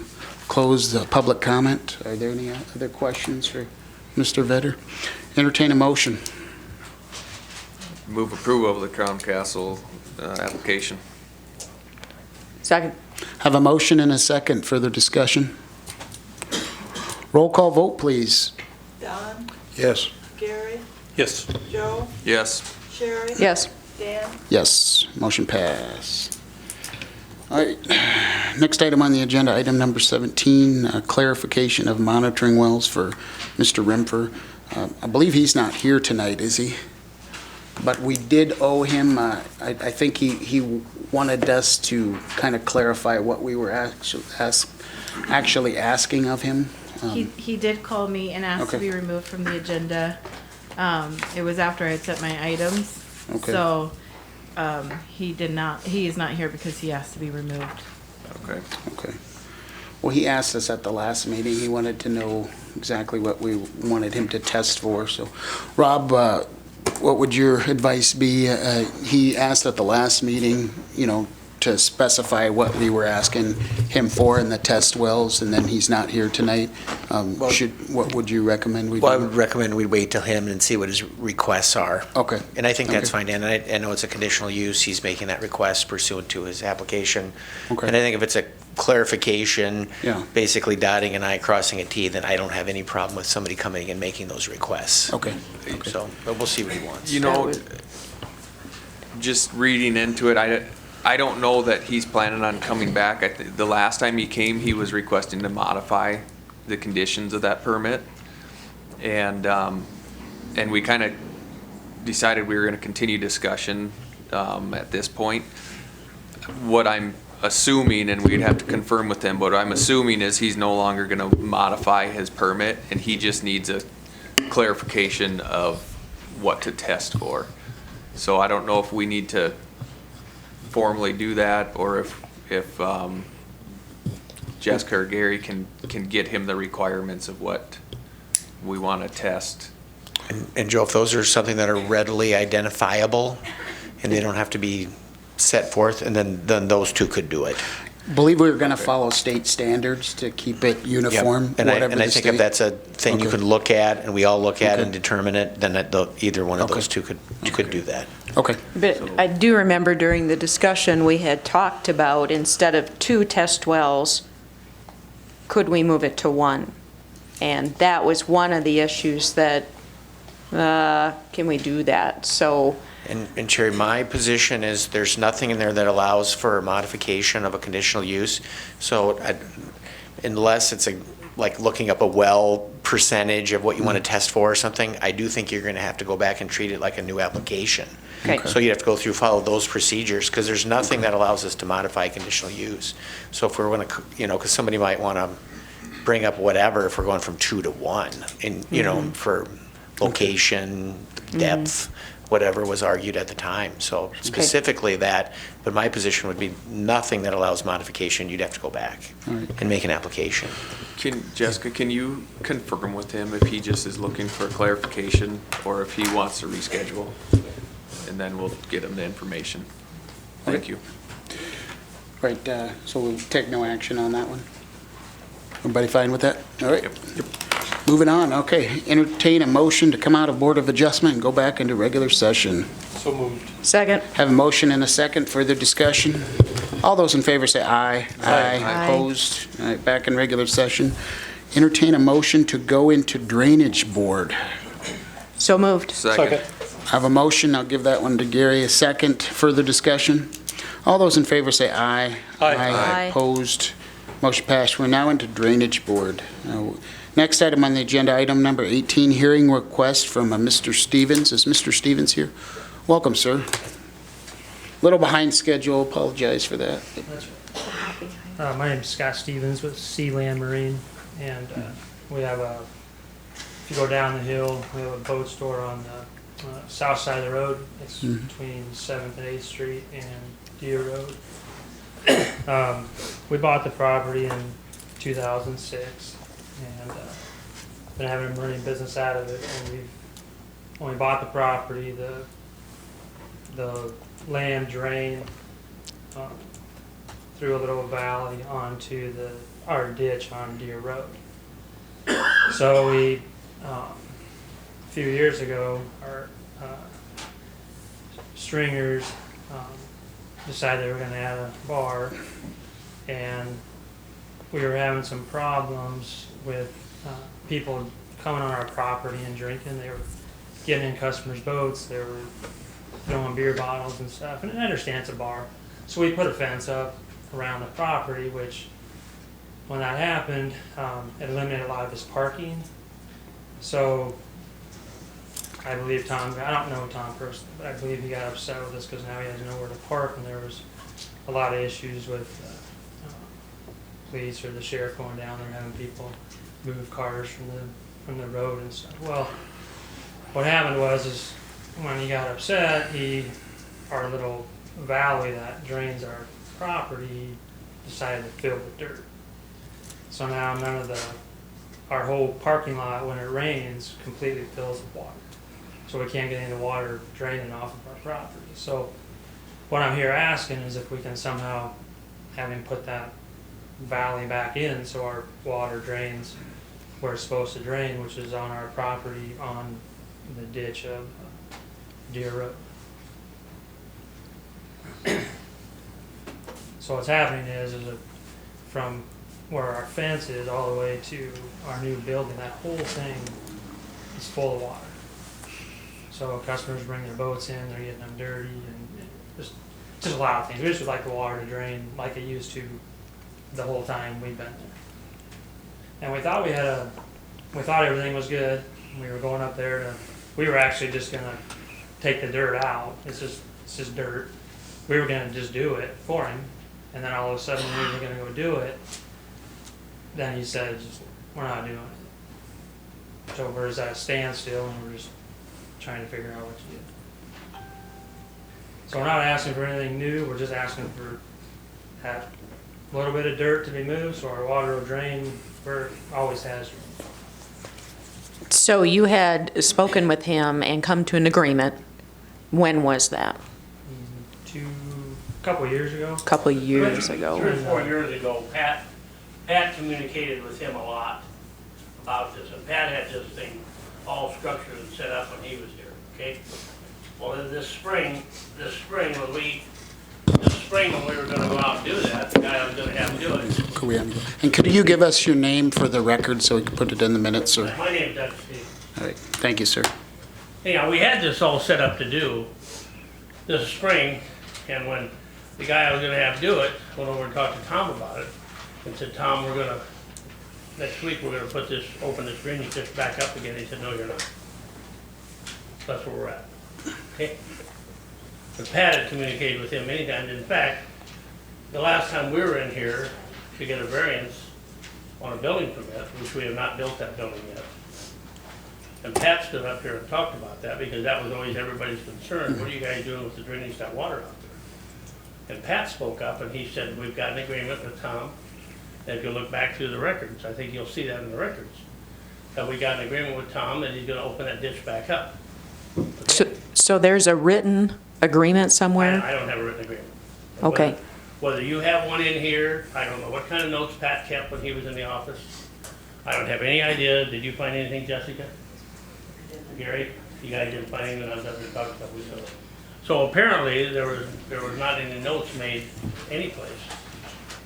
close the public comment. Are there any other questions for Mr. Vetter? Entertain a motion. Move approval of the Crown Castle application. Second. Have a motion and a second. Further discussion? Roll call vote, please. Don, Yes. Gary, Yes. Joe, Yes. Sherry. Yes. Dan. Yes, motion pass. All right, next item on the agenda, item number 17, clarification of monitoring wells for Mr. Rimfer. I believe he's not here tonight, is he? But we did owe him, I think he wanted us to kind of clarify what we were actually asking of him. He did call me and asked to Okay. be removed from the agenda. It was after I had set my items. Okay. So, he is not here because he asked to be removed. Okay. Okay. Well, he asked us at the last meeting, he wanted to know exactly what we wanted him to test for. So, Rob, what would your advice be? He asked at the last meeting, to specify what we were asking him for in the test wells, and then he's not here tonight. What would you recommend we do? Well, I would recommend we wait till him and see what his requests are. Okay. And I think that's Okay. fine, Dan. I know it's a conditional use. He's making that request pursuant to his application. Okay. And I think if it's a clarification, Yeah. basically dotting an I, crossing a T, then I don't have any problem with somebody coming and making those requests. Okay. So, but we'll see what he wants. Just reading into it, I don't know that he's planning on coming back. The last time he came, he was requesting to modify the conditions of that permit. And we kind of decided we were going to continue discussion at this point. What I'm assuming, and we'd have to confirm with him, but what I'm assuming is he's no longer going to modify his permit, and he just needs a clarification of what to test for. So I don't know if we need to formally do that, or if Jessica or Gary can get him the requirements of what we want to test. And Joe, if those are something that are readily identifiable and they don't have to be set forth, and then those two could do it. Believe we were going to follow state standards to keep it uniform, Yep. And whatever I the think state. if that's a thing you Okay. can look at and we all look at Okay. and determine it, then either one of Okay. those two could do that. Okay. But I do remember during the discussion, we had talked about, instead of 2 test wells, could we move it to 1? And that was one of the issues that can we do that? So, And Sherry, my position is there's nothing in there that allows for a modification of a conditional use. So unless it's like looking up a well percentage of what you want to test for or something, I do think you're going to have to go back and treat it like a new application. Okay. So you have to go through, follow those procedures, because there's nothing that allows us to modify conditional use. So if we're going to, because somebody might want to bring up whatever, if we're going from 2 to 1, and, for location, depth, whatever was argued at the time. So specifically that, but my position would be nothing that allows modification, you'd have to go back and make an application. Jessica, can you confirm with him if he just is looking for clarification or if he wants to reschedule? And then we'll get him the information. Thank you. Right, so we'll take no action on that one? Everybody fine with that? All right. Yep. Moving on, okay. Entertain a motion to come out of Board of Adjustment and go back into regular session. So moved. second. Have a motion and a second. Further discussion? All those in favor say aye. Aye. Opposed? All right, back in regular session. Entertain a motion to go into Drainage Board. So moved. Second. I have a motion. I'll give that one to Gary. A second. Further discussion? All those in favor say aye. Aye. Aye. Opposed? Motion passed. We're now into Drainage Board. Next item on the agenda, item number 18, hearing request from Mr. Stevens. Is Mr. Stevens here? Welcome, sir. Little behind schedule. Apologize for that. My name is Scott Stevens with Sealand Marine, and we have if you go down the hill, we have a boat store on the south side of the road. It's between 7th and 8th Street and Deer Road. We bought the property in 2006, and been having a marine business out of it. And when we bought the property, the land drained through a little valley onto our ditch on Deer Road. So we, a few years ago, our stringers decided they were going to add a bar, and we were having some problems with people coming on our property and drinking. They were getting in customers' boats. They were throwing beer bottles and stuff. And I understand it's a bar. So we put a fence up around the property, which when that happened, it eliminated a lot of his parking. So I believe I don't know Tom personally, but I believe he got upset with us because now he has nowhere to park, and there was a lot of issues with police or the sheriff going down there and having people move cars from the road and stuff. Well, what happened is when he got upset, our little valley that drains our property decided to fill with dirt. So now our whole parking lot, when it rains, completely fills with water. So we can't get any water draining off of our property. So what I'm here asking is if we can somehow have him put that valley back in so our water drains where it's supposed to drain, which is on our property on the ditch of Deer Road. So what's happening is from where our fence is all the way to our new building, that whole thing is full of water. So customers bring their boats in, they're getting them dirty, and just a lot of things. We just would like the water to drain like it used to the whole time we've been there. And we thought everything was good. We were going up there we were actually just gonna take the dirt out. It's just dirt. We were gonna just do it for him, and then all of a sudden when we were gonna go do it, then he said, we're not doing it. So we're just at a standstill, and we're just trying to figure out what to do. So we're not asking for anything new, we're just asking for that little bit of dirt to be moved so our water will drain where it always has. So you had spoken with him and come to an agreement. When was that? A couple of years ago. Couple of years ago. 3 or 4 years ago, Pat communicated with him a lot about this, and Pat had this thing all structured and set up when he was here, okay? Well, then this spring when we were gonna go out and do that, the guy I was gonna have do it. And could you give us your name for the record so we can put it in the minutes, sir? My name's Doug Steve. All right, thank you, sir. anyhow, we had this all set up to do this spring, and when the guy I was gonna have do it, went over and talked to Tom about it, and said, Tom, next week, we're gonna open this drainage ditch back up again. He said, no, you're not. That's where we're at. Okay? But Pat had communicated with him many times. In fact, the last time we were in here to get a variance on a building permit, which we have not built that building yet, and Pat stood up here and talked about that because that was always everybody's concern. What are you guys doing with the drainage, that water out there? And Pat spoke up and he said, we've got an agreement with Tom. And if you look back through the records, I think you'll see that in the records, that we got an agreement with Tom that he's gonna open that ditch back up. So there's a written agreement somewhere? I don't have a written agreement. Okay. Whether you have one in here, I don't know what kind of notes Pat kept when he was in the office. I don't have any idea. Did you find anything, Jessica? Gary? You guys didn't find anything? I was up there talking a couple weeks ago. So apparently, there was not any notes made anyplace,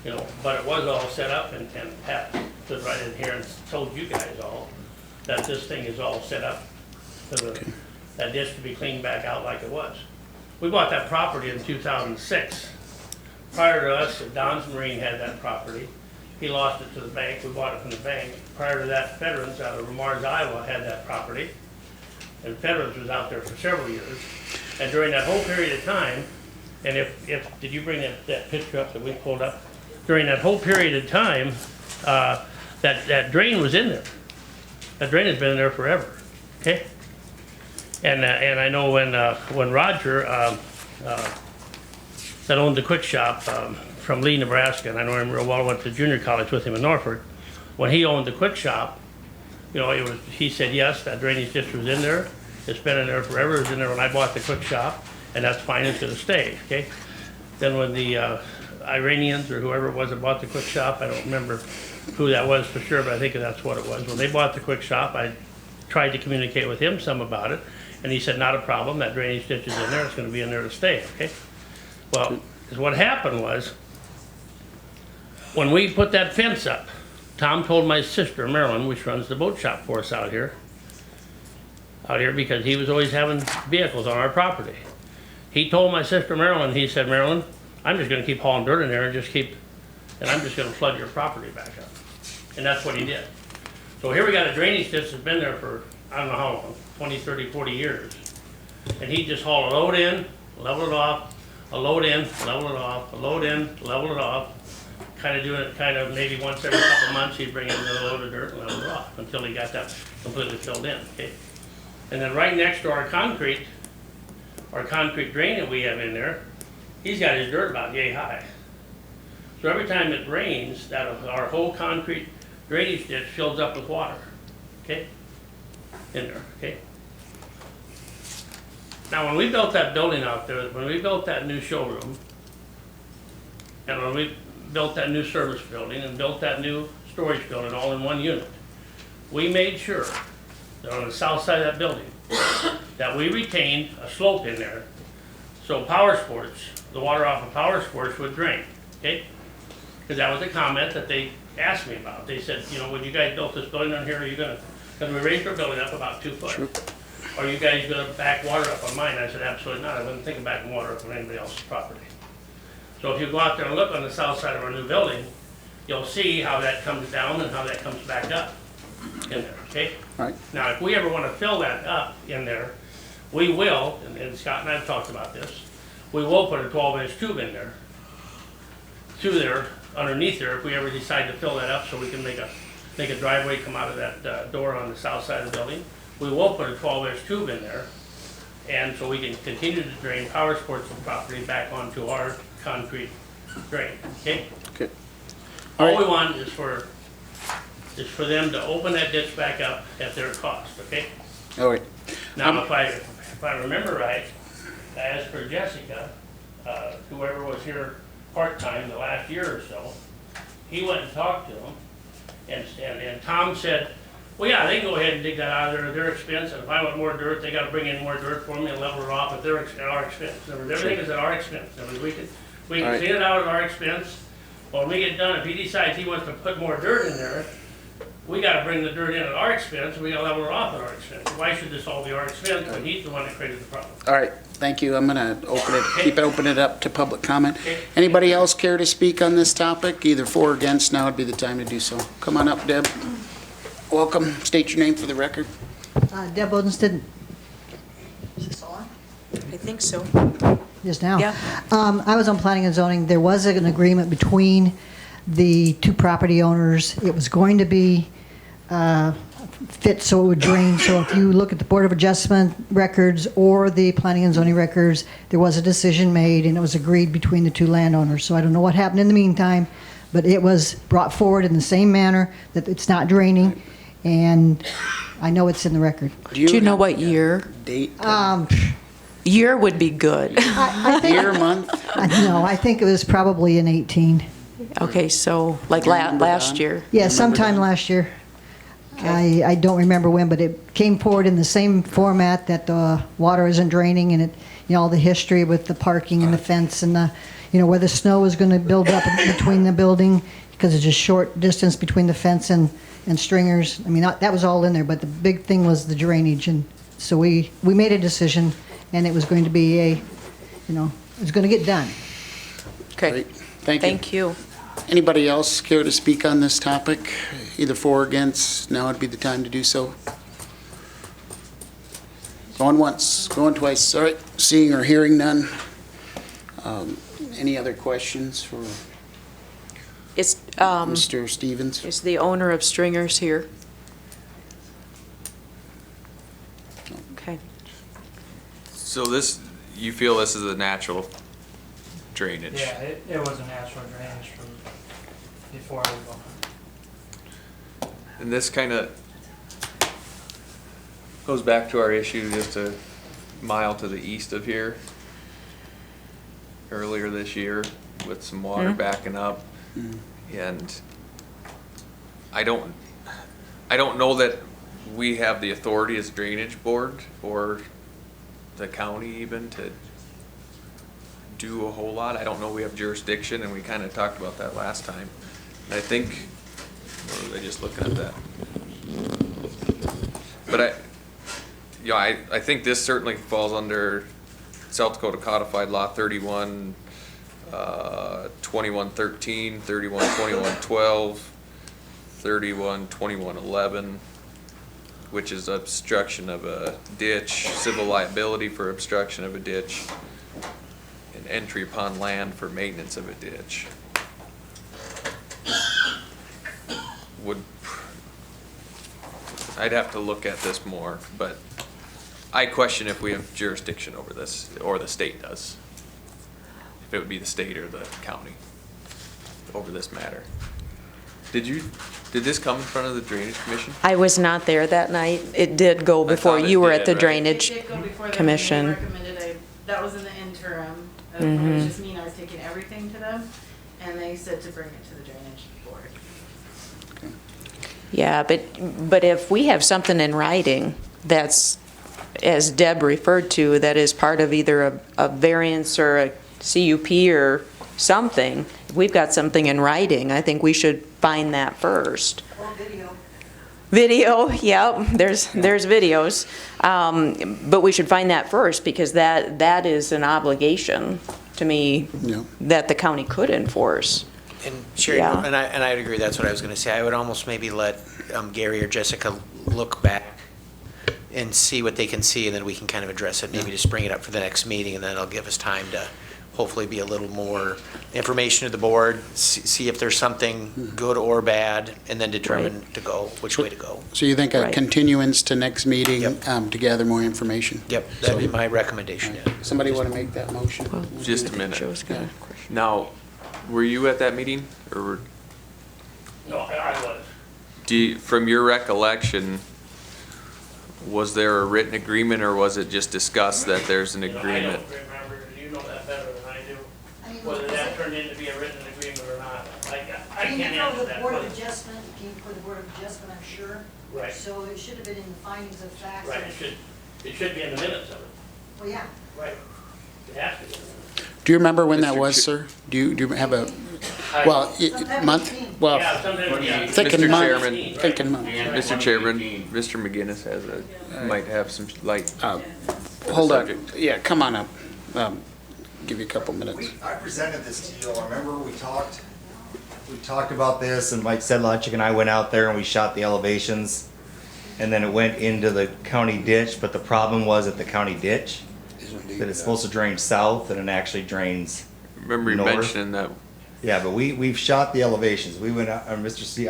you know, but it was all set up, and Pat stood right in here and told you guys all that this thing is all set up for that ditch to be cleaned back out like it was. We bought that property in 2006. Prior to us, Don's Marine had that property. He lost it to the bank. We bought it from the bank. Prior to that, Veterans out of Ramar's, Iowa had that property. And Veterans was out there for several years. And during that whole period of time, and did you bring that picture up that we pulled up? During that whole period of time, that drain was in there. That drain has been in there forever, okay? And I know when Roger, that owned the Quick Shop from Lee, Nebraska, and I know him real well, I went to junior college with him in Norfolk. When he owned the Quick Shop, you know, he said, yes, that drainage ditch was in there. It's been in there forever. It was in there when I bought the Quick Shop, and that's fine, it's gonna stay, okay? Then when the Iranians or whoever it was that bought the Quick Shop, I don't remember who that was for sure, but I think that's what it was. When they bought the Quick Shop, I tried to communicate with him some about it, and he said, not a problem, that drainage ditch is in there, it's gonna be in there to stay, okay? Well, what happened was, when we put that fence up, Tom told my sister, Marilyn, which runs the boat shop for us out here because he was always having vehicles on our property. He told my sister, Marilyn, he said, Marilyn, I'm just gonna keep hauling dirt in there and I'm just gonna flood your property back up. And that's what he did. So here we got a drainage ditch that's been there for, I don't know how long, 20, 30, 40 years. And he just hauled a load in, level it off, a load in, level it off, a load in, level it off. Kind of doing it maybe once every couple of months, he'd bring in another load of dirt and level it off until he got that completely filled in, okay? And then right next to our concrete drain that we have in there, he's got his dirt about yay high. So every time it rains, our whole concrete drainage ditch fills up with water, okay? In there, okay? Now, when we built that building out there, when we built that new showroom, and when we built that new service building and built that new storage building all in one unit, we made sure that on the south side of that building, that we retained a slope in there so Power Sports, the water off of Power Sports would drain, okay? Because that was a comment that they asked me about. They said, you know, when you guys built this building on here, are you gonna, because we raised our building up about 2 foot. Sure. Are you guys gonna back water up on mine? I said, absolutely not. I wouldn't think of backing water up on anybody else's property. So if you go out there and look on the south side of our new building, you'll see how that comes down and how that comes back up in there, okay? Right. Now, if we ever want to fill that up in there, we will, and Scott and I have talked about this, we will put a 12-inch tube in there, through there, underneath there, if we ever decide to fill that up so we can make a driveway come out of that door on the south side of the building. We will put a 12-inch tube in there, and so we can continue to drain Power Sports property back onto our concrete drain, okay? Okay. All we want is for them to open that ditch back up at their cost, okay? All right. Now, if I remember right, as for Jessica, whoever was here part-time the last year or so, he went and talked to them, and Tom said, well, yeah, they can go ahead and dig that out of there at their expense, and if I want more dirt, they gotta bring in more dirt for me and level it off at our expense. Everything is at our expense. We can clean it out at our expense. When we get done, if he decides he wants to put more dirt in there, we gotta bring the dirt in at our expense, and we gotta level it off at our expense. Why should this all be our expense when he's the one that created the problem? All right, thank you. I'm gonna open it up to public comment. Anybody else care to speak on this topic, either for or against? Now would be the time to do so. Come on up, Deb. Welcome. State your name for the record. Deb Odensted. Is this on? I think so. Just now? Yeah. I was on planning and zoning. There was an agreement between the two property owners. It was going to be fit so it would drain. So if you look at the Board of Adjustment records or the planning and zoning records, there was a decision made and it was agreed between the two landowners. So I don't know what happened in the meantime, but it was brought forward in the same manner that it's not draining, and I know it's in the record. Do you know what year? Date? Year would be good. I think, year, month? No, I think it was probably in 18. Okay, so like last year? Yeah, sometime last year. I don't remember when, but it came forward in the same format that the water isn't draining, and it, all the history with the parking and the fence and the, where the snow is going to build up between the building because it's just short distance between the fence and stringers. I mean, that was all in there, but the big thing was the drainage, and so we made a decision, and it was going to be it was going to get done. Okay. Great. Thank you. Thank you. Anybody else care to speak on this topic, either for or against? Now would be the time to do so. Going once, going twice. All right, seeing or hearing none. Any other questions for Mr. Stevens? Is the owner of Stringers here? Okay. So this, you feel this is a natural drainage? Yeah, it was a natural drainage from before I was born. And this kind of goes back to our issue just a mile to the east of here earlier this year with some water backing up. And I don't know that we have the authority as a drainage board or the county even to do a whole lot. I don't know we have jurisdiction, and we kind of talked about that last time. And I think, or were they just looking at that? But I think this certainly falls under South Dakota Codified Law 31, 2113, 31, 2112, 31, 2111, which is obstruction of a ditch, civil liability for obstruction of a ditch, and entry upon land for maintenance of a ditch. I'd have to look at this more, but I question if we have jurisdiction over this, or the state does. If it would be the state or the county over this matter. Did this come in front of the Drainage Commission? I was not there that night. It did go before you were at the Drainage It did go before them, and Commission. they recommended that was in the interim. It was just me, and I was taking everything to them, and they said to bring it to the Drainage Board. Yeah, but if we have something in writing that's, as Deb referred to, that is part of either a variance or a CUP or something, if we've got something in writing, I think we should find that first. Or video. Video, yep, there's videos. But we should find that first, because that is an obligation to me that the county could enforce. And Sherry, Yeah. and I'd agree, that's what I was gonna say. I would almost maybe let Gary or Jessica look back and see what they can see, and then we can kind of address it, maybe just bring it up for the next meeting, and then it'll give us time to hopefully be a little more information to the board, see if there's something good or bad, and then determine which way to go. So you think a continuance to next meeting to gather more information? Yep, that'd be my recommendation. Right. Somebody want to make that motion? Just a minute. Now, were you at that meeting, or No, I was. from your recollection, was there a written agreement, or was it just discussed that there's an agreement? I don't remember, you know that better than I do, whether that turned into be a written agreement or not. I can't answer that. The Board of Adjustment came before the Board of Adjustment, I'm sure. Right. So it should have been in the findings of facts. Right, it should be in the minutes of it. Well, yeah. Right. It has to be. Do you remember when that was, sir? Do you have a Well, month, well, Yeah, sometime, yeah. thinking Mr. month, Chairman. thinking month. Mr. Chairman, Mr. McGinnis might have some light. Hold on, subject. yeah, come on up. Give you a couple minutes. I presented this to you, I remember we talked about this, and Mike Sedlacek and I went out there and we shot the elevations, and then it went into the county ditch, but the problem was at the county ditch, that it's supposed to drain south, and it actually drains Remember you north. mentioning that. Yeah, but we've shot the elevations. We went out, Mr. Steve,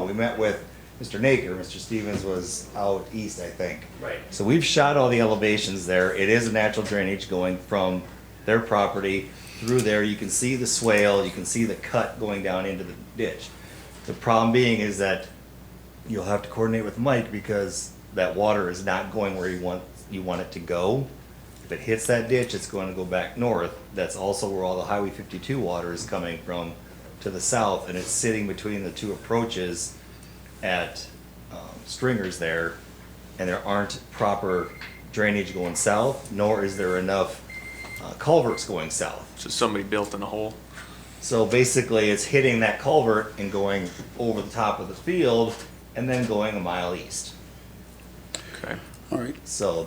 we met with Mr. Naker. Mr. Stevens was out east, I think. Right. So we've shot all the elevations there. It is a natural drainage going from their property through there. You can see the swale, you can see the cut going down into the ditch. The problem being is that you'll have to coordinate with Mike because that water is not going where you want it to go. If it hits that ditch, it's going to go back north. That's also where all the Highway 52 water is coming from to the south, and it's sitting between the two approaches at Stringers there, and there aren't proper drainage going south, nor is there enough culverts going south. So somebody built in a hole. So basically, it's hitting that culvert and going over the top of the field, and then going a mile east. Okay. All right. So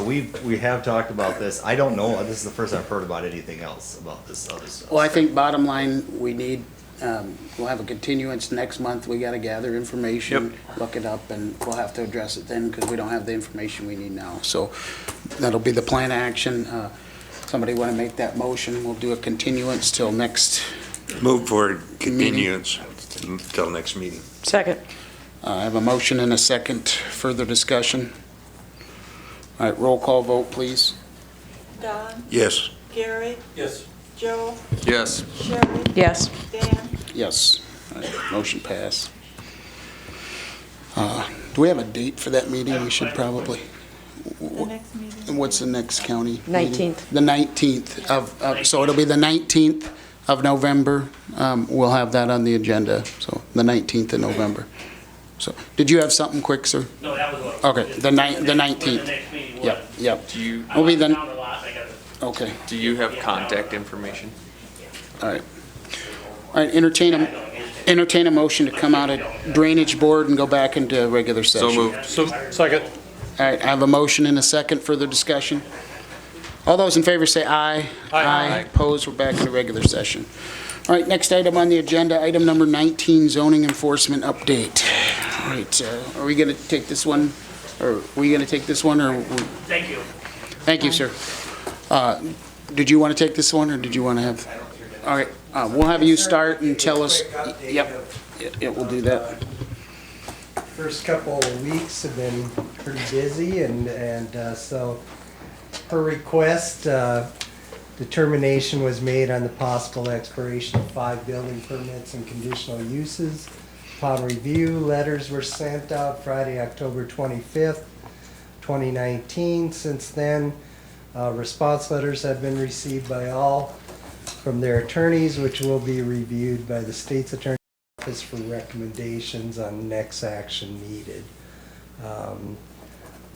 we have talked about this. I don't know, this is the first I've heard about anything else about this other stuff. Well, I think bottom line, we need, we'll have a continuance next month. We gotta gather information, look it up, and we'll have to address it then because we don't have the information we need now. So that'll be the plan of action. Somebody wanna make that motion? We'll do a continuance till next. Move for continuance until next meeting. Second. I have a motion and a second. Further discussion? All right, roll call vote, please. Don, Yes. Gary, Yes. Joe, Yes. Sherry, Yes. Dan. Yes. All right, motion passed. Do we have a date for that meeting? We should probably. The next meeting. And what's the next county? meeting? 19th. The 19th so it'll be the 19th of November. We'll have that on the agenda, so the 19th of November. So, did you have something quick, sir? No, that was what. Okay, the 19th. next meeting was. Yep. Do you We'll be then, Down a lot, I gotta. okay, do you have contact information? all right. All right, entertain a motion to come out of drainage board and go back into regular session. So moved. So, second. All right, I have a motion and a second. Further discussion? All those in favor say aye. Aye. Opposed, we're back in the regular session. All right, next item on the agenda, item number 19, zoning enforcement update. All right, are we going to take this one, or were you going to take this one, or? Thank you. Thank you, sir. Did you want to take this one, or did you want to have? All right, we'll have you start and tell us. Yep, we'll do that. First couple of weeks have been pretty busy, and so per request, determination was made on the possible expiration of 5 building permits and conditional uses. Upon review, letters were sent out Friday, October 25th, 2019. Since then, response letters have been received by all from their attorneys, which will be reviewed by the state's attorney office for recommendations on next action needed.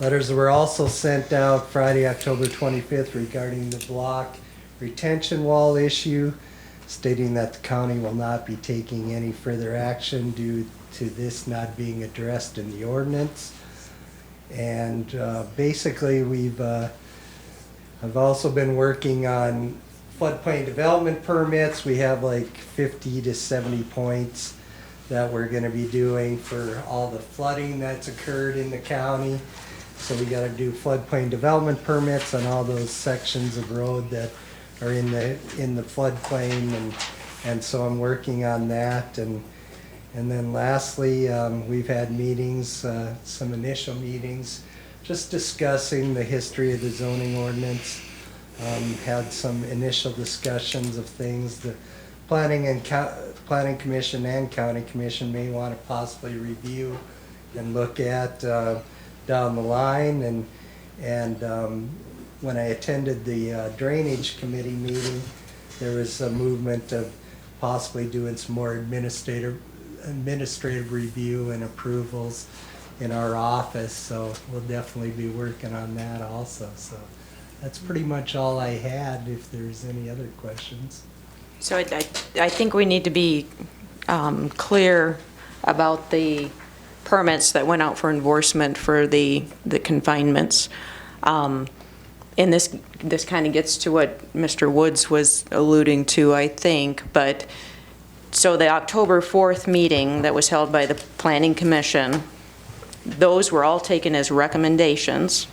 Letters were also sent out Friday, October 25th regarding the block retention wall issue, stating that the county will not be taking any further action due to this not being addressed in the ordinance. And basically, I've also been working on floodplain development permits. We have like 50 to 70 points that we're going to be doing for all the flooding that's occurred in the county. So we got to do floodplain development permits on all those sections of road that are in the floodplain, and so I'm working on that. And then lastly, we've had meetings, some initial meetings, just discussing the history of the zoning ordinance. Had some initial discussions of things the planning commission and county commission may want to possibly review and look at down the line. And when I attended the drainage committee meeting, there was a movement of possibly doing some more administrative review and approvals in our office, so we'll definitely be working on that also. So that's pretty much all I had, if there's any other questions. So I think we need to be clear about the permits that went out for enforcement for the confinements. And this kind of gets to what Mr. Woods was alluding to, I think, but so the October 4th meeting that was held by the Planning Commission, those were all taken as recommendations.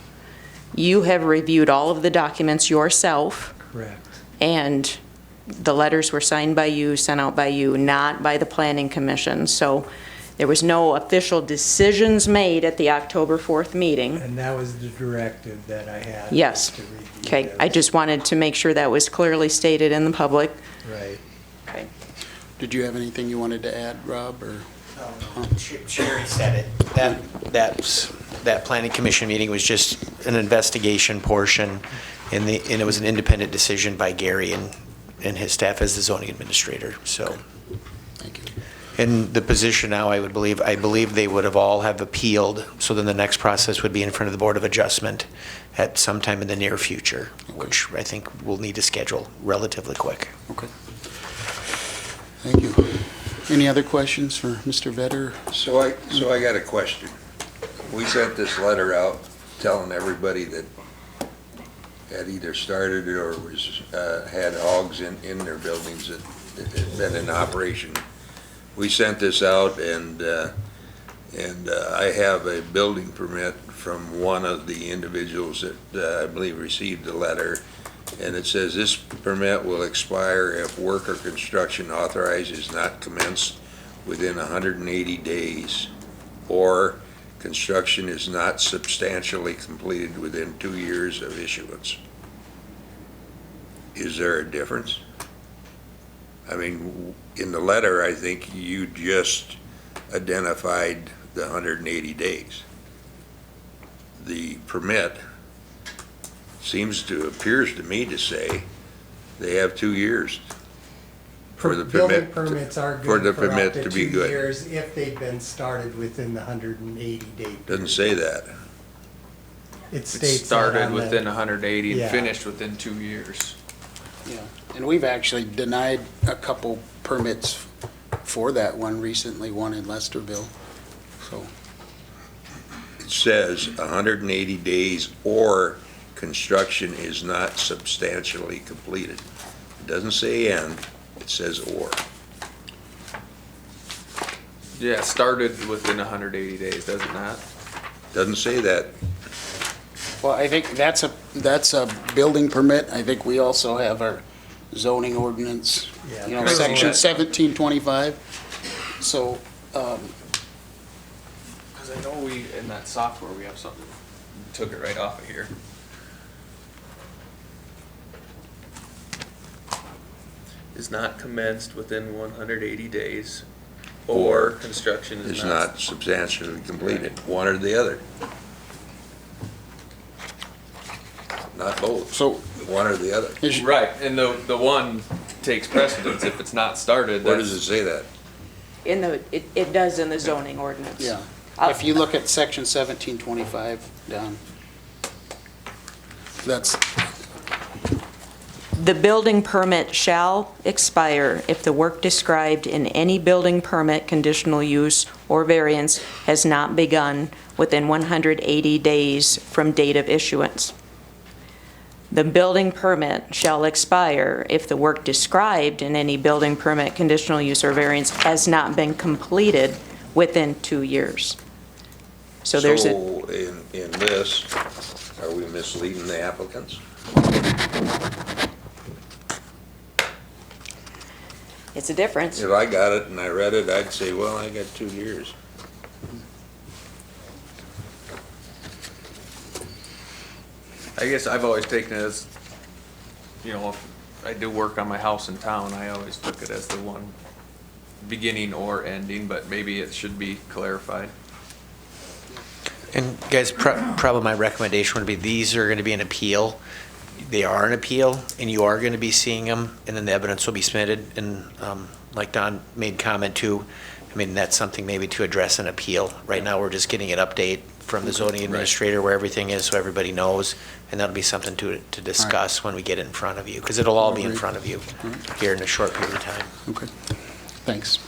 You have reviewed all of the documents yourself. Correct. And the letters were signed by you, sent out by you, not by the Planning Commission. So there was no official decisions made at the October 4th meeting. And that was the directive that I had. Yes. to review Okay, those. I just wanted to make sure that was clearly stated in the public. Right. Okay. Did you have anything you wanted to add, Rob, or? Sherry said it. That planning commission meeting was just an investigation portion, and it was an independent decision by Gary and his staff as the zoning administrator, so. Thank you. In the position now, I believe they would have all have appealed, so then the next process would be in front of the Board of Adjustment at some time in the near future, which I think we'll need to schedule relatively quick. Okay. Thank you. Any other questions for Mr. Vetter? So I got a question. We sent this letter out telling everybody that had either started or was, had hogs in their buildings that had been in operation. We sent this out and I have a building permit from one of the individuals that I believe received the letter. And it says this permit will expire if work or construction authorized is not commenced within 180 days or construction is not substantially completed within 2 years of issuance. Is there a difference? I mean, in the letter, I think you just identified the 180 days. The permit appears to me to say they have 2 years for the Building permit. permits are For the good for permit up to to be 2 good. years if they've been started within the 180-day. Doesn't say that. It It states that started on within the, 180 Yeah. and finished within 2 years. Yeah, and we've actually denied a couple permits for that one recently, one in Lesterville, so. It says 180 days or construction is not substantially completed. It doesn't say and, it says or. Yeah, started within 180 days, does it not? Doesn't say that. Well, I think that's a building permit. I think we also have our zoning ordinance, Yeah. you know, Can I see section that? 1725. So, Because I know we, in that software, we have something, took it right off of here. Is not commenced within 180 days, or construction is It's not substantially completed, one or the other. Not both, so one or the other. Right, and the one takes precedence if it's not started. Where does it say that? It does in the zoning ordinance. yeah, if you look at section 1725 down, that's, The building permit shall expire if the work described in any building permit, conditional use, or variance has not begun within 180 days from date of issuance. The building permit shall expire if the work described in any building permit, conditional use, or variance has not been completed within 2 years. So there's a, So in this, are we misleading the applicants? it's a difference. If I got it and I read it, I'd say, well, I got 2 years. I guess I've always taken it as, you know, if I do work on my house in town, I always took it as the one beginning or ending, but maybe it should be clarified. And guys, probably my recommendation would be these are going to be an appeal. They are an appeal, and you are going to be seeing them, and then the evidence will be submitted. And like Don made comment too, I mean, that's something maybe to address an appeal. Right now, we're just getting an update from the zoning administrator where everything is, so everybody knows, and that'll be something to discuss when we get it in front of you, because it'll all be in front of you here in a short period of time. Okay, thanks.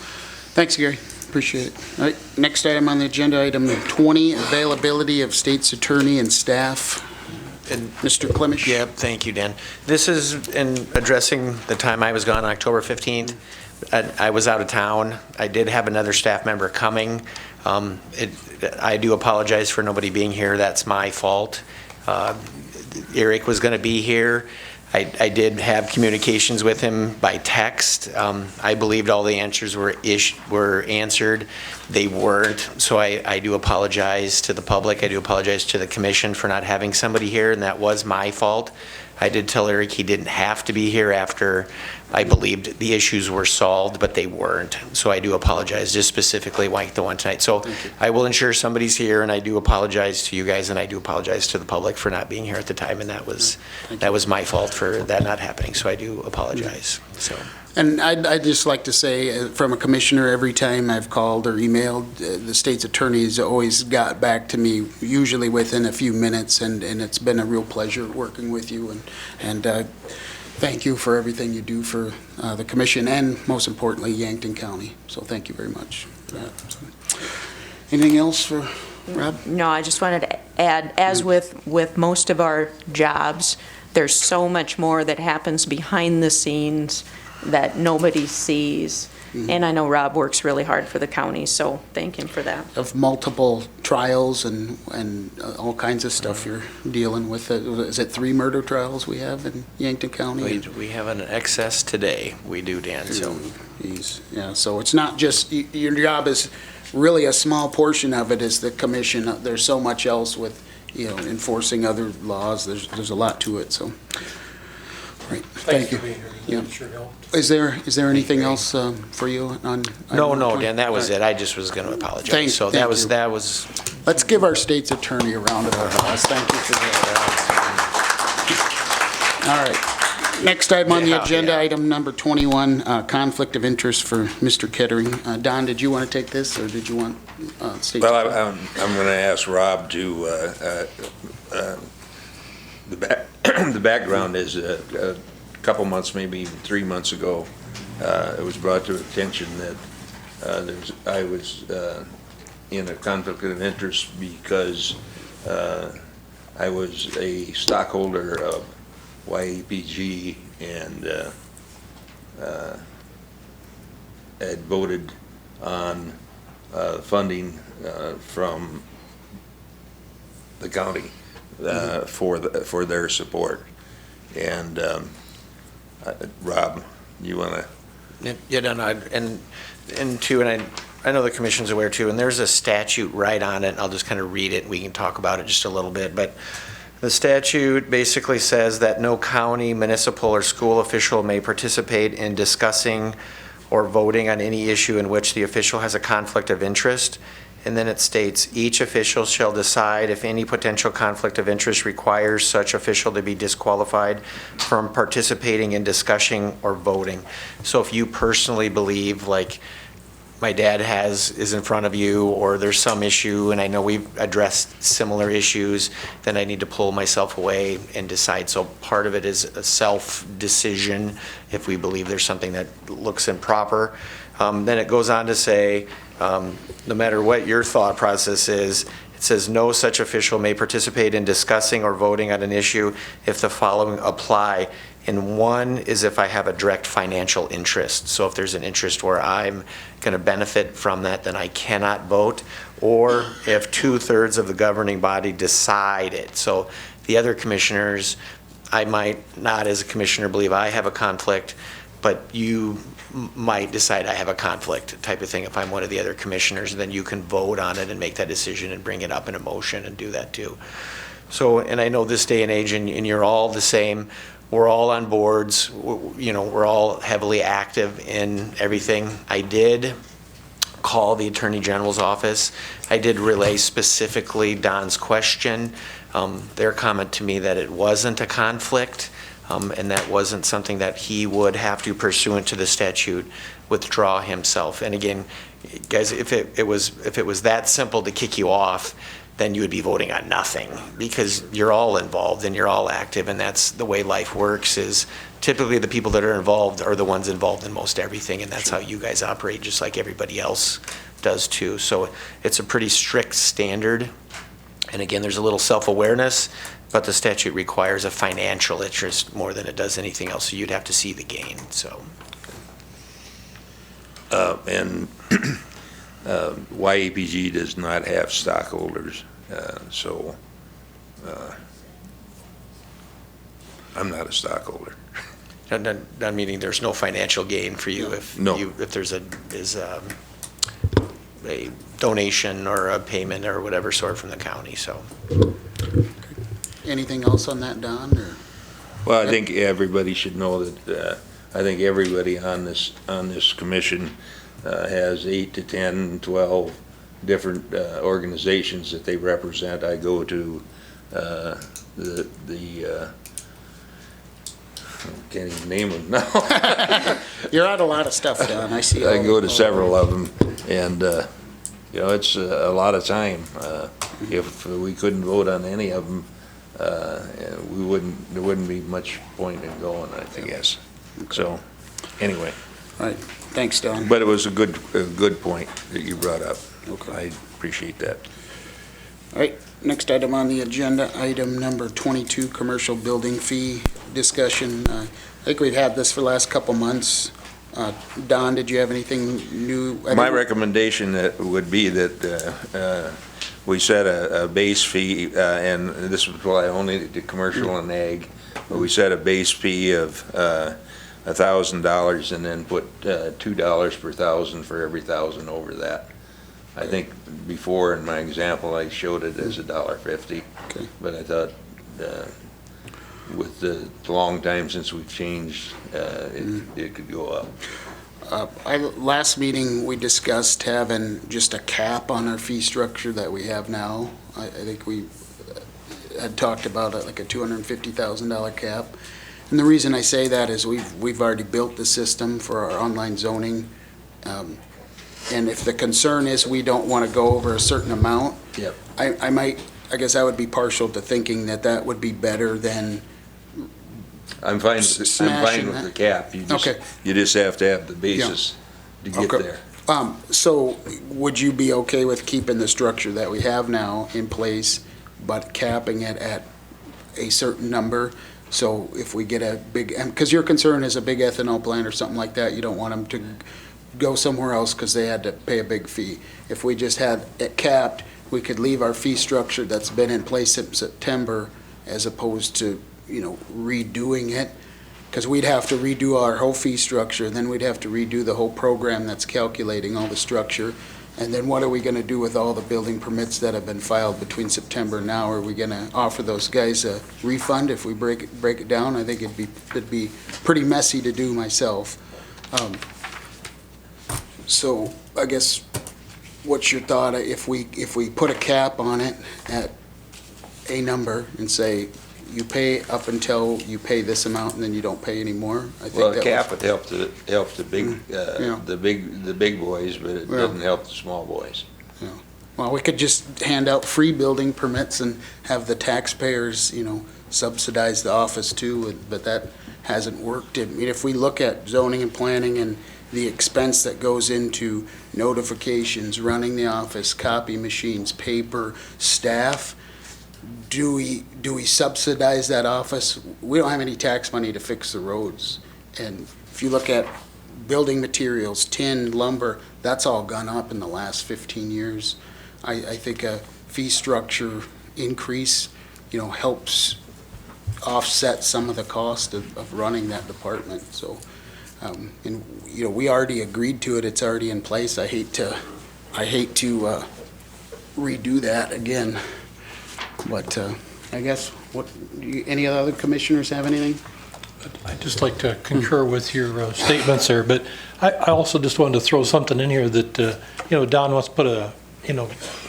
Thanks, Gary, appreciate it. All right, next item on the agenda, item 20, availability of state's attorney and staff. And Mr. Clemish? Yep, thank you, Dan. This is in addressing the time I was gone, October 15th. I was out of town. I did have another staff member coming. I do apologize for nobody being here. That's my fault. Eric was going to be here. I did have communications with him by text. I believed all the answers were answered. They weren't, so I do apologize to the public. I do apologize to the commission for not having somebody here, and that was my fault. I did tell Eric he didn't have to be here after I believed the issues were solved, but they weren't. So I do apologize, just specifically like the one tonight. So I will ensure somebody's here, and I do apologize to you guys, and I do apologize to the public for not being here at the time, and that was my fault for that not happening. So I do apologize. So. And I'd just like to say, from a commissioner, every time I've called or emailed, the state's attorney has always got back to me, usually within a few minutes, and it's been a real pleasure working with you, and thank you for everything you do for the commission and, most importantly, Yankton County. So thank you very much for that. So, anything else for Rob? No, I just wanted to add, as with most of our jobs, there's so much more that happens behind the scenes that nobody sees. And I know Rob works really hard for the county, so thank him for that. Of multiple trials and all kinds of stuff you're dealing with. Is it 3 murder trials we have in Yankton County? We have an excess today. We do, Dan. So. Yeah, so it's not just, your job is really a small portion of it is the commission. There's so much else with, enforcing other laws. There's a lot to it, so. Right, thank you. Yeah. Sure helped. Is there anything else for you on? No, Dan, that was it. I just was going to apologize. Thank you. That was. Let's give our state's attorney a round of applause. Thank you for that. All right. Next item on the agenda, item number 21, conflict of interest for Mr. Kettering. Don, did you want to take this, or did you want state's attorney? Well, I'm going to ask Rob to, the background is a couple months, maybe even 3 months ago, it was brought to attention that I was in a conflict of interest because I was a stockholder of YAPG and had voted on funding from the county for their support. And Rob, you want to? Yeah, no, and too, and I know the commission's aware too, and there's a statute right on it. I'll just kind of read it, and we can talk about it just a little bit. But the statute basically says that no county, municipal, or school official may participate in discussing or voting on any issue in which the official has a conflict of interest. And then it states, each official shall decide if any potential conflict of interest requires such official to be disqualified from participating in discussing or voting. So if you personally believe, like my dad is in front of you, or there's some issue, and I know we've addressed similar issues, then I need to pull myself away and decide. So part of it is a self-decision if we believe there's something that looks improper. Then it goes on to say, no matter what your thought process is, it says no such official may participate in discussing or voting on an issue if the following apply. And one is if I have a direct financial interest. So if there's an interest where I'm going to benefit from that, then I cannot vote. Or if 2/3 of the governing body decide it. So the other commissioners, I might not as a commissioner believe I have a conflict, but you might decide I have a conflict type of thing. If I'm one of the other commissioners, then you can vote on it and make that decision and bring it up in a motion and do that too. So, and I know this day and age, and you're all the same, we're all on boards, we're all heavily active in everything. I did call the Attorney General's office. I did relay specifically Don's question, their comment to me that it wasn't a conflict. And that wasn't something that he would have to, pursuant to the statute, withdraw himself. And again, guys, if it was that simple to kick you off, then you would be voting on nothing, because you're all involved and you're all active, and that's the way life works. Is typically the people that are involved are the ones involved in most everything, and that's how you guys operate, just like everybody else does too. So it's a pretty strict standard, and again, there's a little self-awareness, but the statute requires a financial interest more than it does anything else, so you'd have to see the gain. So And YAPG does not have stockholders, so I'm not a stockholder. not meaning there's no financial gain for you if No. if there's a donation or a payment or whatever sort from the county. So Anything else on that, Don, or? Well, I think everybody should know that, I think everybody on this commission has 8 to 10, 12 different organizations that they represent. I go to I can't even name them now. You're out a lot of stuff, Don, I see. I go to several of them, and, you know, it's a lot of time. If we couldn't vote on any of them, there wouldn't be much point in going, I guess. So, anyway. All right, thanks, Don. But it was a good point that you brought up. Okay. I appreciate that. All right, next item on the agenda, item number 22, commercial building fee discussion. I think we've had this for the last couple months. Don, did you have anything new? My recommendation would be that we set a base fee, and this would apply only to commercial and ag, but we set a base fee of $1,000 and then put $2 per thousand for every thousand over that. I think before in my example I showed it as $1.50, okay. But I thought with the long time since we've changed, it could go up. Last meeting, we discussed having just a cap on our fee structure that we have now. I think we had talked about it like a $250,000 cap. And the reason I say that is we've already built the system for our online zoning. And if the concern is we don't want to go over a certain amount, yep. I guess I would be partial to thinking that would be better than I'm fine with the cap. You just have to have the basis to get there. So would you be okay with keeping the structure that we have now in place, but capping it at a certain number? So if we get a big, because your concern is a big ethanol plant or something like that, you don't want them to go somewhere else because they had to pay a big fee. If we just had it capped, we could leave our fee structure that's been in place since September as opposed to, redoing it. Because we'd have to redo our whole fee structure, then we'd have to redo the whole program that's calculating all the structure. And then what are we gonna do with all the building permits that have been filed between September and now? Are we gonna offer those guys a refund if we break it down? I think it'd be pretty messy to do myself. So I guess, what's your thought if we put a cap on it at a number and say, you pay up until you pay this amount and then you don't pay anymore? I think Well, the cap would help the big boys, but it doesn't help the small boys. Yeah. Well, we could just hand out free building permits and have the taxpayers, subsidize the office too, but that hasn't worked. I mean, if we look at zoning and planning and the expense that goes into notifications, running the office, copy machines, paper, staff, do we subsidize that office? We don't have any tax money to fix the roads. And if you look at building materials, tin, lumber, that's all gone up in the last 15 years. I think a fee structure increase, helps offset some of the cost of running that department. So, and we already agreed to it. It's already in place. I hate to redo that again. But I guess, any other commissioners have anything? I'd just like to concur with your statements there, but I also just wanted to throw something in here that, Don wants to put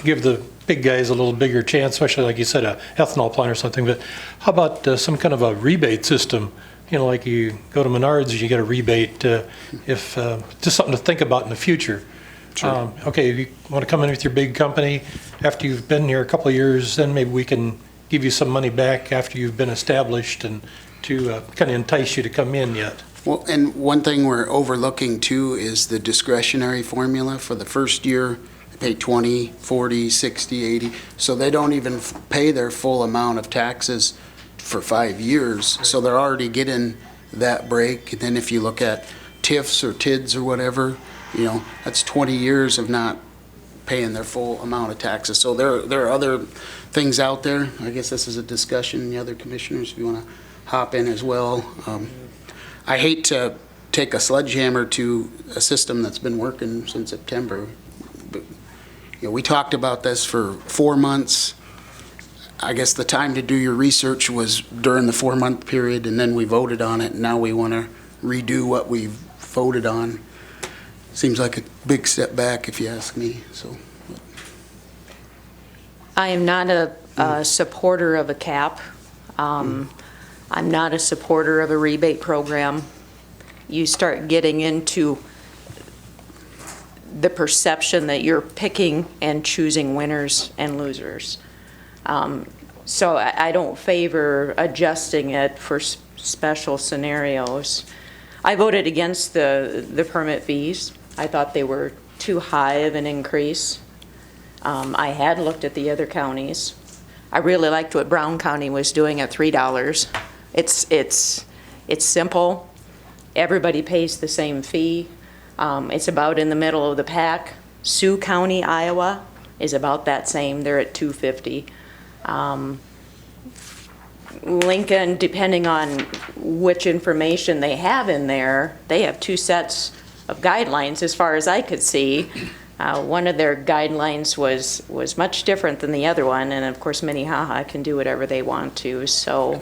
give the big guys a little bigger chance, especially like you said, a ethanol plant or something, but how about some kind of a rebate system? Like you go to Menards, you get a rebate, if just something to think about in the future. Sure. Okay, if you want to come in with your big company, after you've been here a couple of years, then maybe we can give you some money back after you've been established and to kind of entice you to come in yet. Well, and one thing we're overlooking too is the discretionary formula for the first year. They pay 20, 40, 60, 80, so they don't even pay their full amount of taxes for 5 years, so they're already getting that break. And then if you look at TIFs or TIDs or whatever, you know, that's 20 years of not paying their full amount of taxes. So there are other things out there. I guess this is a discussion, the other commissioners, if you want to hop in as well. I hate to take a sledgehammer to a system that's been working since September. But, you know, we talked about this for 4 months. I guess the time to do your research was during the 4-month period, and then we voted on it, and now we want to redo what we voted on. Seems like a big step back, if you ask me, so. I am not a supporter of a cap. I'm not a supporter of a rebate program. You start getting into the perception that you're picking and choosing winners and losers. So I don't favor adjusting it for special scenarios. I voted against the permit fees. I thought they were too high of an increase. I had looked at the other counties. I really liked what Brown County was doing at $3. It's simple. Everybody pays the same fee. It's about in the middle of the pack. Sioux County, Iowa is about that same. They're at $2.50. Lincoln, depending on which information they have in there, they have 2 sets of guidelines as far as I could see. One of their guidelines was much different than the other one, and of course Minnehaha can do whatever they want to. So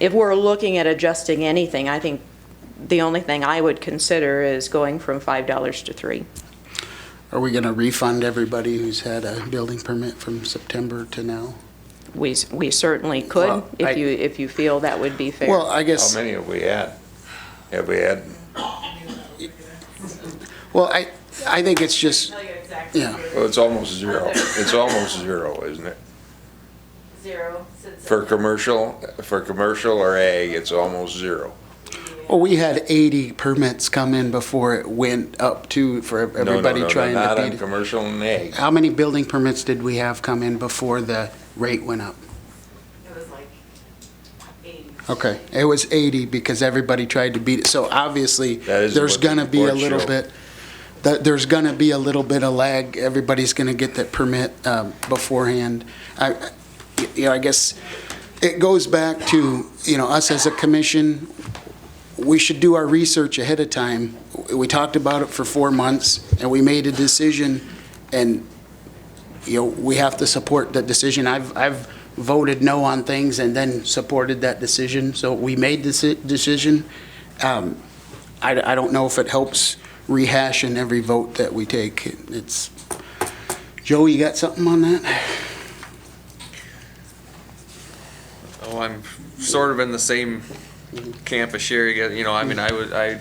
if we're looking at adjusting anything, I think the only thing I would consider is going from $5 to $3. Are we going to refund everybody who's had a building permit from September to now? We certainly could, Well, if you feel that would be fair. Well, I guess. How many have we had? Have we had? Well, I think it's just, yeah. Well, it's almost zero. It's almost zero, isn't it? Zero. For commercial or ag, it's almost zero. Well, we had 80 permits come in before it went up to, for everybody trying to not beat on it. commercial and ag. How many building permits did we have come in before the rate went up? It was like 80. Okay, it was 80 because everybody tried to beat it. So obviously, That is there's what the gonna be a reports little show. bit, there's gonna be a little bit of lag. Everybody's gonna get that permit beforehand. I guess it goes back to, us as a commission, we should do our research ahead of time. We talked about it for 4 months, and we made a decision, and, we have to support that decision. I've voted no on things and then supported that decision, so we made this decision. I don't know if it helps rehash in every vote that we take. Joe, you got something on that? Oh, I'm sort of in the same camp as Sherry. I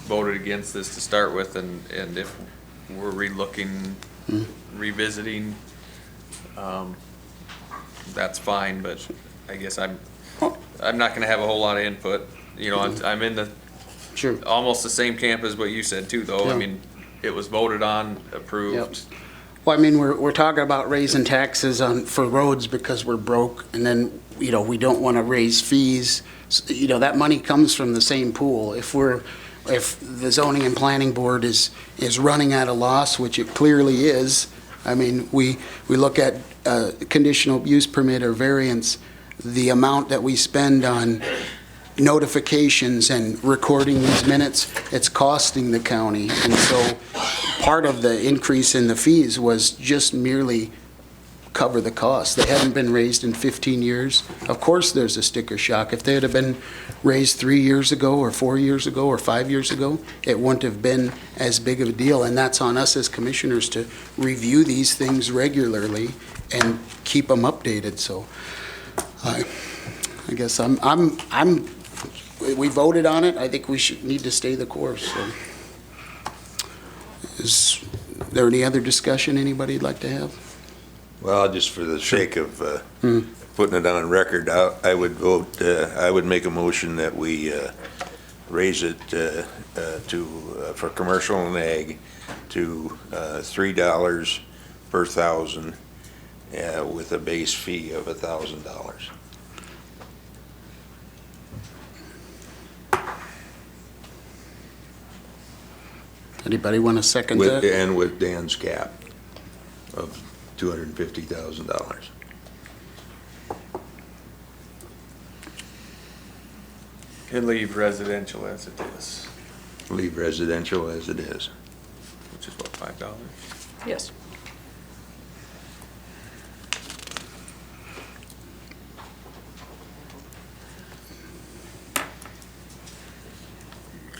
voted against this to start with, and if we're revisiting, that's fine. But I guess I'm not going to have a whole lot of input. I'm in the almost the same camp as what you said too, though. Yeah. I mean, it was voted on, approved. Well, we're talking about raising taxes for roads because we're broke, and then, we don't want to raise fees. So, that money comes from the same pool. If the zoning and planning board is running at a loss, which it clearly is, we look at conditional use permit or variance, the amount that we spend on notifications and recording these minutes, it's costing the county. And so part of the increase in the fees was just merely cover the cost. They haven't been raised in 15 years. Of course there's a sticker shock. If they had been raised 3 years ago or 4 years ago or 5 years ago, it wouldn't have been as big of a deal. And that's on us as commissioners to review these things regularly and keep them updated. So I guess we voted on it. I think we need to stay the course. So there any other discussion anybody'd like to have? Well, just for the sake of putting it on record, I would vote, I would make a motion that we raise it for commercial and ag to $3 per thousand with a base fee of $1,000. Anybody want to second that? And with Dan's cap of $250,000. And leave residential as it is, Leave residential as it is. which is what, $5? Yes.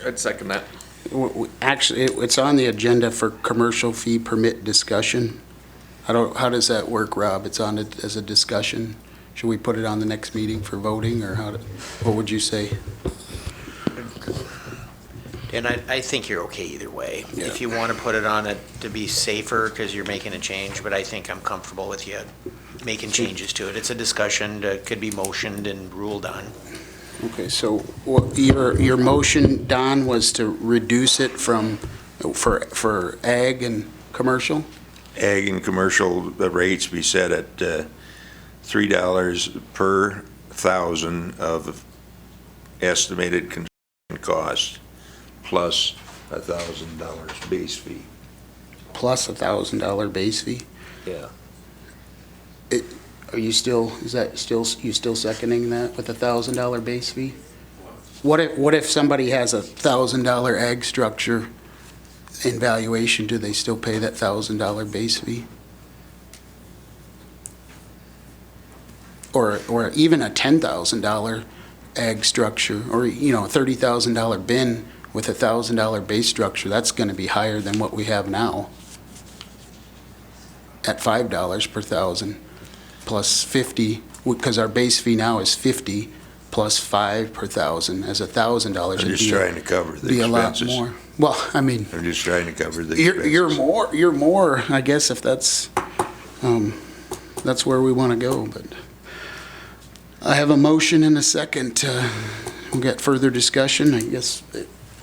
I'd second that. Actually, it's on the agenda for commercial fee permit discussion. How does that work, Rob? It's on it as a discussion. Should we put it on the next meeting for voting, or what would you say? And I think you're okay either way. Yeah. If you want to put it on it to be safer, because you're making a change, but I think I'm comfortable with you making changes to it. It's a discussion that could be motioned and ruled on. Okay, so your motion, Don, was to reduce it for ag and commercial? Ag and commercial, the rates be set at $3 per thousand of estimated construction cost plus $1,000 base fee. Plus $1,000 base fee? Yeah. Are you still, you still seconding that with $1,000 base fee? What if somebody has $1,000 ag structure in valuation, do they still pay that $1,000 base fee? Or even a $10,000 ag structure, or, a $30,000 bin with $1,000 base structure, that's gonna be higher than what we have now at $5 per thousand. Plus 50, because our base fee now is 50 plus 5 per thousand, as $1,000. I'm just trying to cover the be a lot expenses. more. Well, I mean, I'm just trying to cover the expenses. you're more, I guess, if that's where we want to go, but I have a motion and a second. We'll get further discussion. I guess,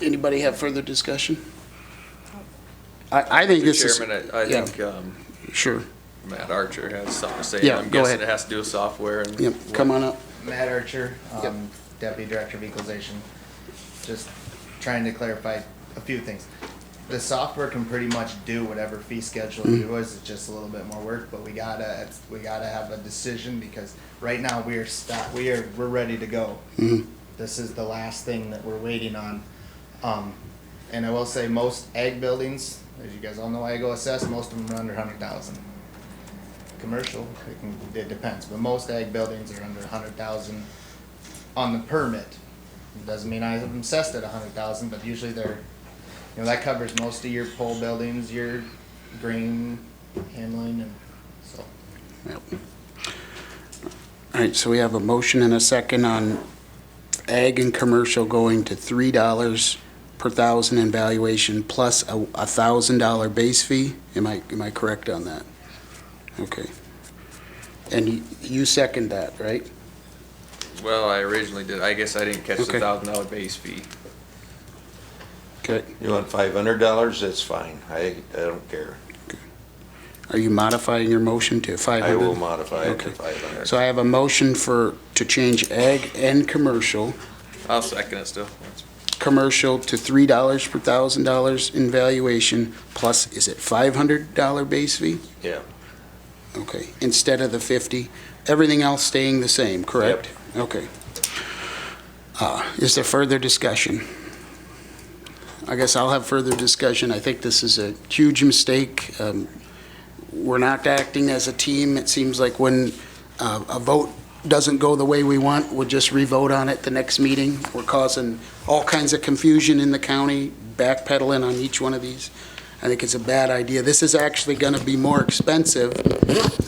anybody have further discussion? I think Mr. this is. Chairman, I yeah. think Sure. Matt Archer has something to say. Yeah, I'm go guessing ahead. it has to do with software and. Yep, come on up. Matt Archer, Yep. Deputy Director of Equalization. Just trying to clarify a few things. The software can pretty much do whatever fee schedule you do is, it's just a little bit more work, but we gotta have a decision, because right now we're ready to go. This is the last thing that we're waiting on. And I will say, most ag buildings, as you guys all know, I go assess, most of them are under 100,000. Commercial, it depends, but most ag buildings are under 100,000 on the permit. It doesn't mean I have them assessed at 100,000, but usually they're, that covers most of your pole buildings, your grain handling, and so. Yep. All right, so we have a motion and a second on ag and commercial going to $3 per thousand in valuation plus a $1,000 base fee. Am I correct on that? Okay. And you second that, right? Well, I originally did. I guess I didn't catch the Okay. $1,000 base fee. Okay. You want $500? That's fine. I don't care. Are you modifying your motion to 500? I will modify it to Okay. 500. So I have a motion to change ag and commercial. I'll second it still. Commercial to $3 per $1,000 in valuation plus, is it $500 base fee? Yeah. Okay, instead of the 50, everything else staying the same, correct? Okay. Is there further discussion? I guess I'll have further discussion. I think this is a huge mistake. We're not acting as a team. It seems like when a vote doesn't go the way we want, we'll just re-vote on it the next meeting. We're causing all kinds of confusion in the county, backpedaling on each one of these. I think it's a bad idea. This is actually going to be more expensive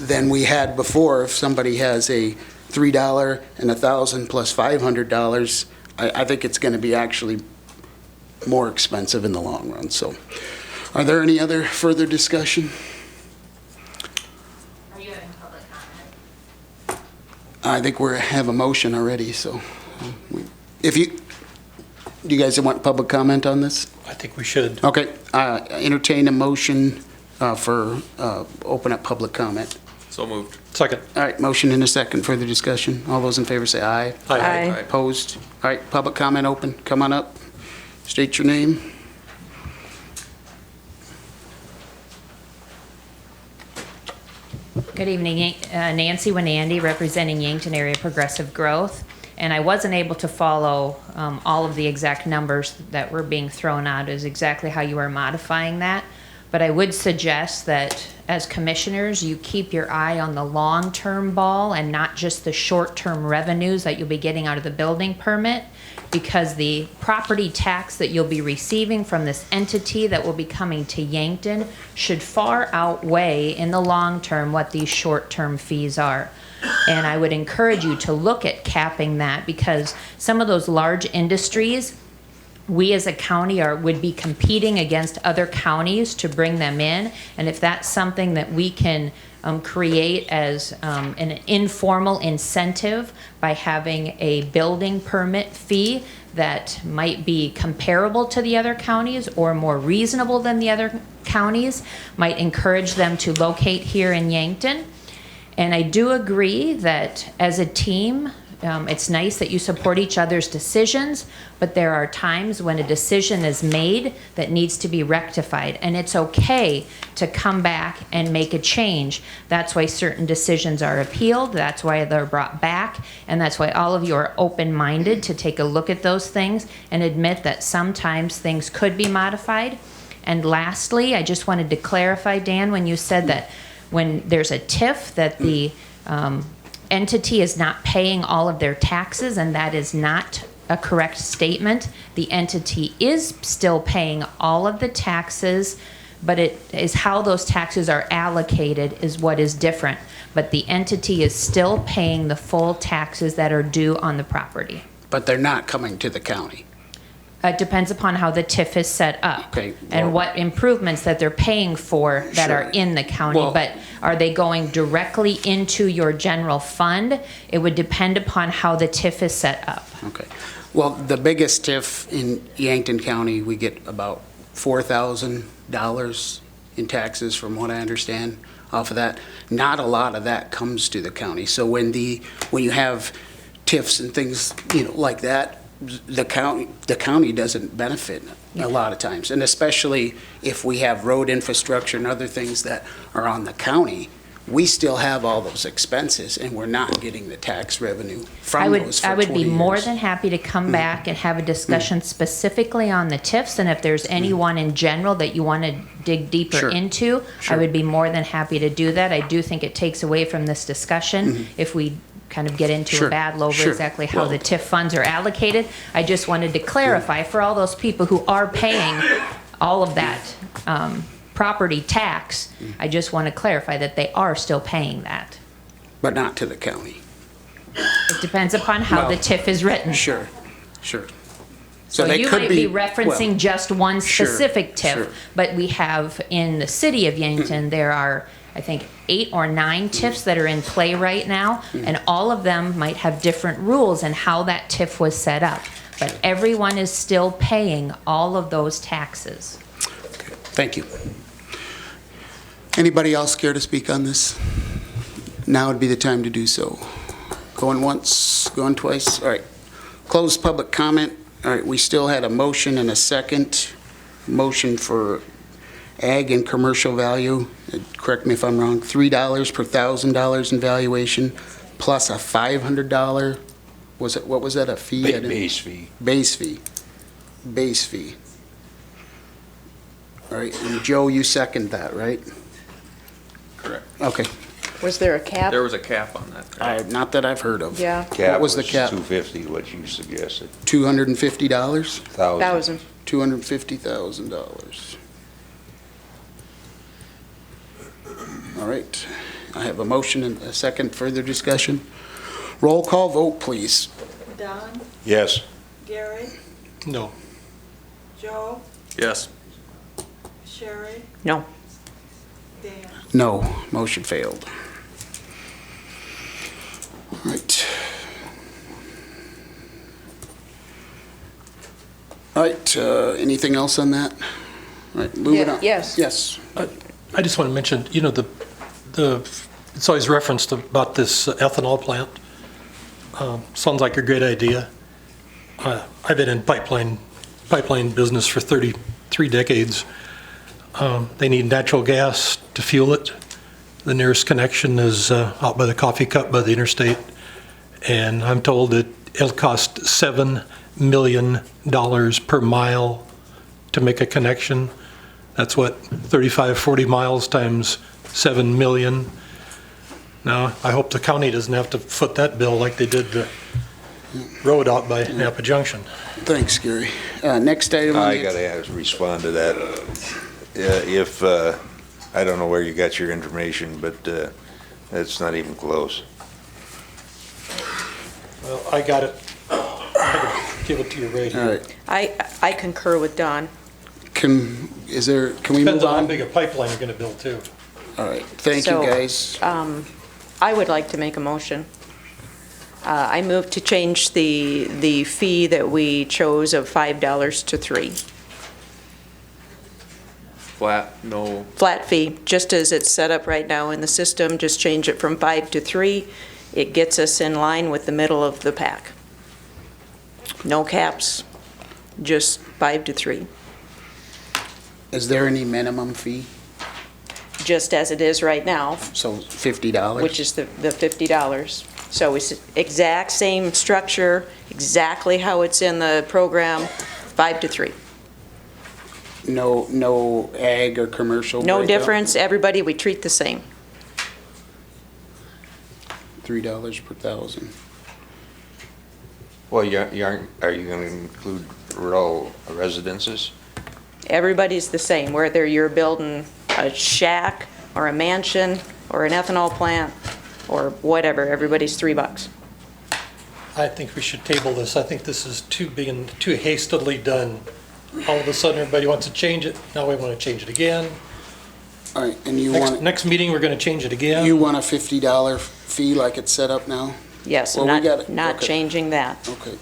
than we had before. If somebody has a $3 and $1,000 plus $500, I think it's going to be actually more expensive in the long run. So, Are there any other further discussion? Are you having public comment? I think we have a motion already, so if you, do you guys want public comment on this? I think we should. Okay, entertain a motion for open up public comment. So moved. Second. All right, motion and a second. Further discussion. All those in favor say aye. Aye. Aye. Opposed? All right, public comment open. Come on up. State your name. Good evening, Nancy Winandy, representing Yankton Area Progressive Growth. And I wasn't able to follow all of the exact numbers that were being thrown out as exactly how you are modifying that. But I would suggest that as commissioners, you keep your eye on the long-term ball and not just the short-term revenues that you'll be getting out of the building permit, because the property tax that you'll be receiving from this entity that will be coming to Yankton should far outweigh in the long term what these short-term fees are. And I would encourage you to look at capping that, because some of those large industries, we as a county would be competing against other counties to bring them in. And if that's something that we can create as an informal incentive by having a building permit fee that might be comparable to the other counties or more reasonable than the other counties, might encourage them to locate here in Yankton. And I do agree that as a team, it's nice that you support each other's decisions, but there are times when a decision is made that needs to be rectified. And it's okay to come back and make a change. That's why certain decisions are appealed. That's why they're brought back. And that's why all of you are open-minded to take a look at those things and admit that sometimes things could be modified. And lastly, I just wanted to clarify, Dan, when you said that when there's a TIF, that the entity is not paying all of their taxes, and that is not a correct statement. The entity is still paying all of the taxes, but it is how those taxes are allocated is what is different. But the entity is still paying the full taxes that are due on the property. But they're not coming to the county. It depends upon how the TIF is set up. Okay, and well- what improvements that they're paying for that Sure. are in the county. Well- But are they going directly into your general fund? It would depend upon how the TIF is set up. Okay. Well, the biggest TIF in Yankton County, we get about $4,000 in taxes, from what I understand, off of that. Not a lot of that comes to the county. So when you have TIFs and things, like that, the county doesn't benefit a lot of times. And especially if we have road infrastructure and other things that are on the county, we still have all those expenses, and we're not getting the tax revenue from those for 20 years. I would be more than happy to come back and have a discussion specifically on the TIFs, and if there's anyone in general that you want to dig deeper Sure. into, Sure. I would be more than happy to do that. I do think it takes away from this discussion if we kind of get into Sure. a battle over Sure. exactly how Well- the TIF funds are allocated. I just wanted to clarify for all those people who are paying all of that property tax, I just want to clarify that they are still paying that. But not to the county. It depends upon how the Well, TIF is written. Sure, sure. So they you could might be referencing well, just one sure, specific TIF, sure. but we have in the city of Yankton, there are, I think, 8 or 9 TIFs that are in play right now, and all of them might have different rules and how that TIF was set up. But everyone is still paying all of those taxes. Thank you. Anybody else care to speak on this? Now would be the time to do so. Going once, going twice. All right. Closed public comment. All right, we still had a motion and a second. Motion for ag and commercial value, correct me if I'm wrong, $3 per $1,000 in valuation, plus a $500, what was that, a fee? Base fee. Base fee. Base fee. All right, and Joe, you second that, right? Correct. Okay. Was there a cap? There was a cap on that. Not that I've heard of. Yeah. What was the cap? $250, what you suggested. $250? 1,000. $250,000. All right. I have a motion and a second. Further discussion? Roll call vote, please. Don, Yes. Gary, No. Joe, Yes. Sherry? No. Dan? No, motion failed. All right. All right, anything else on that? All right, moving on. Yes. Yes. I just want to mention, you know, it's always referenced about this ethanol plant. Sounds like a great idea. I've been in pipeline business for 33 decades. They need natural gas to fuel it. The nearest connection is out by the coffee cup by the interstate. And I'm told that it'll cost $7 million per mile to make a connection. That's what, 35, 40 miles times 7 million. Now, I hope the county doesn't have to foot that bill like they did the road out by Napa Junction. Thanks, Gary. Next item. I gotta respond to that. If, I don't know where you got your information, but it's not even close. Well, I got it. I can give it to you right here. All right. I concur with Don. Can we Depends move on how on? big a pipeline you're going to build, too. All right, thank you, So, guys. I would like to make a motion. I move to change the fee that we chose of $5 to $3. Flat, no, Flat fee, just as it's set up right now in the system, just change it from 5 to 3. It gets us in line with the middle of the pack. No caps, just 5 to 3, Is there any minimum fee? just as it is right now, So $50? which is the $50. So it's exact same structure, exactly how it's in the program, 5 to 3. No ag or commercial No breakout? difference, everybody, we treat the same. $3 per thousand. Well, are you gonna include rural residences? Everybody's the same, whether you're building a shack or a mansion or an ethanol plant or whatever, everybody's $3. I think we should table this. I think this is too hastily done. All of a sudden, everybody wants to change it. Now we want to change it again. All right, and you Next meeting, we're going to change it again. you want a $50 fee like it's set up now? Yes, Well, we got it. not Okay. changing that. Okay.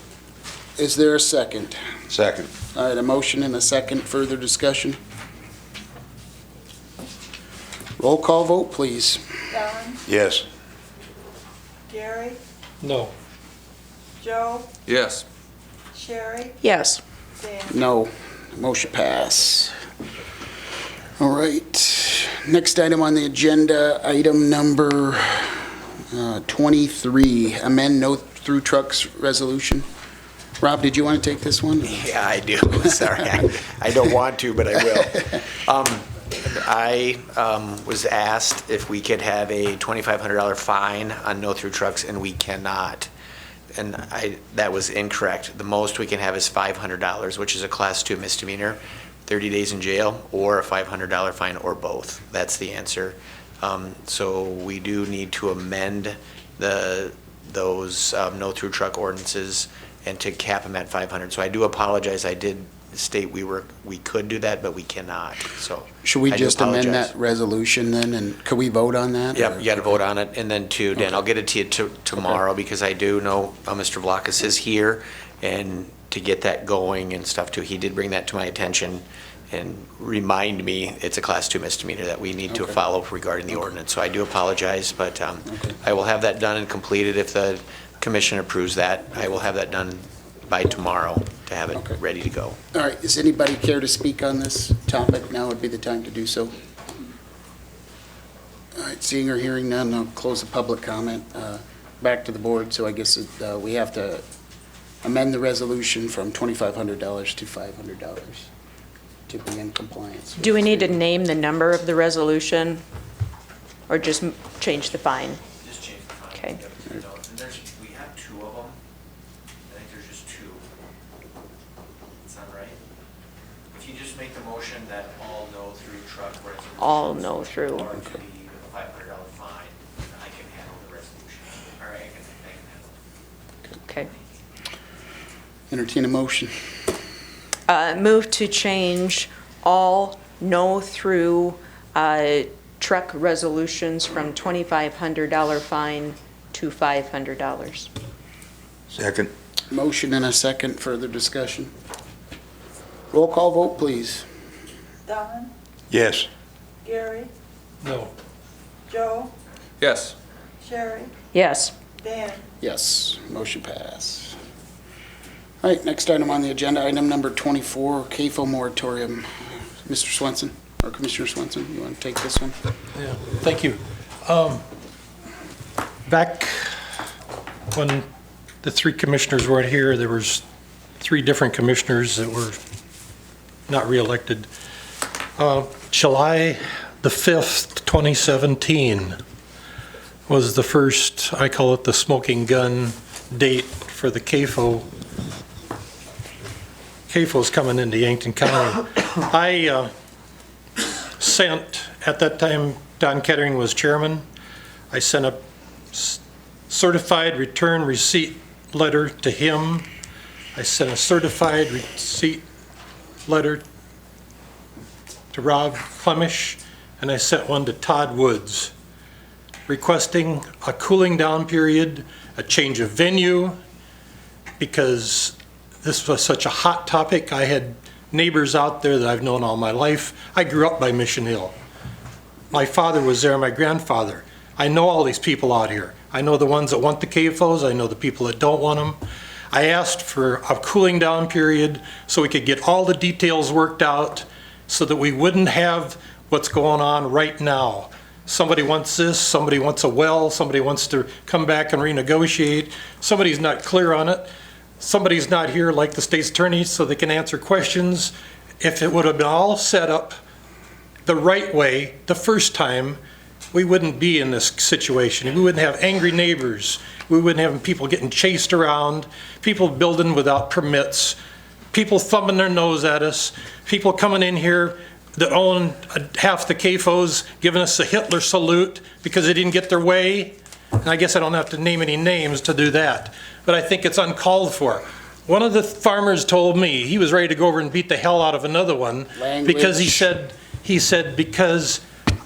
Is there a second? Second. All right, a motion and a second. Further discussion? Roll call vote, please. Don? Yes. Gary? No. Joe? yes. Sherry? Yes. Dan? No. Motion pass. All right. Next item on the agenda, item number 23, amend no-through trucks resolution. Rob, did you want to take this one? Yeah, I do. Sorry, I don't want to, but I will. I was asked if we could have a $2,500 fine on no-through trucks, and we cannot. And that was incorrect. The most we can have is $500, which is a Class 2 misdemeanor, 30 days in jail, or a $500 fine, or both. That's the answer. So we do need to amend those no-through truck ordinances and to cap them at 500. So I do apologize. I did state we could do that, but we cannot. So Should we I do just amend apologize. that resolution then, and could we vote on that? Yep, or- you got to vote on it. And then too, Dan, I'll get it to you tomorrow because I do know Mr. Vlakas is here, and to get that going and stuff too, he did bring that to my attention and remind me it's a Class 2 misdemeanor that we need to Okay. follow regarding the ordinance. So I do apologize, but I will have that done and completed if the commission approves that. I will have that done by tomorrow to have it Okay. ready to go. All right, does anybody care to speak on this topic? Now would be the time to do so. All right, seeing or hearing none, I'll close the public comment. Back to the board, so I guess we have to amend the resolution from $2,500 to $500 to be in compliance. Do we need to name the number of the resolution or just change the fine? Just change the fine. Okay. Yep, and we have 2 of them. I think there's just 2. Does that sound right? If you just make the motion that all no-through truck resolutions. All no-through. Are to be with a $500 fine, then I can handle the resolution. All right, I can handle it. Okay. Entertain a motion. Move to change all no through truck resolutions from $2,500 fine to $500. Second. Motion and a second, further discussion. Roll call vote, please. Don, Yes. Gary, No. Joe, Yes. Sherry, Yes. Dan. Yes, motion pass. All right, next item on the agenda, item number 24, CAFO moratorium. Mr. Swenson, or Commissioner Swenson, you want to take this one? Yeah, thank you. Back when the three commissioners weren't here, there was three different commissioners that were not reelected. July the 5th, 2017 was the first, I call it the smoking gun date for the CAFO's coming into Yankton County. I sent, at that time, Don Kettering was chairman, I sent a certified return receipt letter to him. I sent a certified receipt letter to Rob Flemish, and I sent one to Todd Woods requesting a cooling down period, a change of venue, because this was such a hot topic. I had neighbors out there that I've known all my life. I grew up by Mission Hill. My father was there, my grandfather. I know all these people out here. I know the ones that want the CAFOs, I know the people that don't want them. I asked for a cooling down period so we could get all the details worked out so that we wouldn't have what's going on right now. Somebody wants this, somebody wants a well, somebody wants to come back and renegotiate. Somebody's not clear on it. Somebody's not here like the state's attorney so they can answer questions. If it would have been all set up the right way the first time, we wouldn't be in this situation. We wouldn't have angry neighbors. We wouldn't have people getting chased around, people building without permits, people thumbing their nose at us, people coming in here that own half the CAFOs giving us a Hitler salute because they didn't get their way. And I guess I don't have to name any names to do that, but I think it's uncalled for. One of the farmers told me he was ready to go over and beat the hell out of another one because he said because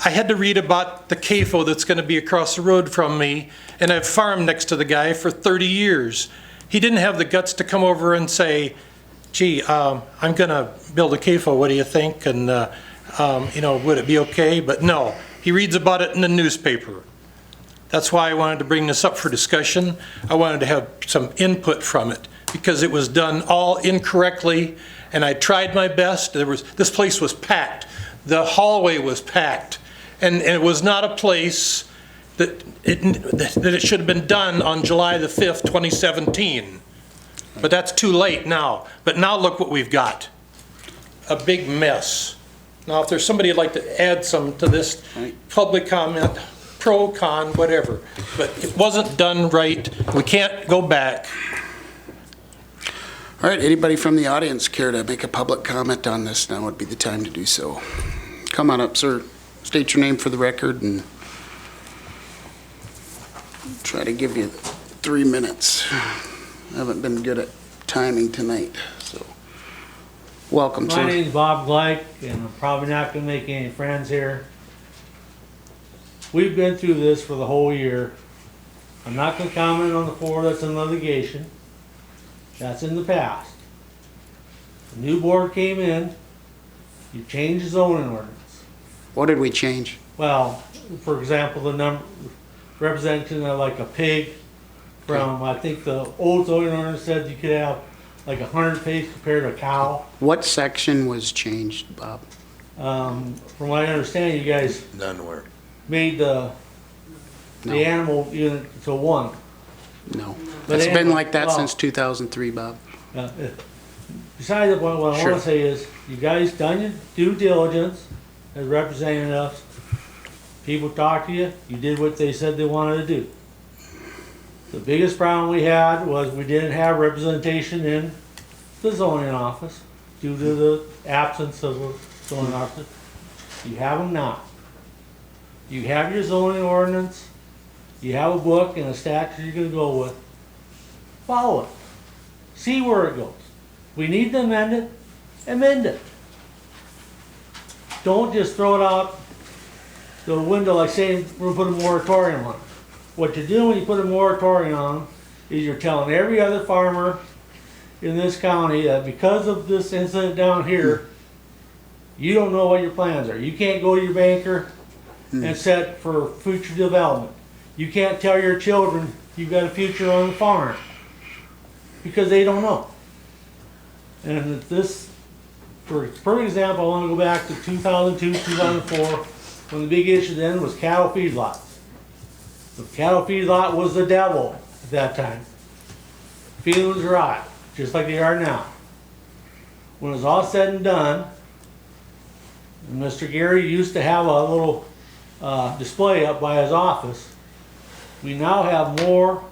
I had to read about the CAFO that's going to be across the road from me, and I've farmed next to the guy for 30 years. He didn't have the guts to come over and say, gee, I'm going to build a CAFO, what do you think? And, you know, would it be okay? But no, he reads about it in the newspaper. That's why I wanted to bring this up for discussion. I wanted to have some input from it because it was done all incorrectly, and I tried my best. This place was packed. The hallway was packed. And it was not a place that it should have been done on July the 5th, 2017. But that's too late now. But now look what we've got. A big mess. Now if there's somebody who'd like to add some to this public comment, pro, con, whatever. But it wasn't done right. We can't go back. All right, anybody from the audience care to make a public comment on this? Now would be the time to do so. Come on up, sir. State your name for the record and try to give you 3 minutes. I haven't been good at timing tonight, so welcome, sir. My name's Bob Gleick, and I'm probably not going to make any friends here. We've been through this for the whole year. I'm not going to comment on the 4 that's in litigation. That's in the past. The new board came in, you changed the zoning ordinance. What did we change? Well, for example, the number representation of like a pig from, I think the old zoning ordinance said you could have like 100 pigs compared to a cow. What section was changed, Bob? From what I understand, you guys None were. made the animal unit to 1. No. But It's anyway, been like that well, since 2003, Bob. Besides, what I Sure. want to say is, you guys done your due diligence as representatives. People talked to you, you did what they said they wanted to do. The biggest problem we had was we didn't have representation in the zoning office due to the absence of a zoning office. You have them now. You have your zoning ordinance, you have a book and a statute you're gonna go with. Follow it. See where it goes. We need to amend it, amend it. don't just throw it out the window like saying we're gonna put a moratorium on it. What you do when you put a moratorium on them is you're telling every other farmer in this county that because of this incident down here, you don't know what your plans are. You can't go to your banker and set for future development. You can't tell your children you've got a future on the farm because they don't know. And this, for example, I want to go back to 2002, 2004, when the big issue then was cattle feedlots. The cattle feedlot was the devil at that time. Feelings were hot, just like they are now. When it was all said and done, Mr. Gary used to have a little display up by his office. We now have more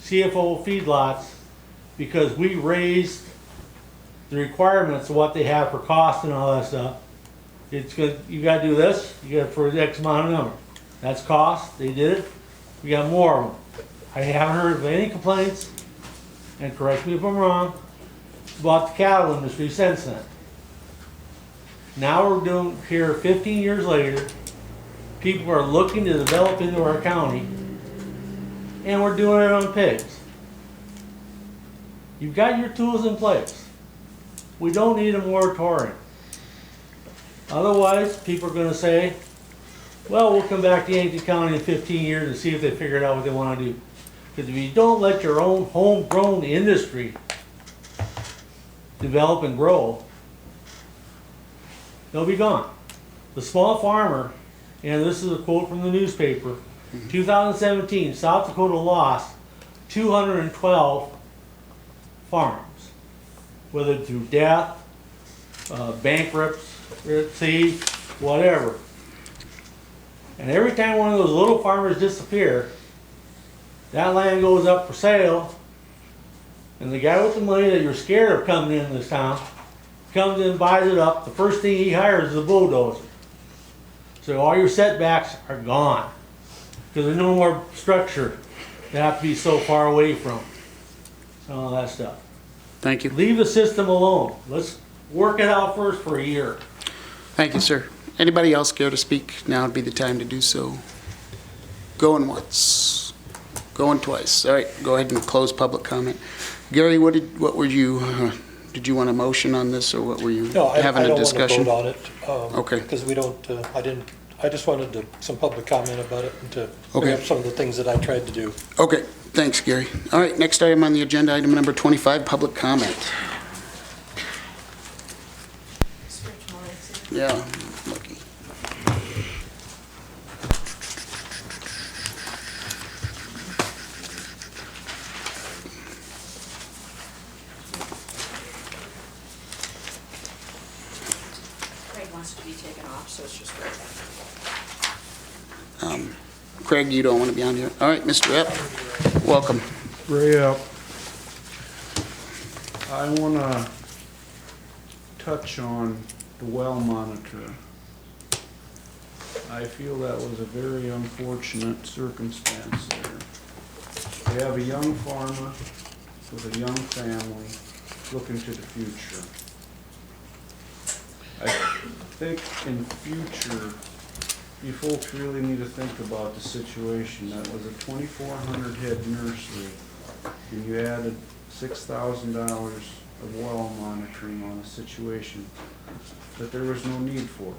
CFO feedlots because we raised the requirements of what they have for cost and all that stuff. It's good. You got to do this. You got for X amount of number. That's cost. They did it. We got more of them. I haven't heard of any complaints, and correct me if I'm wrong, about the cattle industry since then. Now we're doing here 15 years later. People are looking to develop into our county, and we're doing it on pigs. You've got your tools in place. We don't need a moratorium. Otherwise, people are going to say, well, we'll come back to Yankton County in 15 years and see if they figured out what they want to do. Because if you don't let your own homegrown industry develop and grow, they'll be gone. The small farmer, and this is a quote from the newspaper, 2017, South Dakota lost 212 farms, whether through death, bankruptcy, whatever. And every time one of those little farmers disappear, that land goes up for sale, and the guy with the money that you're scared of coming in this town comes in, buys it up. The first thing he hires is a bulldozer. So all your setbacks are gone because there's no more structure that have to be so far away from and all that stuff. Thank you. Leave the system alone. Let's work it out first for a year. Thank you, sir. Anybody else care to speak? Now would be the time to do so. Going once, going twice. All right, go ahead and close public comment. Gary, what were you, did you want a motion on this, or what were you having a discussion? No, I don't want to vote on it. Okay. Because we don't, I just wanted some public comment about it and to bring Okay. up some of the things that I tried to do. Okay, thanks, Gary. All right, next item on the agenda, item number 25, public comment. Yeah, lucky. Craig wants to be taken off, so it's just right back. Craig, you don't want to be on here? All right, Mr. Epp, welcome. Ray up. I want to touch on the well monitor. I feel that was a very unfortunate circumstance there. We have a young farmer with a young family looking to the future. I think in future, you folks really need to think about the situation. That was a 2,400 head nursery, and you added $6,000 of well monitoring on a situation that there was no need for.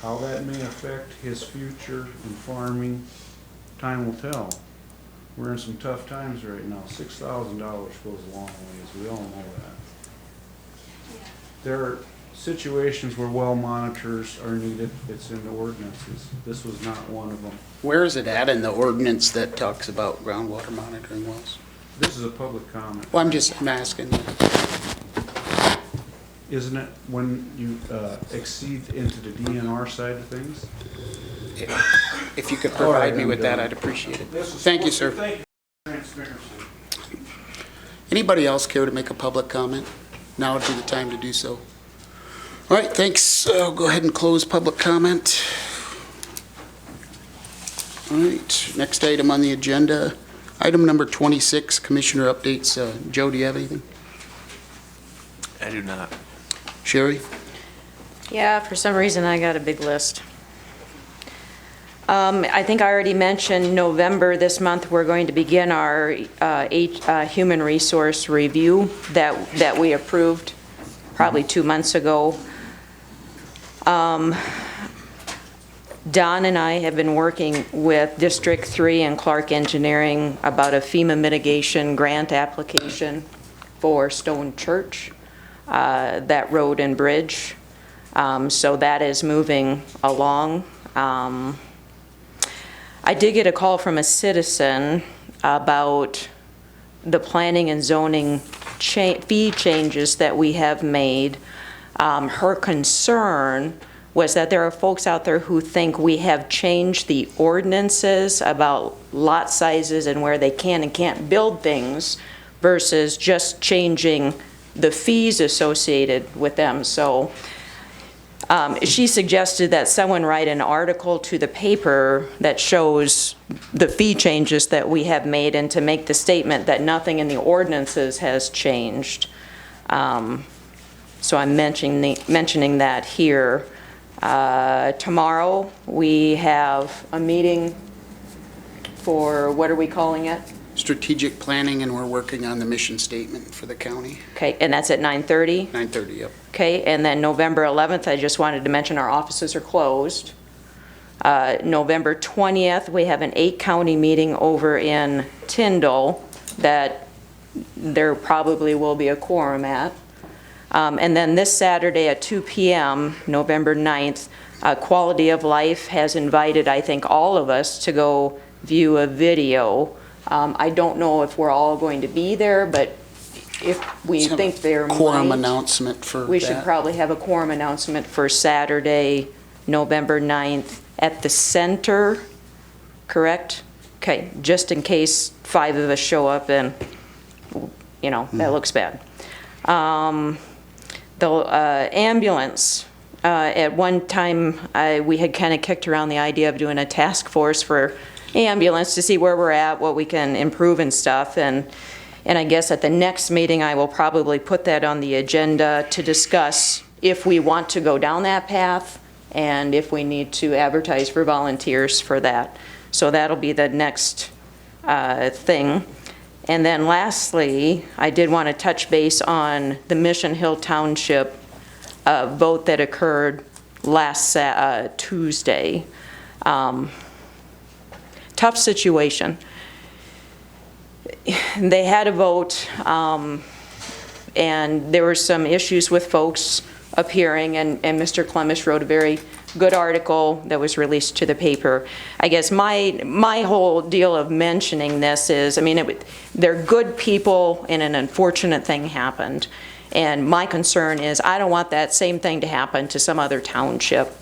How that may affect his future in farming, time will tell. We're in some tough times right now. $6,000 goes a long ways. We all know that. There are situations where well monitors are needed. It's in the ordinances. This was not one of them. Where is it at in the ordinance that talks about groundwater monitoring wells? This is a public comment. Well, I'm asking. Isn't it when you exceed into the DNR side of things? If you could provide me with that, I'd appreciate it. Thank you, sir. Anybody else care to make a public comment? Now would be the time to do so. All right, thanks. I'll go ahead and close public comment. All right, next item on the agenda, item number 26, Commissioner updates. Joe, do you have anything? I do not. Sherry? Yeah, for some reason I got a big list. I think I already mentioned November this month, we're going to begin our human resource review that we approved probably 2 months ago. Don and I have been working with District 3 and Clark Engineering about a FEMA mitigation grant application for Stone Church, that road and bridge. So that is moving along. I did get a call from a citizen about the planning and zoning fee changes that we have made. Her concern was that there are folks out there who think we have changed the ordinances about lot sizes and where they can and can't build things versus just changing the fees associated with them. So she suggested that someone write an article to the paper that shows the fee changes that we have made and to make the statement that nothing in the ordinances has changed. So I'm mentioning that here. Tomorrow we have a meeting for, what are we calling it? Strategic planning, and we're working on the mission statement for the county. Okay, and that's at 9:30? 9:30, yep. Okay, and then November 11th, I just wanted to mention our offices are closed. November 20th, we have an 8-county meeting over in Tyndall that there probably will be a quorum at. And then this Saturday at 2 p.m., November 9th, Quality of Life has invited, I think, all of us to go view a video. I don't know if we're all going to be there, but if we think there might. Quorum announcement for We that. should probably have a quorum announcement for Saturday, November 9th at the center, correct? Okay, just in case 5 of us show up and, you know, that looks bad. The ambulance, at one time, we had kind of kicked around the idea of doing a task force for ambulance to see where we're at, what we can improve and stuff. And I guess at the next meeting, I will probably put that on the agenda to discuss if we want to go down that path and if we need to advertise for volunteers for that. So that'll be the next thing. And then lastly, I did want to touch base on the Mission Hill Township vote that occurred last Tuesday. Tough situation. They had a vote, and there were some issues with folks appearing, and Mr. Clemish wrote a very good article that was released to the paper. I guess my whole deal of mentioning this is, I mean, they're good people and an unfortunate thing happened. And my concern is I don't want that same thing to happen to some other township.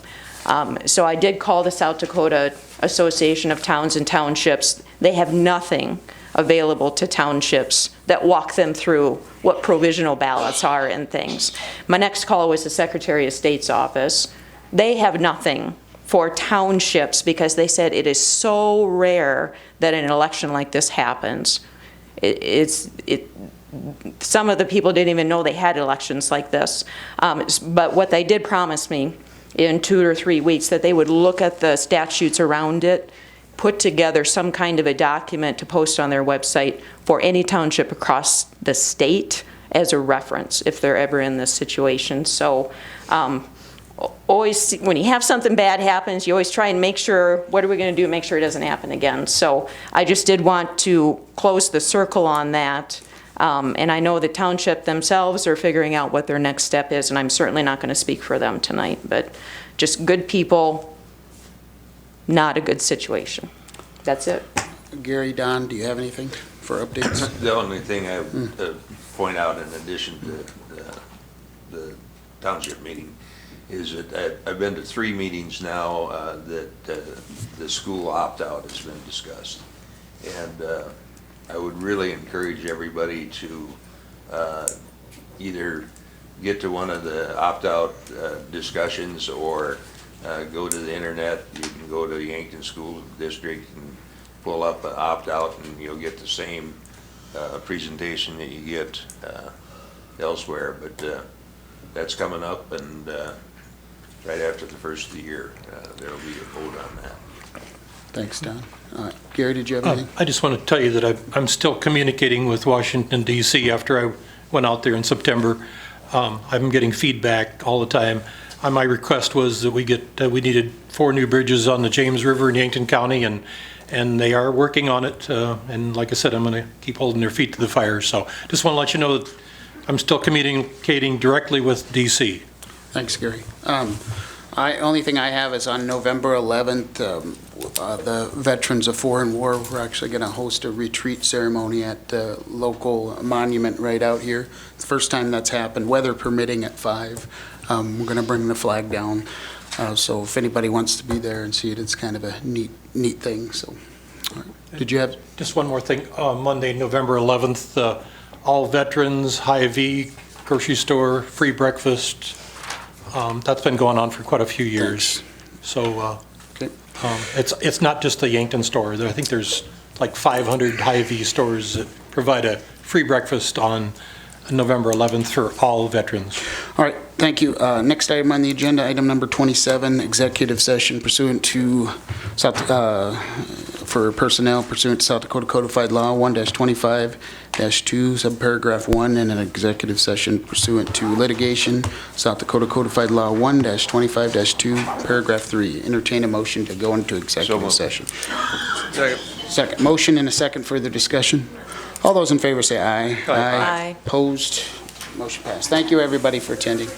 So I did call the South Dakota Association of Towns and Townships. They have nothing available to townships that walk them through what provisional ballots are and things. My next call was the Secretary of State's office. They have nothing for townships because they said it is so rare that an election like this happens. Some of the people didn't even know they had elections like this. But what they did promise me in 2 or 3 weeks that they would look at the statutes around it, put together some kind of a document to post on their website for any township across the state as a reference if they're ever in this situation. So always, when you have something bad happens, you always try and make sure, what are we going to do to make sure it doesn't happen again? So I just did want to close the circle on that. And I know the township themselves are figuring out what their next step is, and I'm certainly not going to speak for them tonight, but just good people, not a good situation. That's it. Gary, Don, do you have anything for updates? The only thing I would point out in addition to the township meeting is that I've been to 3 meetings now that the school opt-out has been discussed. And I would really encourage everybody to either get to one of the opt-out discussions or go to the internet. You can go to the Yankton School District and pull up an opt-out, and you'll get the same presentation that you get elsewhere. But that's coming up, and right after the first of the year, there'll be a vote on that. Thanks, Don. Gary, did you have anything? I just want to tell you that I'm still communicating with Washington DC after I went out there in September. I'm getting feedback all the time. My request was that we needed 4 new bridges on the James River in Yankton County, and they are working on it. And like I said, I'm going to keep holding their feet to the fire. So just want to let you know that I'm still communicating directly with DC. Thanks, Gary. Only thing I have is on November 11th, the Veterans of Foreign War, we're actually going to host a retreat ceremony at the local monument right out here. It's the first time that's happened, weather permitting at 5. We're going to bring the flag down. So if anybody wants to be there and see it, it's kind of a neat thing. So, all right. Did you have? Just one more thing. Monday, November 11th, all veterans, Hy-Vee, grocery store, free breakfast. That's been going on for quite a few years. Thanks. So okay. It's not just the Yankton store. I think there's like 500 Hy-Vee stores that provide a free breakfast on November 11th for all veterans. All right, thank you. Next item on the agenda, item number 27, executive session pursuant to for personnel pursuant to South Dakota Codified Law 1-25-2, subparagraph 1, and an executive session pursuant to litigation, South Dakota Codified Law 1-25-2, paragraph 3. Entertain a motion to go into executive session. Second. Motion and a second. Further discussion. All those in favor say aye. Aye. Opposed? Motion passed. Thank you, everybody, for attending.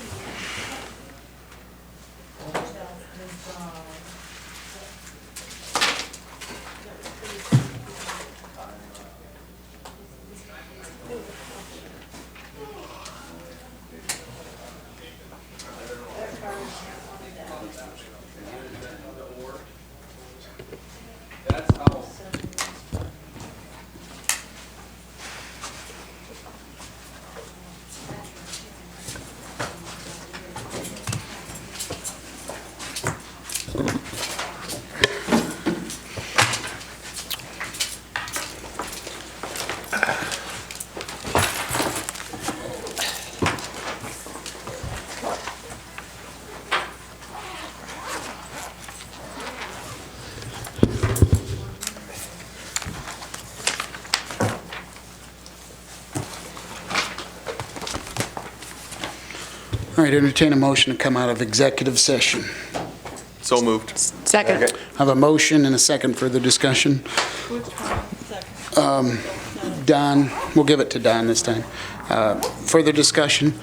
All right, entertain a motion to come out of executive session. So moved. Second. I have a motion and a second. Further discussion. Don, we'll give it to Don this time. Further discussion.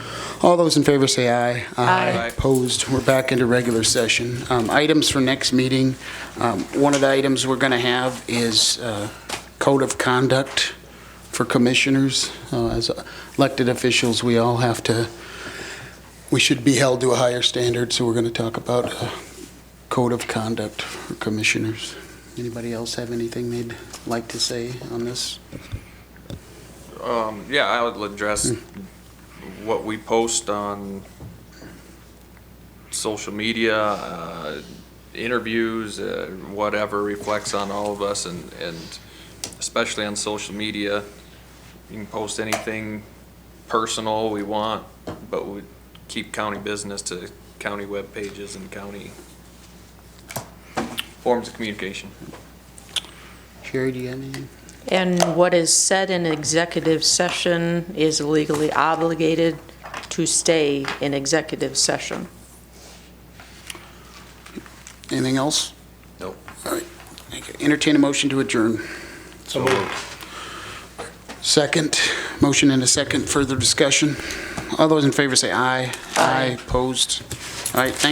All those in favor say aye. Aye. Opposed? We're back into regular session. Items for next meeting. One of the items we're going to have is code of conduct for commissioners. As elected officials, we all have to, we should be held to a higher standard, so we're going to talk about code of conduct for commissioners. Anybody else have anything they'd like to say on this? Yeah, I would address what we post on social media, interviews, whatever reflects on all of us, and especially on social media. You can post anything personal we want, but we keep county business to county web pages and county forms of communication. Sherry, do you have anything? And what is said in executive session is legally obligated to stay in executive session. Anything else? Nope. All right. Entertain a motion to adjourn. So moved. Second. Motion and a second. Further discussion. All those in favor say aye. Aye. Opposed? All right, thank you.